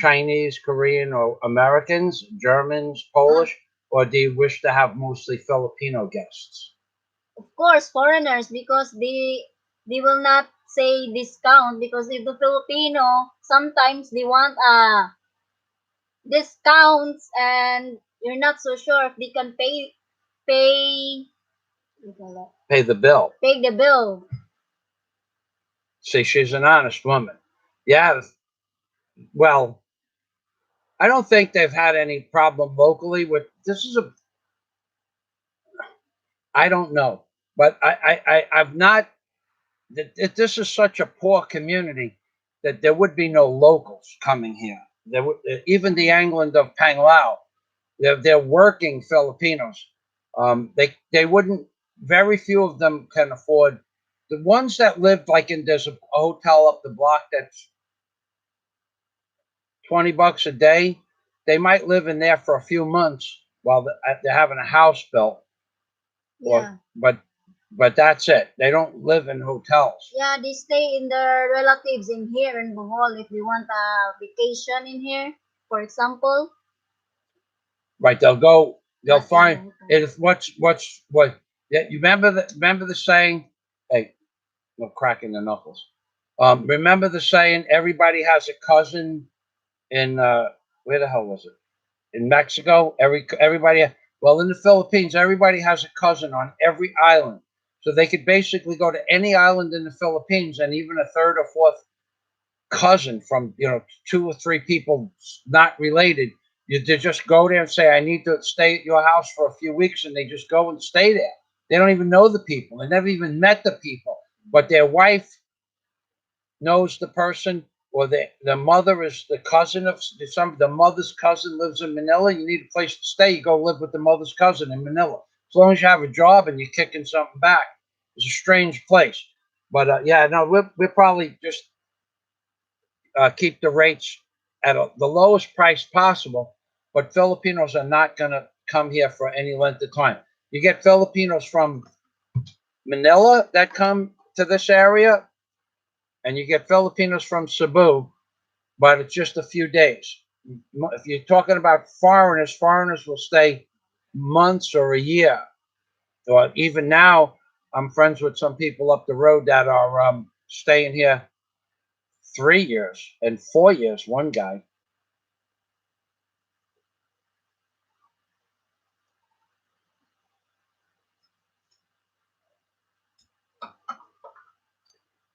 Chinese, Korean, or Americans, Germans, Polish, or do you wish to have mostly Filipino guests? Of course, foreigners, because they will not say discount, because if the Filipino sometimes they want discounts, and you're not so sure if they can pay Pay the bill. pay the bill. See, she's an honest woman. Yeah, well, I don't think they've had any problem locally with this. I don't know, but I've not. This is such a poor community that there would be no locals coming here. There would even the island of Panglao. They're working Filipinos. They wouldn't. Very few of them can afford. The ones that lived like in there's a hotel up the block that's $20 a day. They might live in there for a few months while they're having a house built. Yeah. But that's it. They don't live in hotels. Yeah, they stay in their relatives in here in Bohol if they want a vacation in here, for example. Right? They'll go. They'll Not in the find hotel. it. What? Yeah, you remember the saying? Hey, no cracking the knuckles. Remember the saying? Everybody has a cousin in where the hell was it? In Mexico. Everybody. Well, in the Philippines, everybody has a cousin on every island, so they could basically go to any island in the Philippines, and even a third or fourth cousin from two or three people not related. They just go there and say, "I need to stay at your house for a few weeks," and they just go and stay there. They don't even know the people. They never even met the people, but their wife knows the person, or the mother is the cousin of the mother's cousin lives in Manila. You need a place to stay. You go live with the mother's cousin in Manila. As long as you have a job and you're kicking something back, it's a strange place. But yeah, no, we'll probably just keep the rates at the lowest price possible. But Filipinos are not going to come here for any length of time. You get Filipinos from Manila that come to this area, and you get Filipinos from Cebu, but it's just a few days. If you're talking about foreigners, foreigners will stay months or a year. Or even now, I'm friends with some people up the road that are staying here 3 years and 4 years. One guy.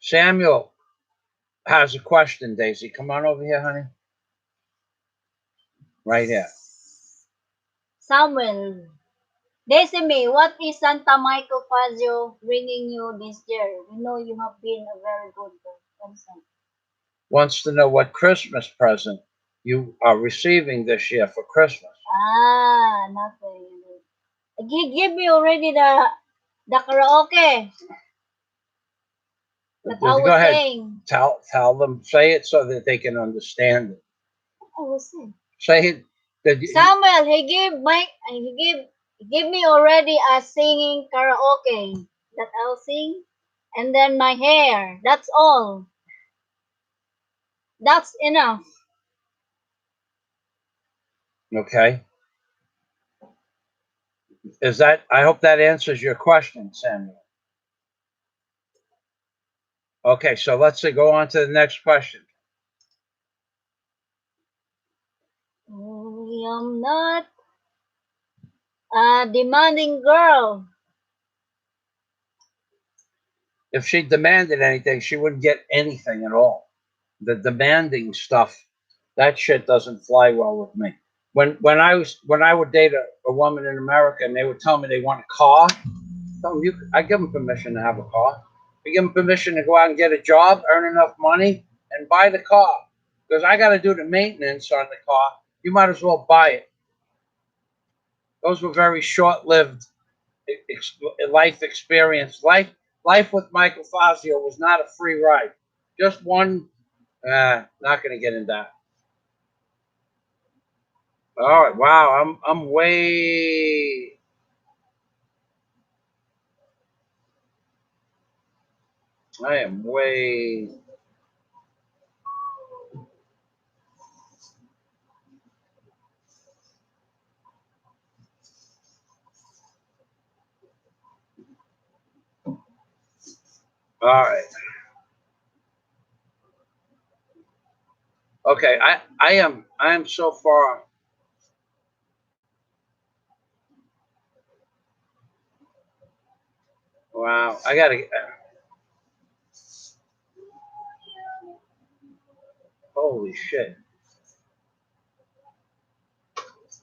Samuel has a question, Daisy. Come on over here, honey. Right here. Samuel, Decime, what is Santa Michael Fazio bringing you this year? We know you have been a very good person. Wants to know what Christmas present you are receiving this year for Christmas. Ah, nothing. Give me already the karaoke that I Go was ahead. saying. Tell them. Say it so that they can understand it. I was saying. Say it. Samuel, he give me already a singing karaoke that I'll sing, and then my hair. That's all. That's enough. Okay. Is that? I hope that answers your question, Samuel. Okay, so let's go on to the next question. I'm not a demanding girl. If she demanded anything, she wouldn't get anything at all. The demanding stuff, that shit doesn't fly well with me. When I would date a woman in America and they would tell me they want a car, tell them I give them permission to have a car. I give them permission to go out and get a job, earn enough money, and buy the car. Because I got to do the maintenance on the car. You might as well buy it. Those were very short-lived life experience. Life with Michael Fazio was not a free ride. Just one. Not going to get into that. All right. Wow. I'm way. I am way. All right. Okay. I am so far. Wow. I got to. Holy shit.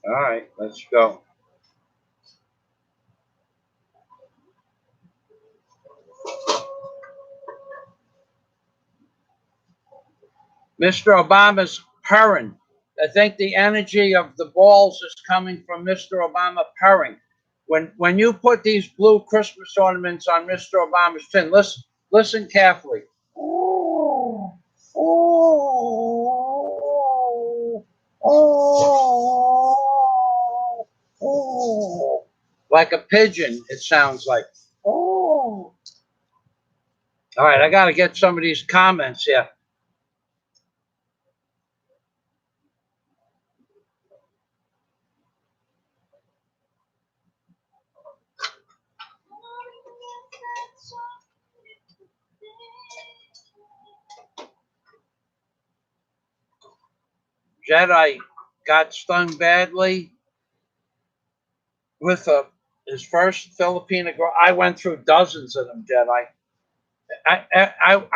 All right. Let's go. Mr. Obama's purring. I think the energy of the balls is coming from Mr. Obama purring. When you put these blue Christmas ornaments on Mr. Obama's chin, listen carefully. Oh, oh, oh, oh. Like a pigeon, it sounds like. Oh. All right, I got to get some of these comments here. Jedi got stung badly with his first Filipino girl. I went through dozens of them, Jedi.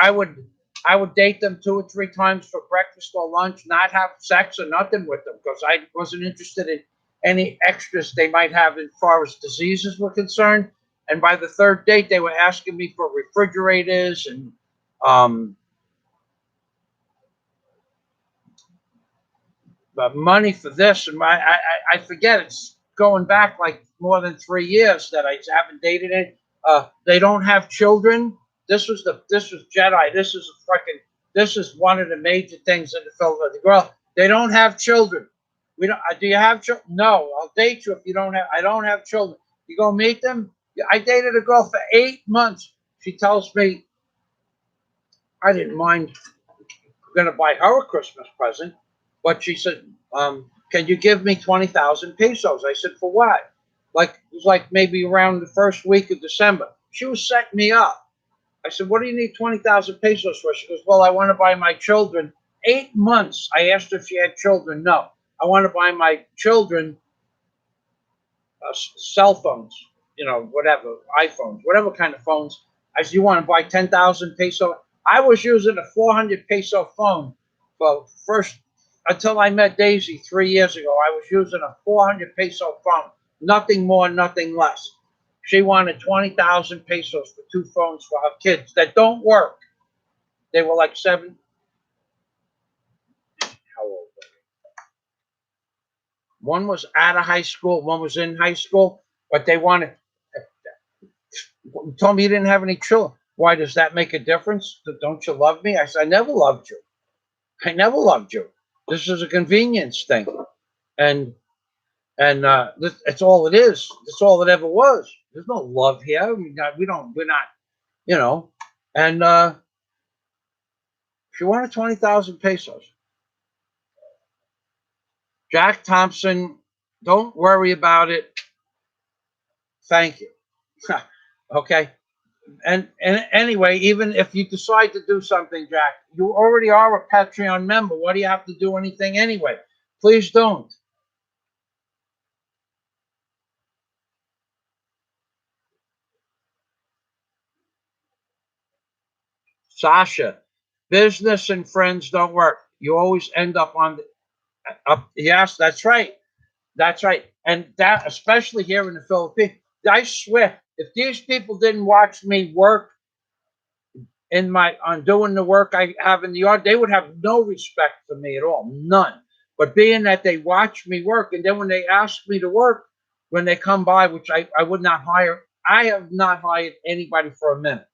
I would date them 2 or 3 times for breakfast or lunch, not have sex or nothing with them because I wasn't interested in any extras they might have as far as diseases were concerned. And by the third date, they were asking me for refrigerators and um, money for this, and I forget. It's going back like more than 3 years that I haven't dated it. They don't have children. This was Jedi. This is one of the major things in the film. The girl, they don't have children. We don't. Do you have children? No. I'll date you if you don't have. I don't have children. You go meet them. I dated a girl for 8 months. She tells me I didn't mind going to buy her a Christmas present, but she said, "Can you give me 20,000 pesos?" I said, "For what?" Like it was like maybe around the first week of December. She was setting me up. I said, "What do you need 20,000 pesos for?" She goes, "Well, I want to buy my children." 8 months. I asked her if she had children. No, I want to buy my children cell phones, whatever, iPhones, whatever kind of phones. I said, "You want to buy 10,000 peso?" I was using a 400 peso phone for first until I met Daisy 3 years ago. I was using a 400 peso phone, nothing more, nothing less. She wanted 20,000 pesos for two phones for her kids that don't work. They were like seven. How old? One was out of high school, one was in high school, but they wanted. You told me you didn't have any children. Why does that make a difference? Don't you love me? I said, I never loved you. I never loved you. This is a convenience thing, and that's all it is. That's all it ever was. There's no love here. We don't. We're not. You know. And she wanted 20,000 pesos. Jack Thompson, don't worry about it. Thank you. Okay. And anyway, even if you decide to do something, Jack, you already are a Patreon member. Why do you have to do anything anyway? Please don't. Sasha, business and friends don't work. You always end up on the up. Yes, that's right. That's right. And that, especially here in the Philippines, I swear, if these people didn't watch me work in my on doing the work I have in the yard, they would have no respect for me at all, none. But being that they watch me work, and then when they ask me to work, when they come by, which I would not hire, I have not hired anybody for a minute.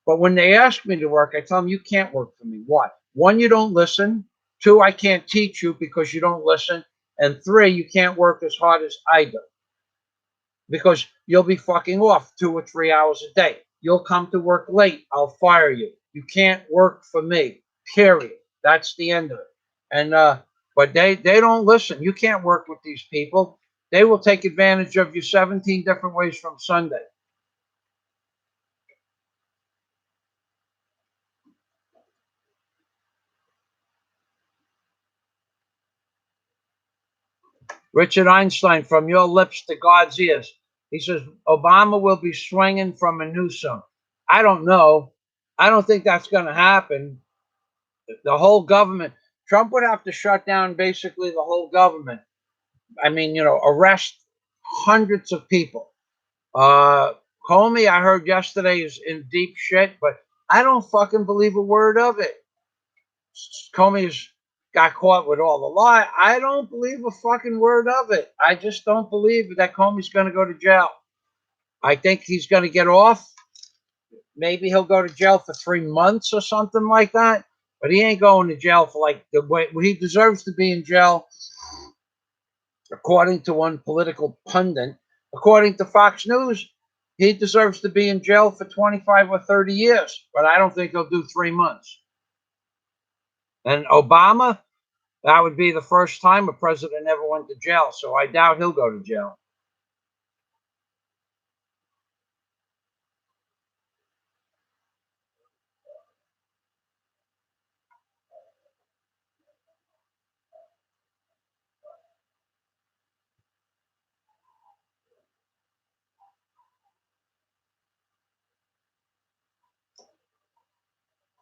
But when they ask me to work, I tell them you can't work for me. Why? One, you don't listen. Two, I can't teach you because you don't listen. And three, you can't work as hard as I do because you'll be fucking off 2 or 3 hours a day. You'll come to work late. I'll fire you. You can't work for me. Period. That's the end of it. And but they don't listen. You can't work with these people. They will take advantage of you 17 different ways from Sunday. Richard Einstein, from your lips to God's ears. He says Obama will be swinging from a noose soon. I don't know. I don't think that's going to happen. The whole government, Trump would have to shut down basically the whole government. I mean, arrest hundreds of people. Comey, I heard yesterday, is in deep shit, but I don't fucking believe a word of it. Comey's got caught with all the lie. I don't believe a fucking word of it. I just don't believe that Comey's going to go to jail. I think he's going to get off. Maybe he'll go to jail for 3 months or something like that. But he ain't going to jail for like the way he deserves to be in jail, according to one political pundit. According to Fox News, he deserves to be in jail for 25 or 30 years. But I don't think he'll do 3 months. And Obama, that would be the first time a president ever went to jail. So I doubt he'll go to jail.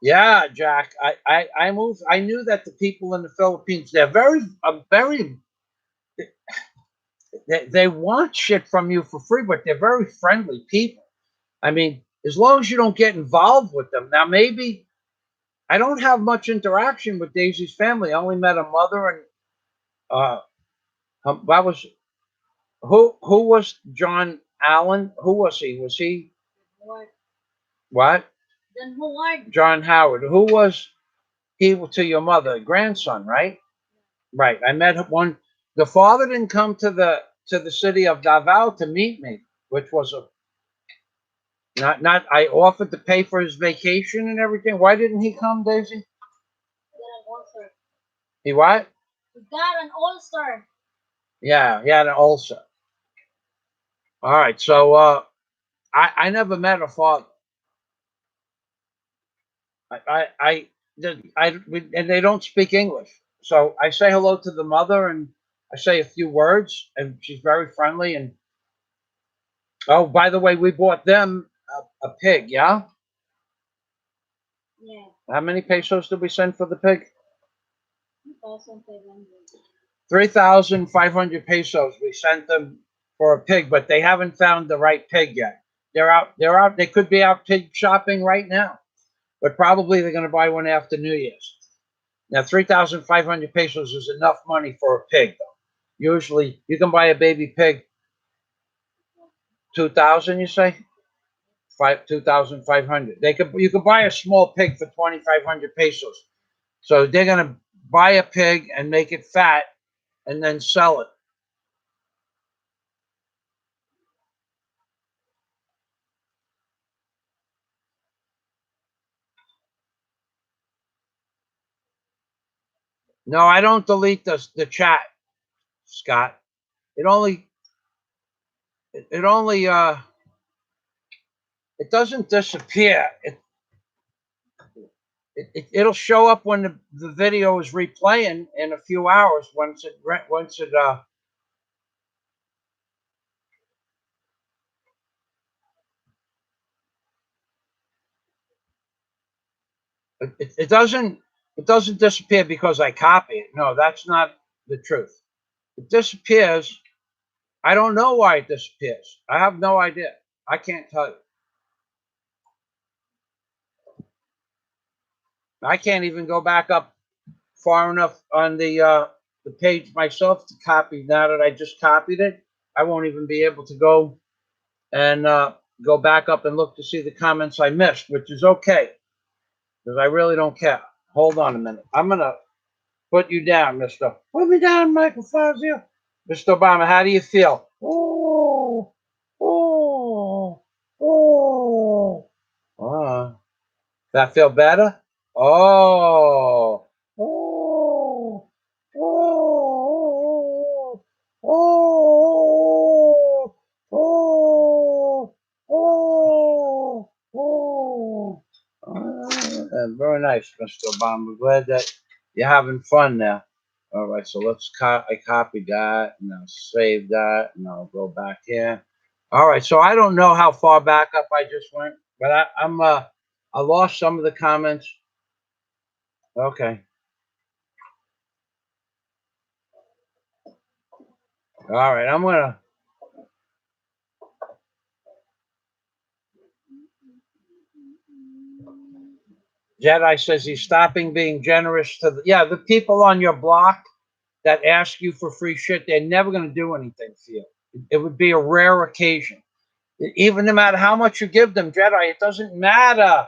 Yeah, Jack. I moved. I knew that the people in the Philippines, they're very they want shit from you for free, but they're very friendly people. I mean, as long as you don't get involved with them. Now, maybe I don't have much interaction with Daisy's family. I only met her mother and That was who was John Allen? Who was he? Was he what? John Howard. John Howard. Who was he to your mother? Grandson, right? Right. I met one. The father didn't come to the city of Davao to meet me, which was a not. I offered to pay for his vacation and everything. Why didn't he come, Daisy? Got an ulcer. He what? He got an ulcer. Yeah, he had an ulcer. All right. So I never met a father. And they don't speak English. So I say hello to the mother and I say a few words, and she's very friendly. And oh, by the way, we bought them a pig. Yeah. Yeah. How many pesos did we send for the pig? 2,500. 3,500 pesos. We sent them for a pig, but they haven't found the right pig yet. They're out. They're out. They could be out pig shopping right now, but probably they're going to buy one after New Year's. Now, 3,500 pesos is enough money for a pig, though. Usually, you can buy a baby pig 2,000. You say 2,500. You could buy a small pig for 2,500 pesos. So they're gonna buy a pig and make it fat, and then sell it. No, I don't delete the chat, Scott. It only it only it doesn't disappear. It'll show up when the video is replaying in a few hours it doesn't disappear because I copy it. No, that's not the truth. It disappears. I don't know why it disappears. I have no idea. I can't tell you. I can't even go back up far enough on the page myself to copy. Now that I just copied it, I won't even be able to go and go back up and look to see the comments I missed, which is okay because I really don't care. Hold on a minute. I'm gonna put you down, Mister. Put me down, Michael Fazio. Mr. Obama, how do you feel? Oh, oh, oh. That feel better? Oh, oh, oh, oh, oh, oh, oh. Very nice, Mr. Obama. Glad that you're having fun now. All right, so I copied that and I'll save that and I'll go back here. All right, so I don't know how far back up I just went, but I lost some of the comments. Okay. All right, I'm gonna. Jedi says he's stopping being generous to the people on your block that ask you for free shit. They're never gonna do anything for you. It would be a rare occasion. Even no matter how much you give them, Jedi, it doesn't matter.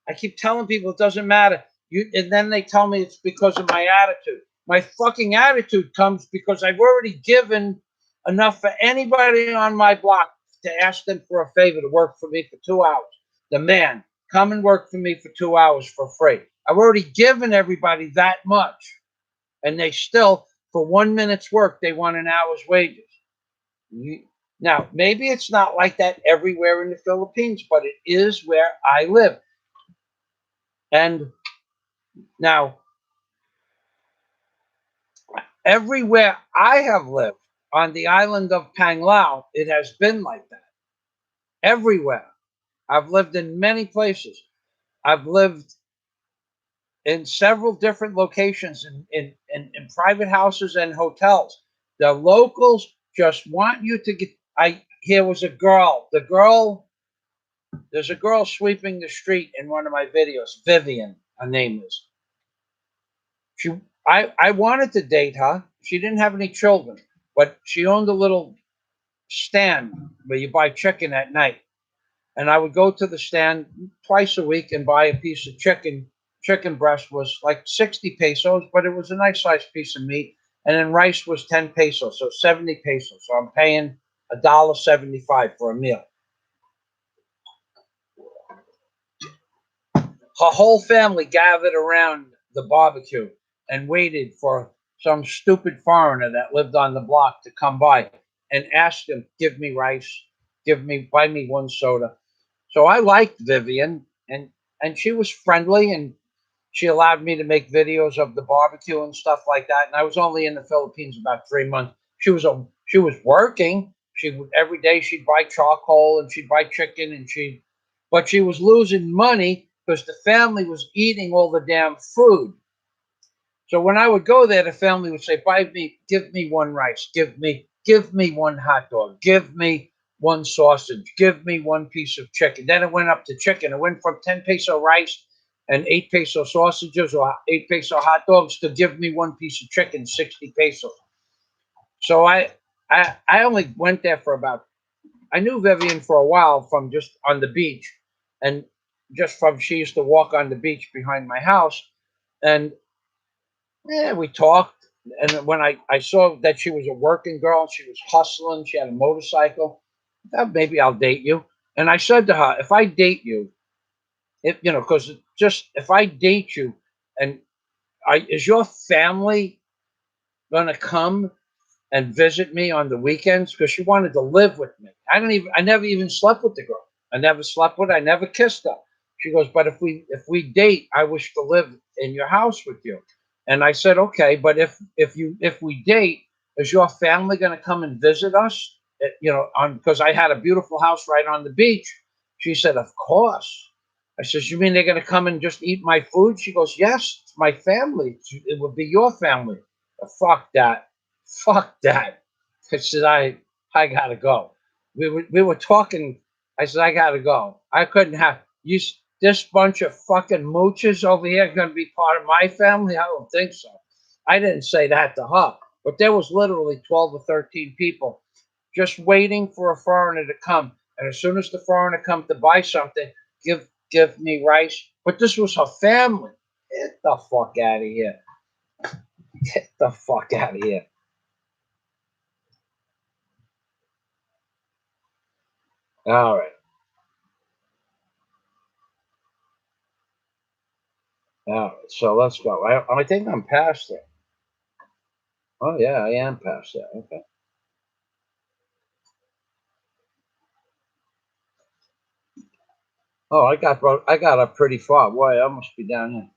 I keep telling people it doesn't matter. And then they tell me it's because of my attitude. My fucking attitude comes because I've already given enough for anybody on my block to ask them for a favor to work for me for 2 hours. The man, come and work for me for 2 hours for free. I've already given everybody that much. And they still, for 1 minute's work, they want an hour's wages. Now, maybe it's not like that everywhere in the Philippines, but it is where I live. And now, everywhere I have lived on the island of Panglao, it has been like that. Everywhere. I've lived in many places. I've lived in several different locations in private houses and hotels. The locals just want you to get. Here was a girl. There's a girl sweeping the street in one of my videos. Vivian, her name is. I wanted to date her. She didn't have any children, but she owned a little stand where you buy chicken at night. And I would go to the stand twice a week and buy a piece of chicken. Chicken breast was like 60 pesos, but it was a nice sized piece of meat. And then rice was 10 pesos, so 70 pesos. So I'm paying $1.75 for a meal. Her whole family gathered around the barbecue and waited for some stupid foreigner that lived on the block to come by and asked him, give me rice, buy me one soda. So I liked Vivian, and she was friendly, and she allowed me to make videos of the barbecue and stuff like that. And I was only in the Philippines about 3 months. She was working. She would every day she'd buy charcoal and she'd buy chicken and but she was losing money because the family was eating all the damn food. So when I would go there, the family would say, give me one rice, give me one hot dog, give me one sausage, give me one piece of chicken. Then it went up to chicken. It went from 10 peso rice and 8 peso sausages or 8 peso hot dogs to give me one piece of chicken, 60 pesos. So I only went there for about, I knew Vivian for a while from just on the beach, and just from, she used to walk on the beach behind my house. And yeah, we talked, and when I saw that she was a working girl, she was hustling, she had a motorcycle, maybe I'll date you. And I said to her, if I date you, if you know, because just if I date you, and is your family gonna come and visit me on the weekends? Because she wanted to live with me. I never even slept with the girl. I never slept with her. I never kissed her. She goes, but if we date, I wish to live in your house with you. And I said, okay, but if we date, is your family going to come and visit us? On because I had a beautiful house right on the beach. She said, of course. I says, you mean they're going to come and just eat my food? She goes, yes, it's my family. It would be your family. Fuck that. Fuck that. I said, I gotta go. We were talking. I said, I gotta go. I couldn't have you. This bunch of fucking mooches over here going to be part of my family? I don't think so. I didn't say that to her, but there was literally 12 or 13 people just waiting for a foreigner to come. And as soon as the foreigner comes to buy something, give me rice. But this was her family. Get the fuck out of here. Get the fuck out of here. All right. All right. So let's go. I think I'm past it. Oh yeah, I am past that. Okay. Oh, I got up pretty far. Boy, I must be down here.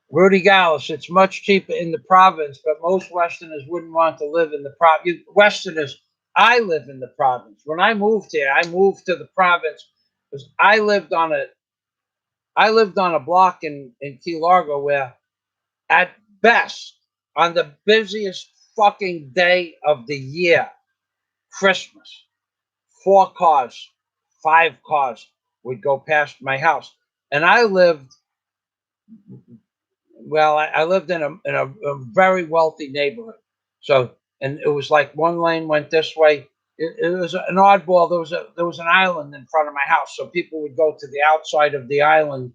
Rudy Gallus, it's much cheaper in the province, but most Westerners wouldn't want to live in the province. Westerners, I live in the province. When I moved here, I moved to the province because I lived on a block in Key Largo where, at best, on the busiest fucking day of the year, Christmas, 4 cars, 5 cars would go past my house. And I lived, well, I lived in a very wealthy neighborhood. So, and it was like one lane went this way. It was an oddball. There was an island in front of my house, so people would go to the outside of the island,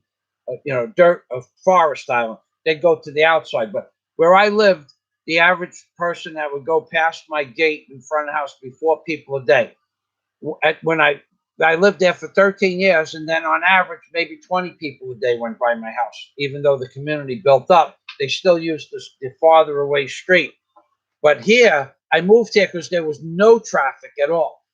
dirt, a forest island. They'd go to the outside, but where I lived, the average person that would go past my gate in front of the house would be 4 people a day. When I lived there for 13 years, and then on average, maybe 20 people a day went by my house. Even though the community built up, they still used the farther away street. But here, I moved here because there was no traffic at all.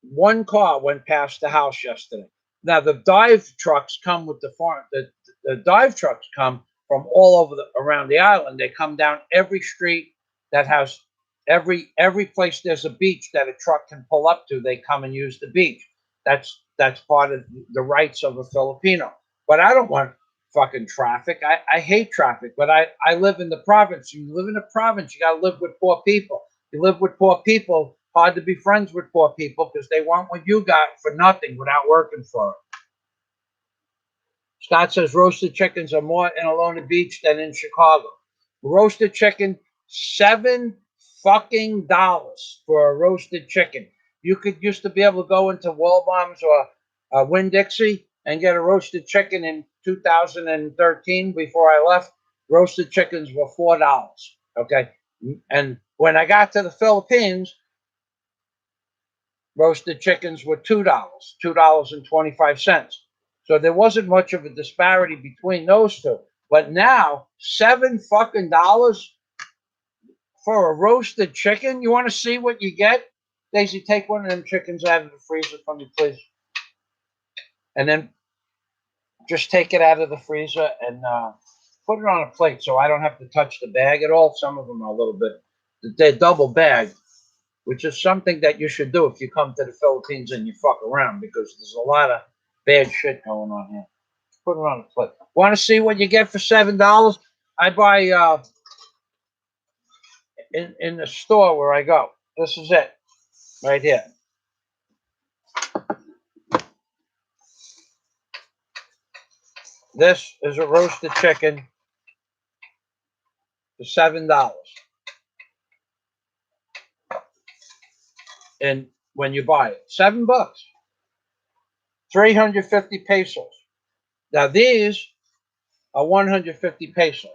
1 car went past the house yesterday. Now the dive trucks come with the farm. The dive trucks come from all over around the island. They come down every street that has every place there's a beach that a truck can pull up to. They come and use the beach. That's part of the rights of a Filipino. But I don't want fucking traffic. I hate traffic. But I live in the province. You live in the province. You got to live with poor people. You live with poor people. Hard to be friends with poor people because they want what you got for nothing without working for it. Scott says roasted chickens are more in Alona Beach than in Chicago. Roasted chicken, $7 for a roasted chicken. You could used to be able to go into Walbaum's or Winn-Dixie and get a roasted chicken in 2013 before I left. Roasted chickens were $4. Okay. And when I got to the Philippines, roasted chickens were $2.25. So there wasn't much of a disparity between those two. But now, $7 for a roasted chicken? You want to see what you get? Daisy, take one of them chickens out of the freezer for me, please. And then just take it out of the freezer and put it on a plate so I don't have to touch the bag at all. Some of them are a little bit, they're double bagged, which is something that you should do if you come to the Philippines and you fuck around, because there's a lot of bad shit going on here. Put it on a plate. Want to see what you get for $7? I buy in the store where I go. This is it, right here. This is a roasted chicken for $7. And when you buy it, $7, 350 pesos. Now these are 150 pesos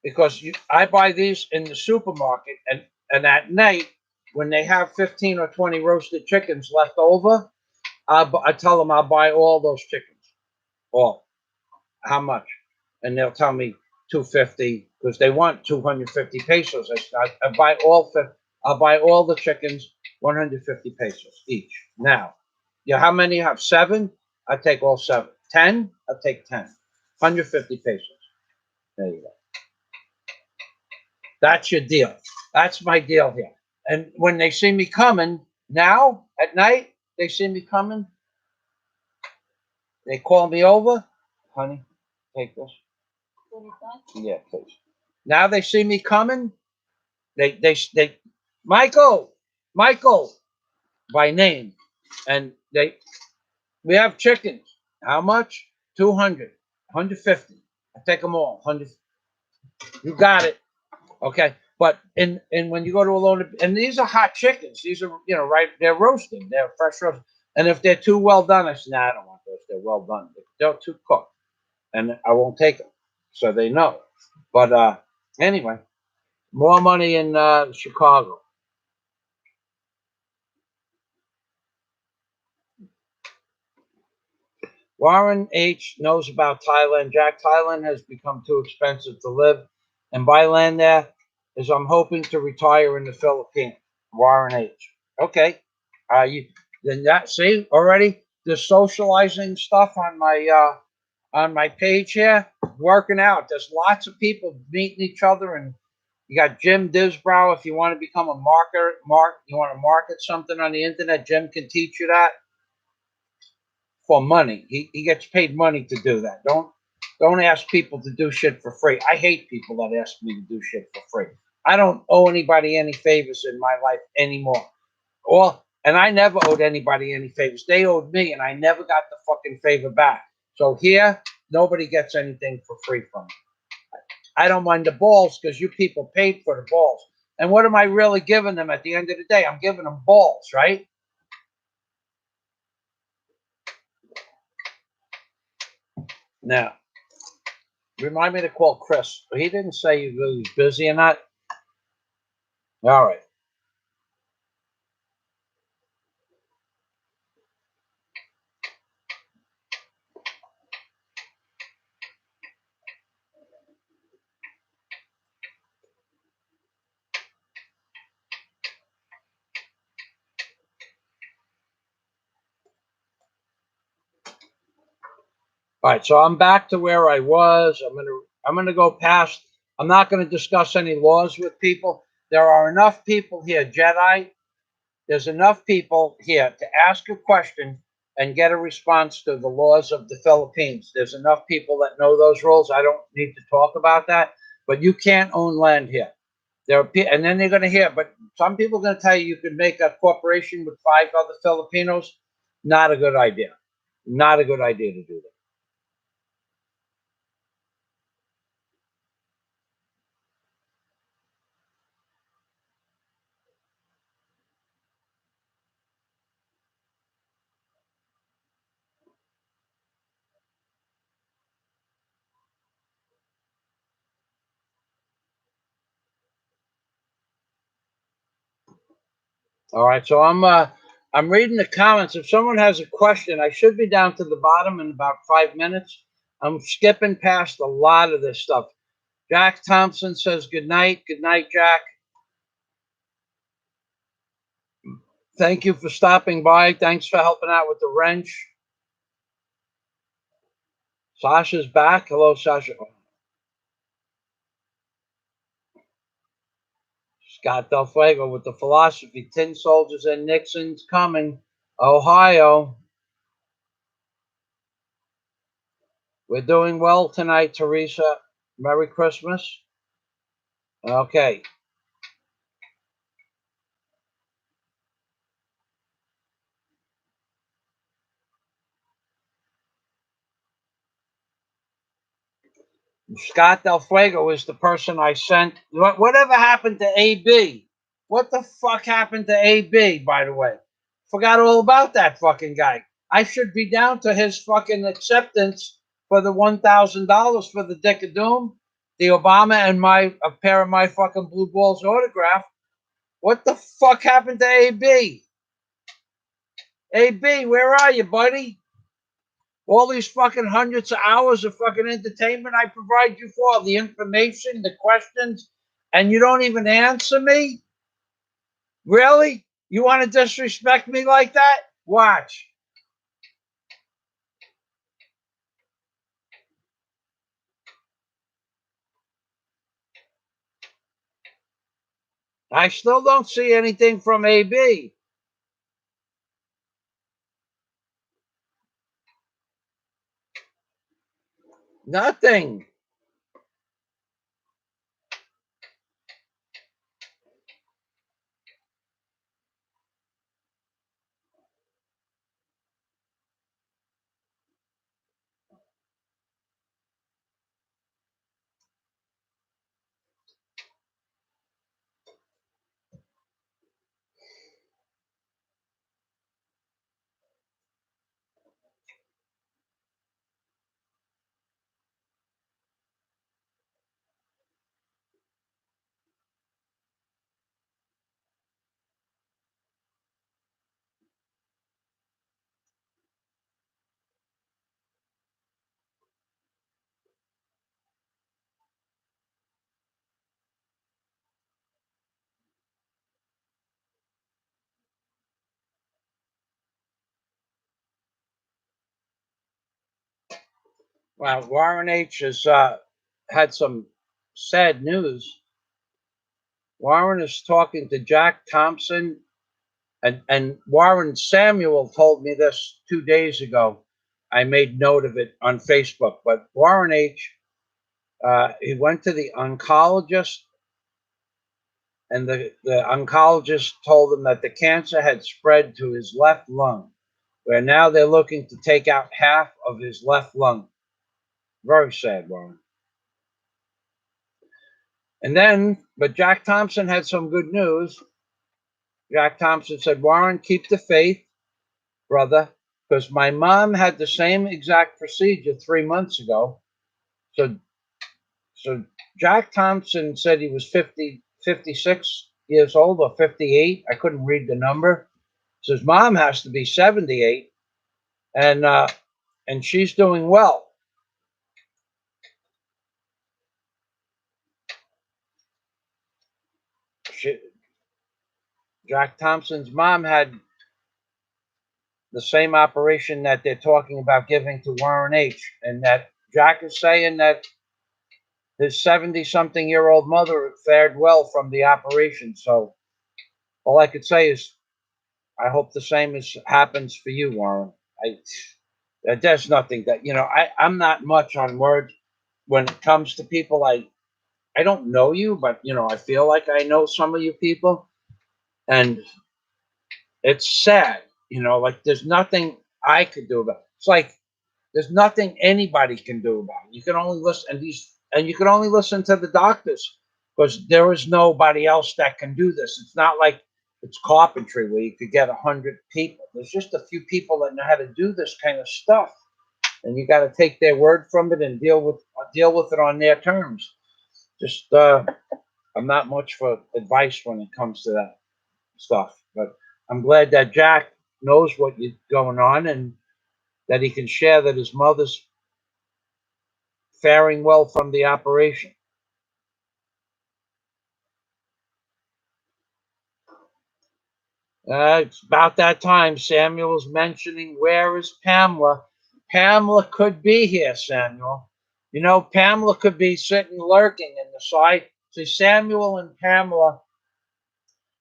because I buy these in the supermarket, and at night when they have 15 or 20 roasted chickens left over, I tell them I'll buy all those chickens. All. How much? And they'll tell me 250 because they want 250 pesos. I buy I'll buy all the chickens 150 pesos each. Now, how many you have? 7? I take all 7. 10? I take 10. 150 pesos. There you go. That's your deal. That's my deal here. And when they see me coming now at night, they see me coming. They call me over. Honey, take this. Yeah, please. Now they see me coming. They Michael, by name, and we have chickens. How much? 200, 150. I take them all. 100. You got it. Okay. But when you go to a loan, and these are hot chickens. These are right. They're roasted. They're fresh roasted. And if they're too well done, I say, nah, I don't want those. They're well done. They're too cooked, and I won't take them. So they know. But anyway, more money in Chicago. Warren H. knows about Thailand. Jack, Thailand has become too expensive to live and buy land there, as I'm hoping to retire in the Philippines. Warren H. Okay. Then that, see, already the socializing stuff on my page here, working out. There's lots of people meeting each other, and you got Jim Disbrow. If you want to become a marketer, you want to market something on the internet, Jim can teach you that for money. He gets paid money to do that. Don't ask people to do shit for free. I hate people that ask me to do shit for free. I don't owe anybody any favors in my life anymore. And I never owed anybody any favors. They owed me, and I never got the fucking favor back. So here, nobody gets anything for free from me. I don't mind the balls because you people paid for the balls. And what am I really giving them at the end of the day? I'm giving them balls, right? Now, remind me to call Chris. He didn't say he was busy or not. All right. All right, so I'm back to where I was. I'm gonna go past. I'm not gonna discuss any laws with people. There are enough people here, Jedi. There's enough people here to ask a question and get a response to the laws of the Philippines. There's enough people that know those rules. I don't need to talk about that. But you can't own land here. And then they're gonna hear. But some people are gonna tell you can make a corporation with 5 other Filipinos. Not a good idea. Not a good idea to do that. All right, so I'm reading the comments. If someone has a question, I should be down to the bottom in about 5 minutes. I'm skipping past a lot of this stuff. Jack Thompson says good night. Good night, Jack. Thank you for stopping by. Thanks for helping out with the wrench. Sasha's back. Hello, Sasha. Scott Del Fuego with the philosophy. Tin soldiers and Nixon's coming. Ohio. We're doing well tonight, Teresa. Merry Christmas. Okay. Scott Del Fuego is the person I sent. Whatever happened to AB? What the fuck happened to AB, by the way? Forgot all about that fucking guy. I should be down to his fucking acceptance for the $1,000 for the Dick of Doom, the Obama, and a pair of my fucking blue balls autograph. What the fuck happened to AB? AB, where are you, buddy? All these fucking hundreds of hours of fucking entertainment I provide you for, the information, the questions, and you don't even answer me? Really? You want to disrespect me like that? Watch. I still don't see anything from AB. Nothing. Well, Warren H. has had some sad news. Warren is talking to Jack Thompson, and Warren Samuel told me this 2 days ago. I made note of it on Facebook. But Warren H. He went to the oncologist, and the oncologist told him that the cancer had spread to his left lung, where now they're looking to take out half of his left lung. Very sad, Warren. And then, but Jack Thompson had some good news. Jack Thompson said, Warren, keep the faith, brother, because my mom had the same exact procedure 3 months ago. So Jack Thompson said he was 56 years old or 58. I couldn't read the number. So his mom has to be 78, and she's doing well. Jack Thompson's mom had the same operation that they're talking about giving to Warren H. And that Jack is saying that his 70-something-year-old mother fared well from the operation. So all I could say is I hope the same happens for you, Warren. There's nothing that, I'm not much on words when it comes to people. I don't know you, but, I feel like I know some of you people. And it's sad, like there's nothing I could do about it. It's like there's nothing anybody can do about it. You can only listen, and you can only listen to the doctors because there is nobody else that can do this. It's not like it's carpentry where you could get 100 people. There's just a few people that know how to do this kind of stuff, and you got to take their word from it and deal with it on their terms. Just I'm not much for advice when it comes to that stuff, but I'm glad that Jack knows what is going on and that he can share that his mother's faring well from the operation. It's about that time. Samuel was mentioning, where is Pamela? Pamela could be here, Samuel. You know, Pamela could be sitting lurking in the side. See, Samuel and Pamela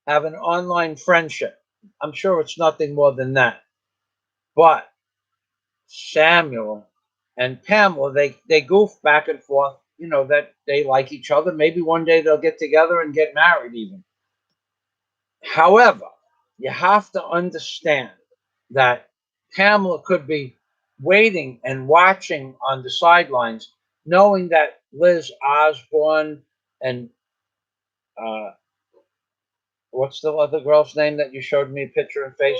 have an online friendship. I'm sure it's nothing more than that. But Samuel and Pamela, they goof back and forth, you know, that they like each other. Maybe one day they'll get together and get married even. However, you have to understand that Pamela could be waiting and watching on the sidelines, knowing that Liz Osborne and uh, what's the other girl's name that you showed me a picture and face?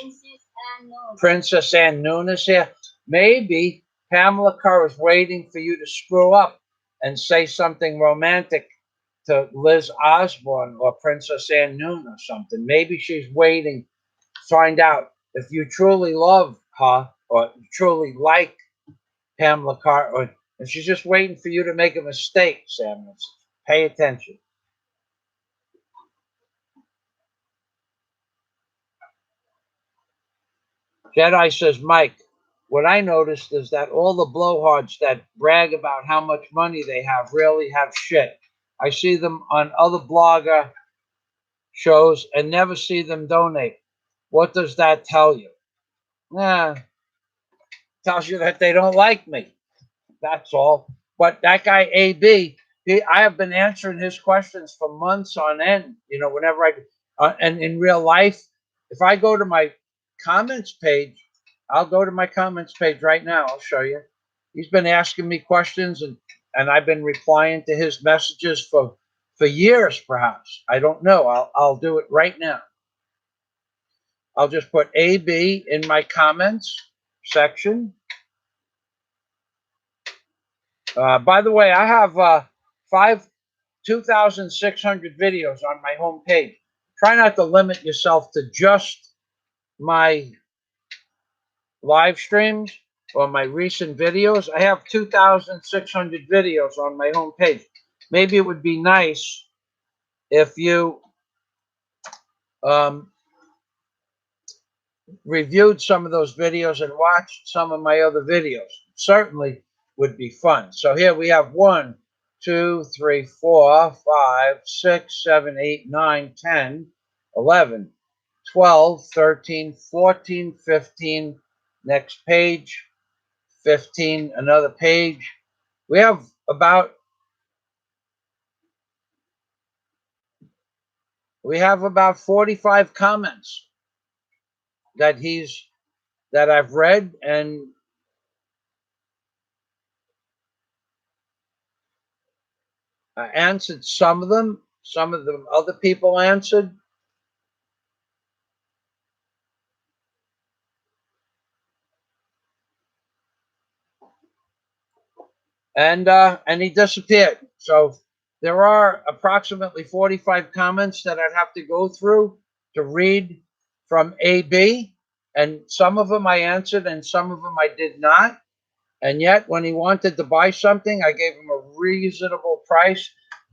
Princess Anne Nunes here. Maybe Pamela Kerr is waiting for you to screw up and say something romantic to Liz Osborne or Princess Anne Noon or something. Maybe she's waiting to find out if you truly love her or truly like Pamela Carr, or if she's just waiting for you to make a mistake, Samuel. Pay attention. Jedi says, Mike, what I noticed is that all the blowhards that brag about how much money they have really have shit. I see them on other blogger shows and never see them donate. What does that tell you? Tells you that they don't like me. That's all. But that guy AB, I have been answering his questions for months on end. You know, whenever and in real life, if I go to my comments page, I'll go to my comments page right now. I'll show you. He's been asking me questions, and I've been replying to his messages for years, perhaps. I don't know. I'll do it right now. I'll just put AB in my comments section. By the way, I have 2,600 videos on my homepage. Try not to limit yourself to just my live streams or my recent videos. I have 2,600 videos on my homepage. Maybe it would be nice if you um, reviewed some of those videos and watched some of my other videos. Certainly would be fun. So here we have 1, 2, 3, 4, 5, 6, 7, 8, 9, 10, 11, 12, 13, 14, 15. Next page, 15, another page. We have about 45 comments that I've read and answered some of them. Some of them other people answered. And he disappeared. So there are approximately 45 comments that I'd have to go through to read from AB, and some of them I answered and some of them I did not. And yet, when he wanted to buy something, I gave him a reasonable price.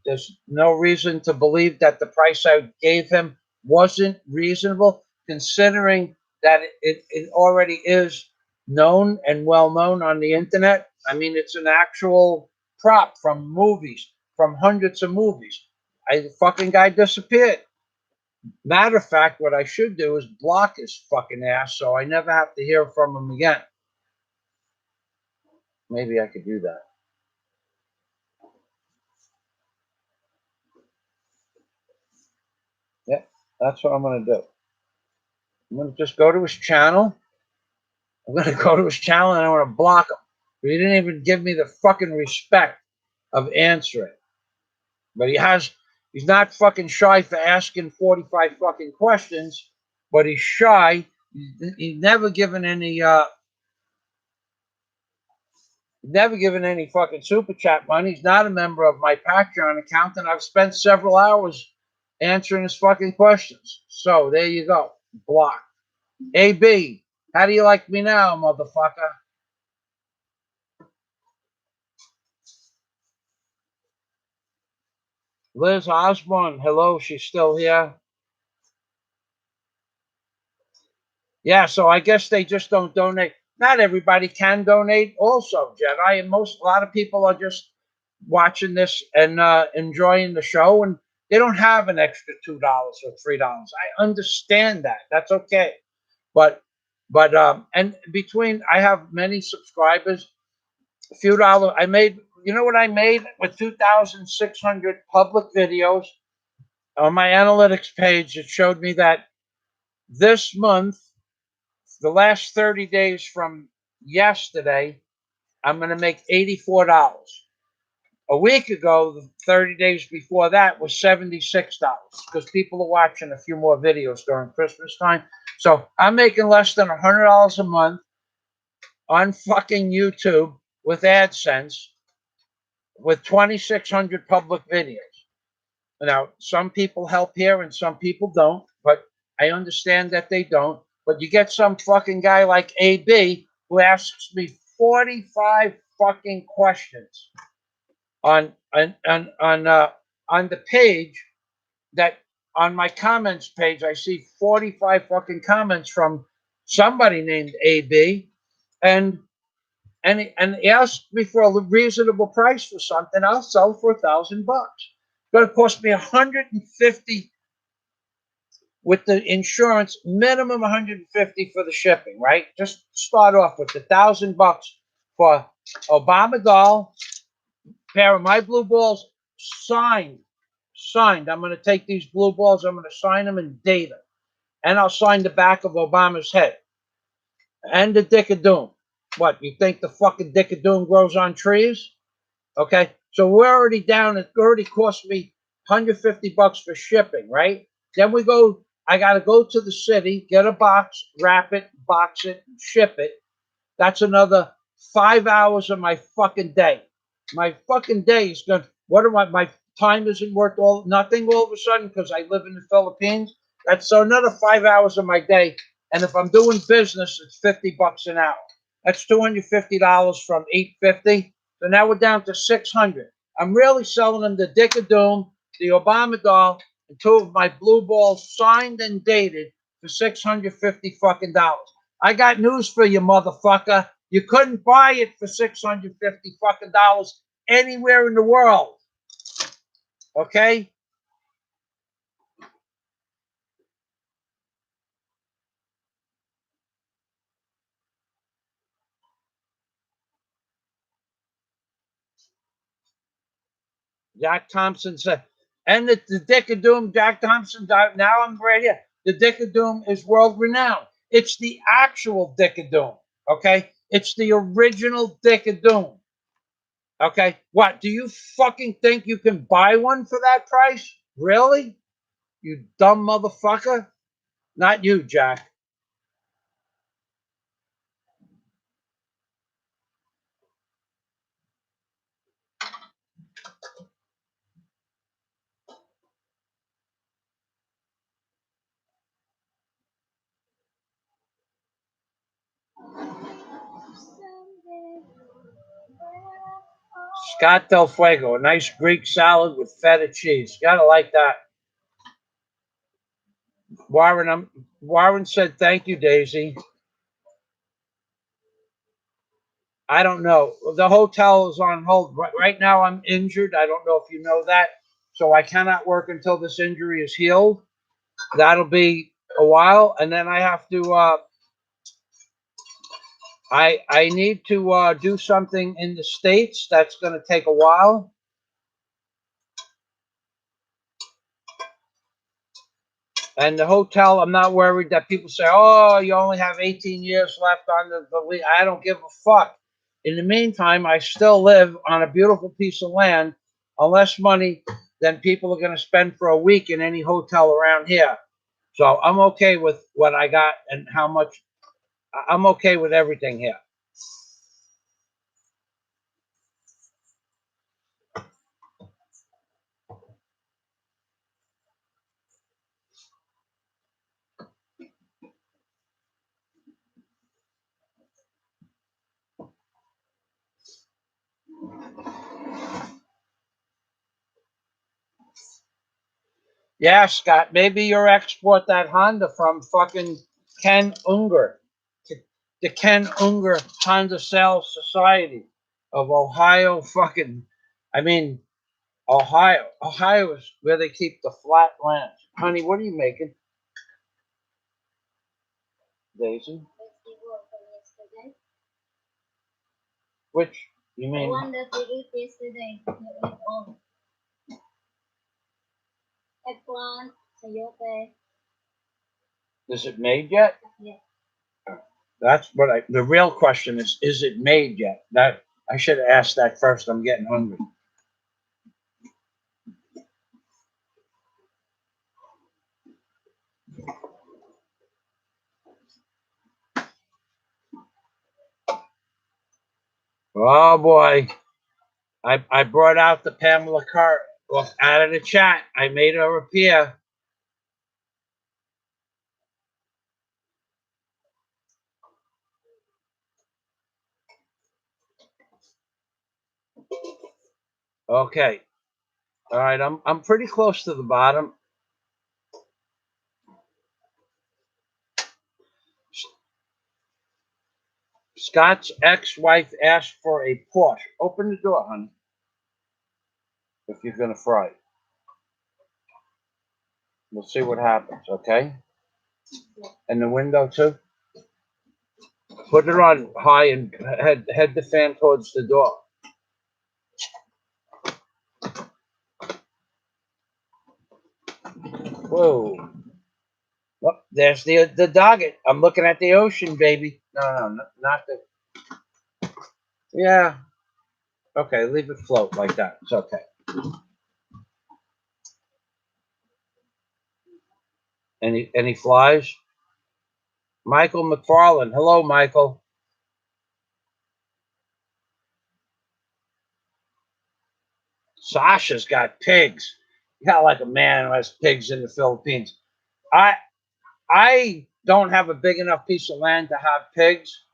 There's no reason to believe that the price I gave him wasn't reasonable, considering that it already is known and well known on the internet. I mean, it's an actual prop from movies, from hundreds of movies. The fucking guy disappeared. Matter of fact, what I should do is block his fucking ass so I never have to hear from him again. Maybe I could do that. Yeah, that's what I'm going to do. I'm going to just go to his channel I'm going to go to his channel and I want to block him. But he didn't even give me the fucking respect of answering. But he's not fucking shy for asking 45 fucking questions, but he's shy. He's never given any fucking super chat money. He's not a member of my Patreon account, and I've spent several hours answering his fucking questions. So there you go. Block. AB, how do you like me now, motherfucker? Liz Osborne, hello, she's still here. Yeah, so I guess they just don't donate. Not everybody can donate also, Jedi, and a lot of people are just watching this and enjoying the show, and they don't have an extra $2 or $3. I understand that. That's okay. But and between I have many subscribers, a few dollars. I made, you know what I made with 2,600 public videos on my analytics page? It showed me that this month, the last 30 days from yesterday, I'm going to make $84. A week ago, the 30 days before that was $76 because people are watching a few more videos during Christmas time. So I'm making less than $100 a month on fucking YouTube with AdSense with 2,600 public videos. Now, some people help here and some people don't, but I understand that they don't. But you get some fucking guy like AB who asks me 45 fucking questions on the page, that on my comments page I see 45 fucking comments from somebody named AB, and he asked me for a reasonable price for something. I'll sell for $1,000. It's going to cost me 150 with the insurance, minimum 150 for the shipping, right? Just start off with $1,000 for Obama doll, pair of my blue balls, signed. I'm going to take these blue balls, I'm going to sign them and date them. And I'll sign the back of Obama's head. And the Dick of Doom. What, you think the fucking Dick of Doom grows on trees? Okay, so we're already down. It already cost me $150 for shipping, right? Then I got to go to the city, get a box, wrap it, box it, ship it. That's another 5 hours of my fucking day. My fucking day is going. What am I? My time isn't worth nothing all of a sudden because I live in the Philippines. That's so another 5 hours of my day. And if I'm doing business, it's $50 an hour. That's $250 from $850. So now we're down to 600. I'm really selling them the Dick of Doom, the Obama doll, and two of my blue balls signed and dated for $650 fucking dollars. I got news for you, motherfucker. You couldn't buy it for $650 fucking dollars anywhere in the world. Okay? Jack Thompson said, and the Dick of Doom, Jack Thompson, now I'm right here. The Dick of Doom is world renowned. It's the actual Dick of Doom. Okay? It's the original Dick of Doom. Okay? What? Do you fucking think you can buy one for that price? Really? You dumb motherfucker? Not you, Jack. Scott Del Fuego, a nice Greek salad with feta cheese. Gotta like that. Warren said thank you, Daisy. I don't know. The hotel is on hold. Right now I'm injured. I don't know if you know that. So I cannot work until this injury is healed. That'll be a while. And then I have to I need to do something in the States. That's gonna take a while. And the hotel, I'm not worried that people say, oh, you only have 18 years left on the lease. I don't give a fuck. In the meantime, I still live on a beautiful piece of land on less money than people are going to spend for a week in any hotel around here. So I'm okay with what I got and how much. I'm okay with everything here. Yeah, Scott, maybe you export that Honda from fucking Ken Unger to the Ken Unger Honda Sales Society of Ohio. Fucking, I mean, Ohio. Ohio is where they keep the flat lands. Honey, what are you making, Daisy? Which you The mean? one that we ate yesterday. You ate all. Eggplant, sayote. Is it made yet? Yeah. That's what I. The real question is it made yet? That I should have asked that first. I'm getting hungry. Oh boy. I brought out the Pamela Cart out of the chat. I made her appear. Okay. All right. I'm pretty close to the bottom. Scott's ex-wife asked for a Porsche. Open the door, honey. If you're gonna fry. We'll see what happens, okay? And the window too. Put it on high and head the fan towards the door. Whoa. Oh, there's the dogget. I'm looking at the ocean, baby. No, not the. Yeah. Okay, leave it float like that. It's okay. Any flies? Michael McFarland. Hello, Michael. Sasha's got pigs. You got like a man who has pigs in the Philippines. I I don't have a big enough piece of land to have pigs.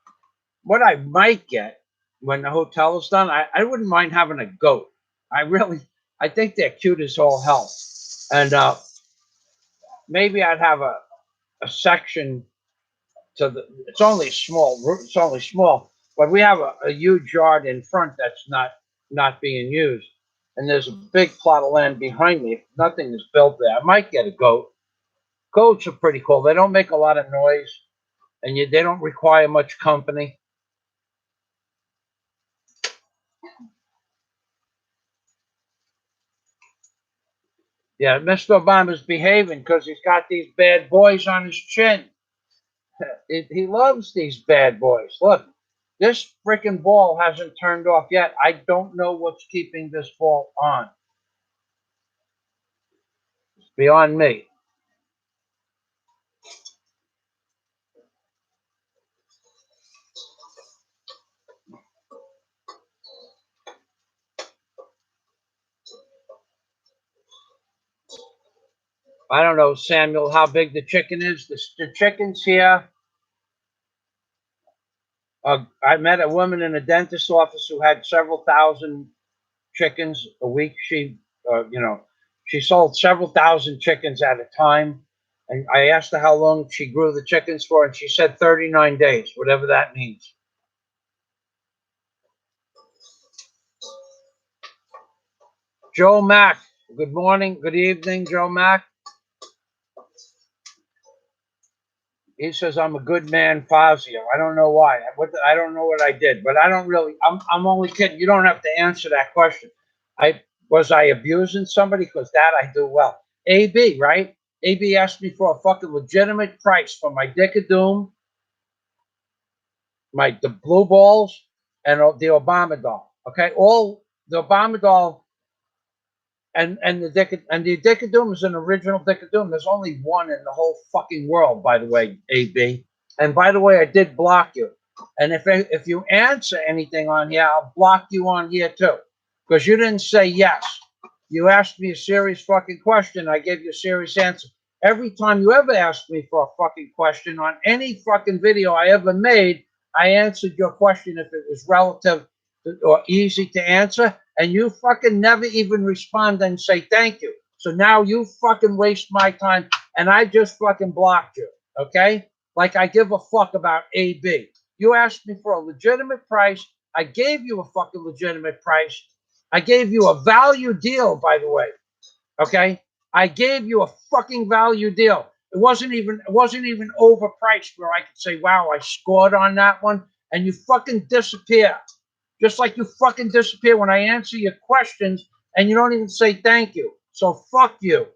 What I might get when the hotel is done, I wouldn't mind having a goat. I think they're cute as all hell. And maybe I'd have a section to the. It's only small. It's only small, but we have a huge yard in front that's not being used, and there's a big plot of land behind me. Nothing is built there. I might get a goat. Goats are pretty cool. They don't make a lot of noise, and they don't require much company. Yeah, Mr. Obama's behaving because he's got these bad boys on his chin. He loves these bad boys. Look, this freaking ball hasn't turned off yet. I don't know what's keeping this ball on. It's beyond me. I don't know, Samuel, how big the chicken is. The chickens here. I met a woman in a dentist's office who had several thousand chickens a week. She sold several thousand chickens at a time. And I asked her how long she grew the chickens for, and she said 39 days, whatever that means. Joe Mack, good morning, good evening, Joe Mack. He says I'm a good man, Fazio. I don't know why. I don't know what I did, but I don't really. I'm only kidding. You don't have to answer that question. I abusing somebody because that I do well. AB, right? AB asked me for a fucking legitimate price for my Dick-a-Doom, the blue balls, and the Obama doll. Okay, all the Obama doll and the Dick-a-Doom is an original Dick-a-Doom. There's only one in the whole fucking world, by the way, AB. And by the way, I did block you. And if you answer anything on here, I'll block you on here too, because you didn't say yes. You asked me a serious fucking question. I gave you a serious answer. Every time you ever asked me for a fucking question on any fucking video I ever made, I answered your question if it was relative or easy to answer, and you fucking never even respond and say thank you. So now you fucking waste my time, and I just fucking blocked you, okay? Like I give a fuck about AB. You asked me for a legitimate price. I gave you a fucking legitimate price. I gave you a value deal, by the way, okay? I gave you a fucking value deal. It wasn't even overpriced where I could say, wow, I scored on that one, and you fucking disappear. Just like you fucking disappear when I answer your questions and you don't even say thank you. So fuck you.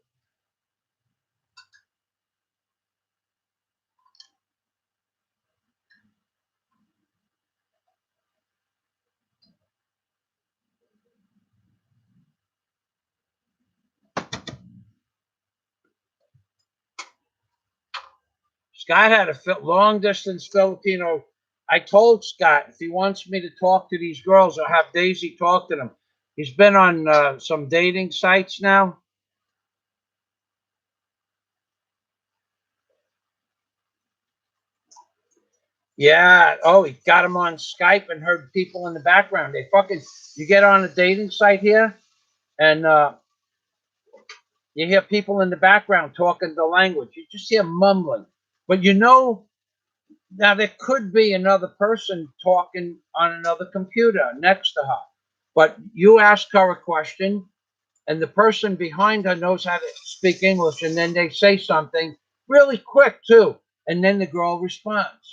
Scott had a long distance Filipino. I told Scott if he wants me to talk to these girls, I'll have Daisy talk to them. He's been on some dating sites now. Yeah. Oh, he got him on Skype and heard people in the background. You get on a dating site here and you hear people in the background talking the language. You just hear mumbling. But now there could be another person talking on another computer next to her. But you ask her a question and the person behind her knows how to speak English, and then they say something really quick too, and then the girl responds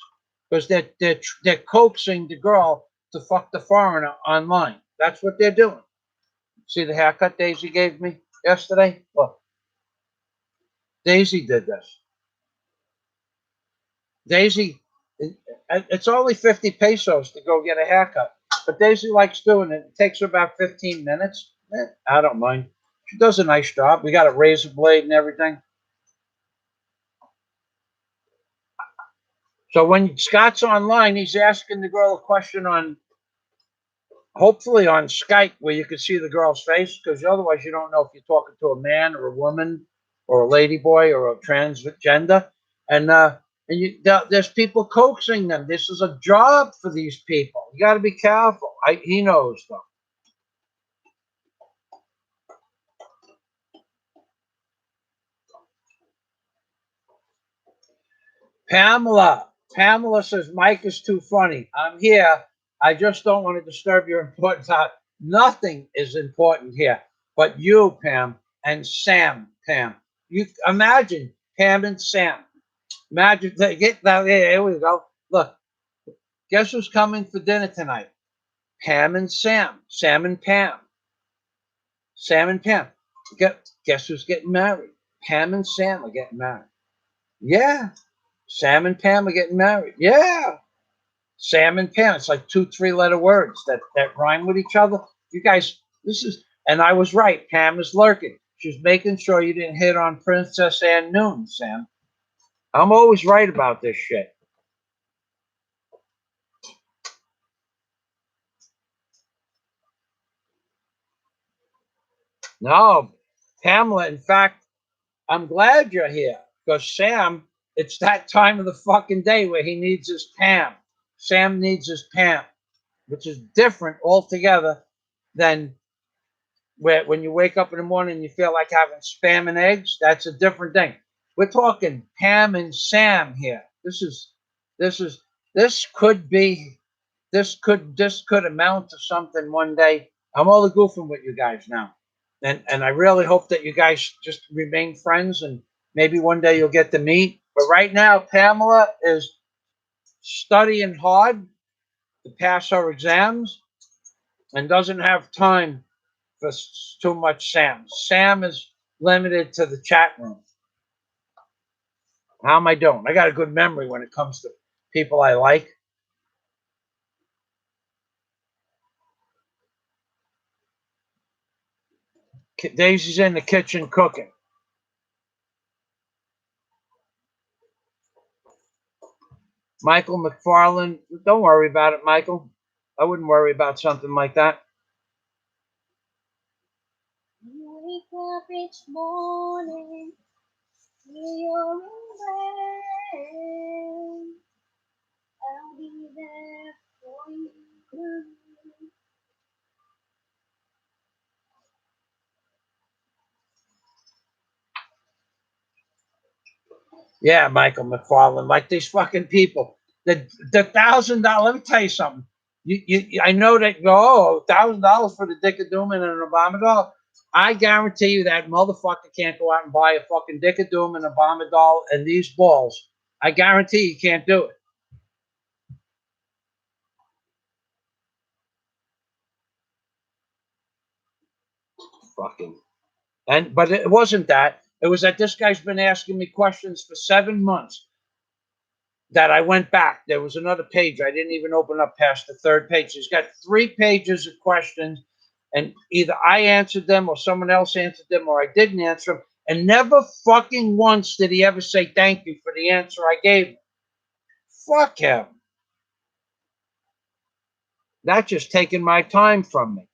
because they're coaxing the girl to fuck the foreigner online. That's what they're doing. See the haircut Daisy gave me yesterday? Look, Daisy did this. Daisy, it's only 50 pesos to go get a haircut, but Daisy likes doing it. It takes her about 15 minutes. I don't mind. She does a nice job. We got a razor blade and everything. So when Scott's online, he's asking the girl a question hopefully on Skype where you can see the girl's face, because otherwise you don't know if you're talking to a man or a woman or a lady boy or a transgender. There's people coaxing them. This is a job for these people. You got to be careful. He knows though. Pamela says Mike is too funny. I'm here. I just don't want to disturb your important thought. Nothing is important here but you, Pam, and Sam, Pam. You imagine Pam and Sam. Imagine get that. Here we go. Look, guess who's coming for dinner tonight? Pam and Sam. Sam and Pam. Sam and Pam. Guess who's getting married? Pam and Sam are getting married. Yeah. Sam and Pam are getting married. Yeah. Sam and Pam. It's like 2 3-letter words that rhyme with each other. You guys, and I was right. Pam is lurking. She's making sure you didn't hit on Princess Anne Noon, Sam. I'm always right about this shit. No, Pamela, in fact, I'm glad you're here because Sam, it's that time of the fucking day where he needs his Pam. Sam needs his Pam, which is different altogether than when you wake up in the morning and you feel like having spam and eggs. That's a different thing. We're talking Pam and Sam here. This is this could be this could amount to something one day. I'm only goofing with you guys now, and I really hope that you guys just remain friends and maybe one day you'll get to meet. But right now, Pamela is studying hard to pass her exams and doesn't have time for too much Sam. Sam is limited to the chat room. How am I doing? I got a good memory when it comes to people I like. Daisy's in the kitchen cooking. Michael McFarland, don't worry about it, Michael. I wouldn't worry about something like that. You wake up each morning, feel your embrace. I'll be there for you. Yeah, Michael McFarland, like these fucking people. The $1,000. Let me tell you something. I know that you go, oh, $1,000 for the Dick of Doom and an Obama doll. I guarantee you that motherfucker can't go out and buy a fucking Dick of Doom and Obama doll and these balls. I guarantee you can't do it. Fucking. But it wasn't that. It was that this guy's been asking me questions for 7 months. That I went back. There was another page. I didn't even open up past the third page. He's got 3 pages of questions, and either I answered them or someone else answered them or I didn't answer them. And never fucking once did he ever say thank you for the answer I gave him. Fuck him. That's just taking my time from me.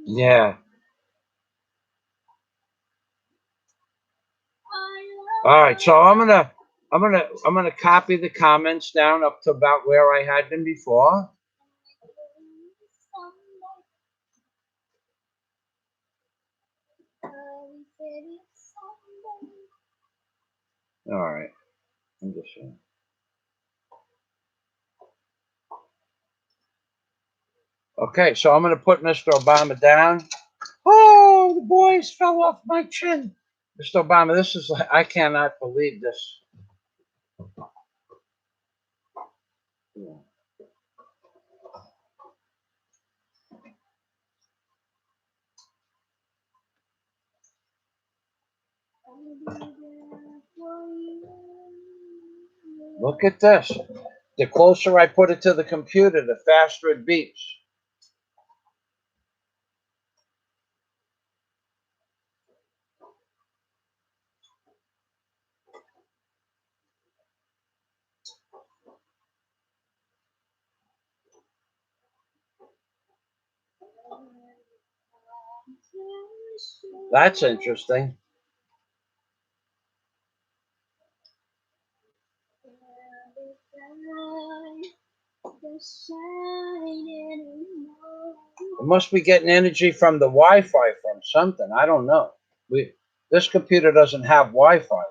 Yeah. All right, so I'm gonna copy the comments down up to about where I had them before. All right, I'm just saying. Okay, so I'm gonna put Mr. Obama down. Oh, the boys fell off my chin. Mr. Obama, this is like, I cannot believe this. Look at this. The closer I put it to the computer, the faster it beeps. That's interesting. It must be getting energy from the Wi-Fi from something. I don't know. This computer doesn't have Wi-Fi.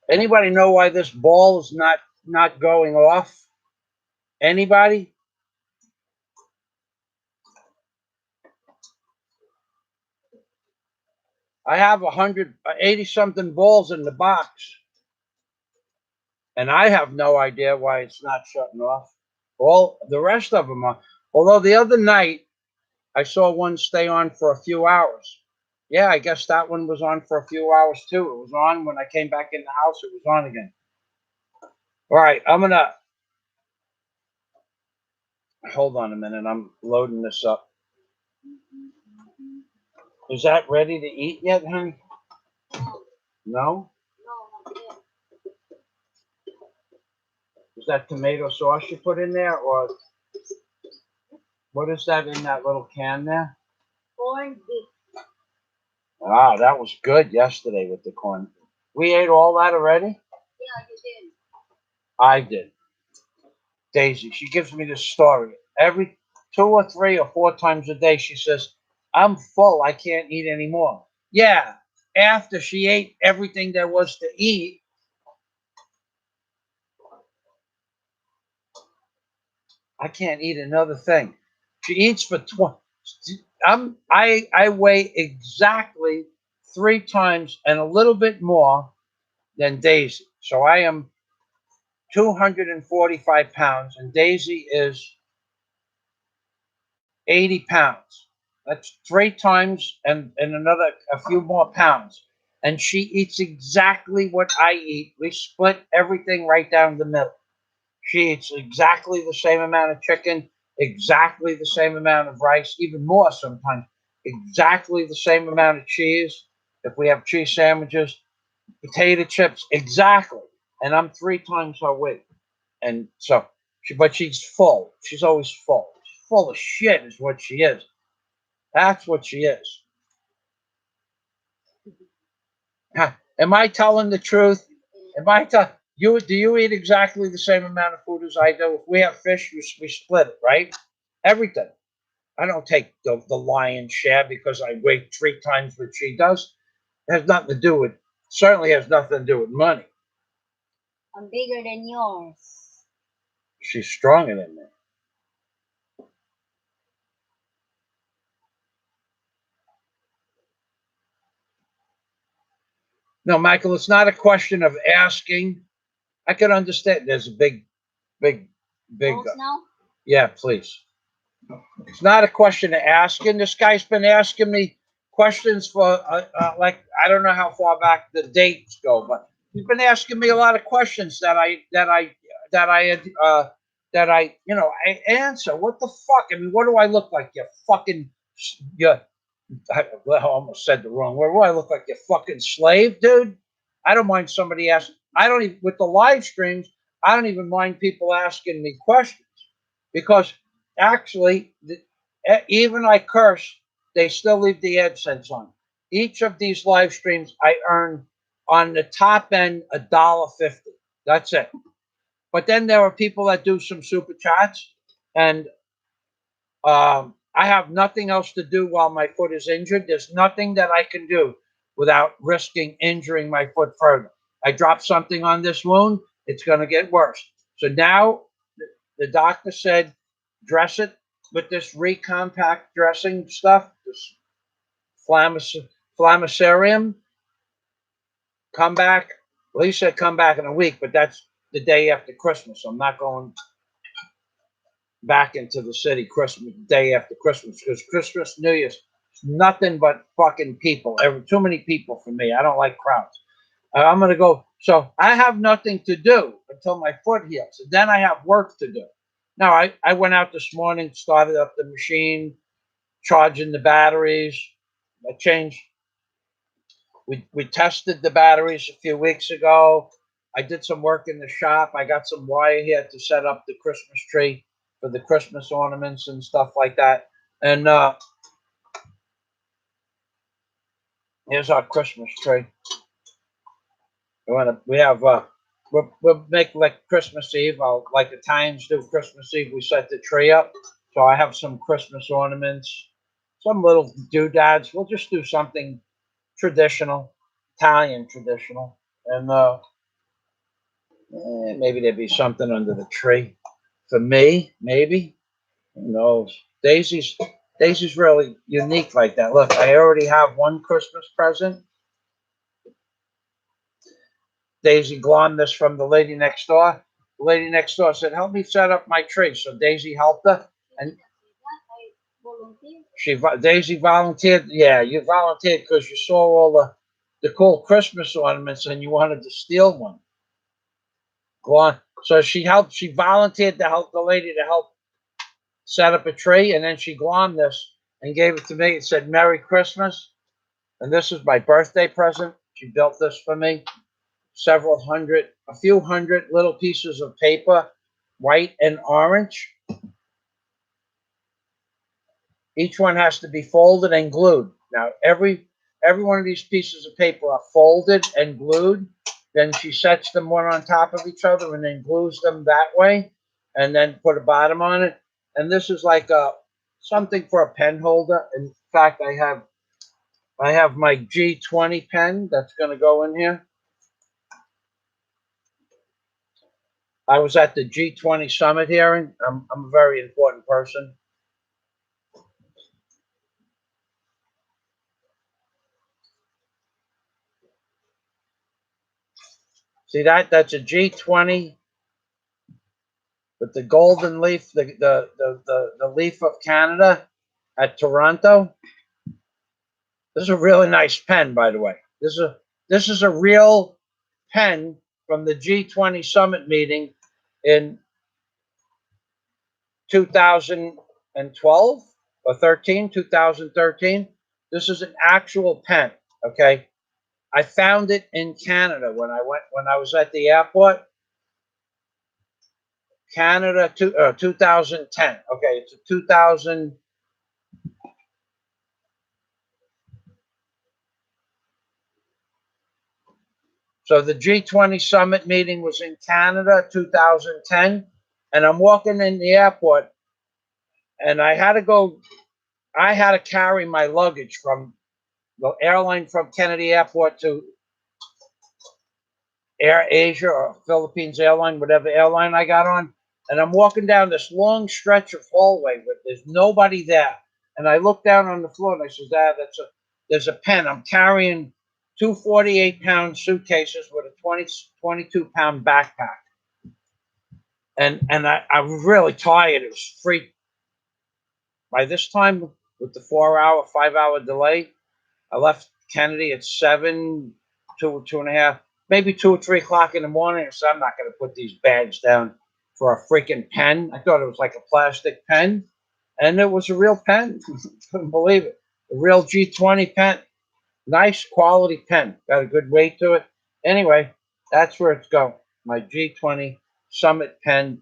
Anybody know why this ball is not going off? Anybody? I have 180 something balls in the box, and I have no idea why it's not shutting off. All the rest of them are. Although the other night I saw one stay on for a few hours. Yeah, I guess that one was on for a few hours too. It was on when I came back in the house. It was on again. All right, I'm gonna hold on a minute. I'm loading this up. Is that ready to eat yet, honey? No? Is that tomato sauce you put in there, or what is that in that little can there? Corned beef. Ah, that was good yesterday with the corn. We ate all that already? Yeah, you did. I did. Daisy, she gives me this story. Every 2 or 3 or 4 times a day, she says, I'm full. I can't eat anymore. Yeah, after she ate everything there was to eat, I can't eat another thing. She eats for 20. I weigh exactly 3 times and a little bit more than Daisy. So I am 245 pounds, and Daisy is 80 pounds. That's 3 times and another a few more pounds. And she eats exactly what I eat. We split everything right down the middle. She eats exactly the same amount of chicken, exactly the same amount of rice, even more sometimes, exactly the same amount of cheese. If we have cheese sandwiches, potato chips, exactly. And I'm 3 times her weight. And so, but she's full. She's always full. She's full of shit, is what she is. That's what she is. Huh. Am I telling the truth? Am I telling you? Do you eat exactly the same amount of food as I do? If we have fish, we split it, right? Everything. I don't take the lion's share because I weigh 3 times what she does. It has nothing to do with, certainly has nothing to do with money. I'm bigger than yours. She's stronger than me. No, Michael, it's not a question of asking. I can understand. There's a big, big. Now? Yeah, please. It's not a question of asking. This guy's been asking me questions for like I don't know how far back the dates go, but he's been asking me a lot of questions that I I answer. What the fuck? I mean, what do I look like? You fucking you. I almost said the wrong word. What do I look like? You fucking slave, dude. I don't mind somebody asking. I don't even with the live streams. I don't even mind people asking me questions because actually, even I curse, they still leave the AdSense on. Each of these live streams, I earn on the top end $1.50. That's it. But then there are people that do some super chats, and I have nothing else to do while my foot is injured. There's nothing that I can do without risking injuring my foot further. I drop something on this wound, it's going to get worse. So now the doctor said, dress it with this recompact dressing stuff, this flammacerium. Come back. Well, he said come back in a week, but that's the day after Christmas. I'm not going back into the city Christmas day after Christmas because Christmas, New Year's, nothing but fucking people. Too many people for me. I don't like crowds. I'm gonna go. So I have nothing to do until my foot heals. And then I have work to do. Now I went out this morning, started up the machine, charging the batteries. I changed. We tested the batteries a few weeks ago. I did some work in the shop. I got some wire here to set up the Christmas tree for the Christmas ornaments and stuff like that. And here's our Christmas tree. We have we'll make like Christmas Eve. Like the Italians do Christmas Eve. We set the tree up. So I have some Christmas ornaments, some little doodads. We'll just do something traditional, Italian traditional, and maybe there'd be something under the tree for me. Maybe who knows? Daisy's really unique like that. Look, I already have one Christmas present. Daisy glommed this from the lady next door. The lady next door said, "Help me set up my tree." So Daisy helped her, and Daisy volunteered. Yeah, you volunteered because you saw all the cool Christmas ornaments and you wanted to steal one. Go on. So she helped. She volunteered to help the lady to help set up a tree, and then she glommed this and gave it to me. It said "Merry Christmas," and this is my birthday present. She built this for me. A few hundred little pieces of paper, white and orange. Each one has to be folded and glued. Now, every one of these pieces of paper are folded and glued. Then she sets them one on top of each other and then glues them that way, and then put a bottom on it. And this is like a something for a pen holder. In fact, I have my G20 pen that's going to go in here. I was at the G20 summit here, and I'm a very important person. See that? That's a G20 with the golden leaf, the leaf of Canada at Toronto. This is a really nice pen, by the way. This is a real pen from the G20 summit meeting in 2012 or 13, 2013. This is an actual pen. Okay, I found it in Canada when I was at the airport. Canada, 2010. Okay, it's a 2000. So the G20 summit meeting was in Canada, 2010, and I'm walking in the airport, and I had to carry my luggage from the airline from Kennedy Airport to Air Asia or Philippines Airline, whatever airline I got on. And I'm walking down this long stretch of hallway where there's nobody there. And I look down on the floor and I said, there's a pen. I'm carrying two 48-pound suitcases with a 22-pound backpack. And I was really tired. It was free. By this time, with the 4-hour, 5-hour delay, I left Kennedy at 7, 2:30, maybe 2 or 3 o'clock in the morning. So I'm not going to put these bags down for a freaking pen. I thought it was like a plastic pen, and it was a real pen. Couldn't believe it. A real G20 pen. Nice quality pen. Got a good weight to it. Anyway, that's where it's going. My G20 Summit pen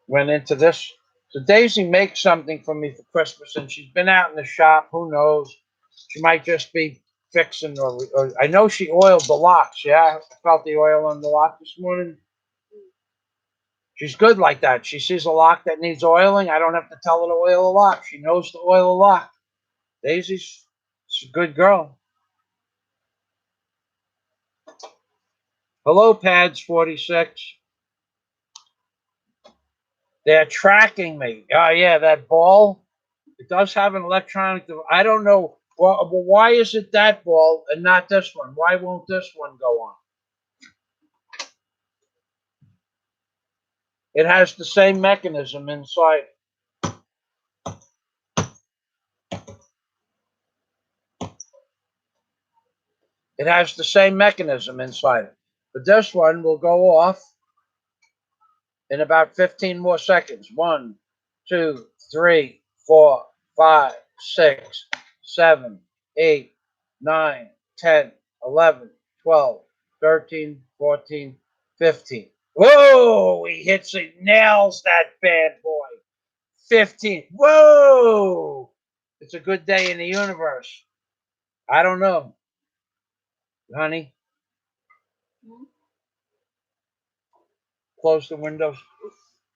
went into this. So Daisy makes something for me for Christmas, and she's been out in the shop. Who knows? She might just be fixing, or I know she oiled the locks. Yeah, I felt the oil on the lock this morning. She's good like that. She sees a lock that needs oiling. I don't have to tell her to oil a lock. She knows to oil a lock. Daisy's a good girl. Hello, Pads 46. They're tracking me. Oh, yeah, that ball. It does have an electronic device. I don't know. Well, why is it that ball and not this one? Why won't this one go on? It has the same mechanism inside. It has the same mechanism inside it. But this one will go off in about 15 more seconds. 1, 2, 3, 4, 5, 6, 7, 8, 9, 10, 11, 12, 13, 14, 15. Whoa! He hits it, nails that bad boy. 15. Whoa! It's a good day in the universe. I don't know, honey. Close the windows.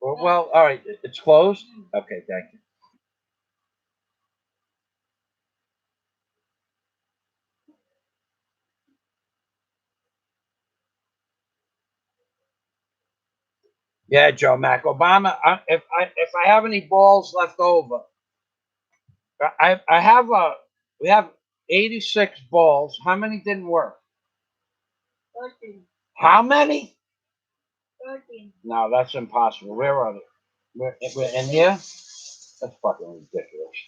Well, all right. It's closed. Okay, thank you. Yeah, Joe Mac. Obama. If I have any balls left over, I have we have 86 balls. How many didn't work? 13. How many? 13. No, that's impossible. Where are they? We're in here? That's fucking ridiculous.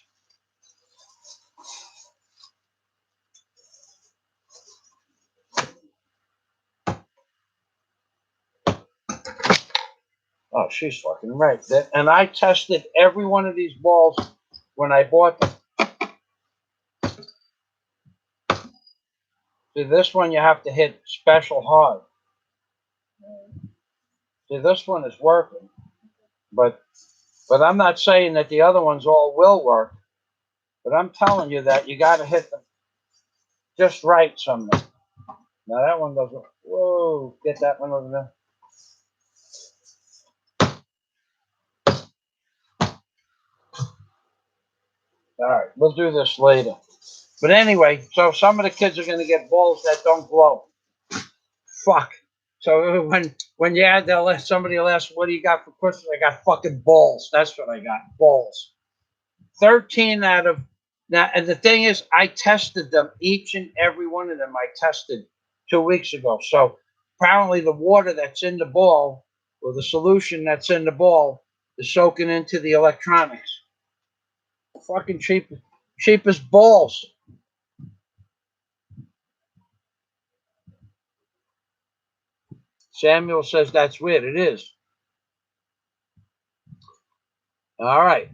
Oh, she's fucking right. And I tested every one of these balls when I bought them. See, this one you have to hit special hard. See, this one is working. But I'm not saying that the other ones all will work. But I'm telling you that you got to hit them just right someday. Now that one doesn't. Whoa, get that one over there. All right, we'll do this later. But anyway, so some of the kids are going to get balls that don't glow. Fuck. So when you add that, somebody will ask, "What do you got for Christmas?" I got fucking balls. That's what I got. Balls. 13 out of now, and the thing is, I tested them, each and every one of them. I tested 2 weeks ago. So apparently the water that's in the ball, or the solution that's in the ball, is soaking into the electronics. Fucking cheap as balls. Samuel says that's weird. It is. All right.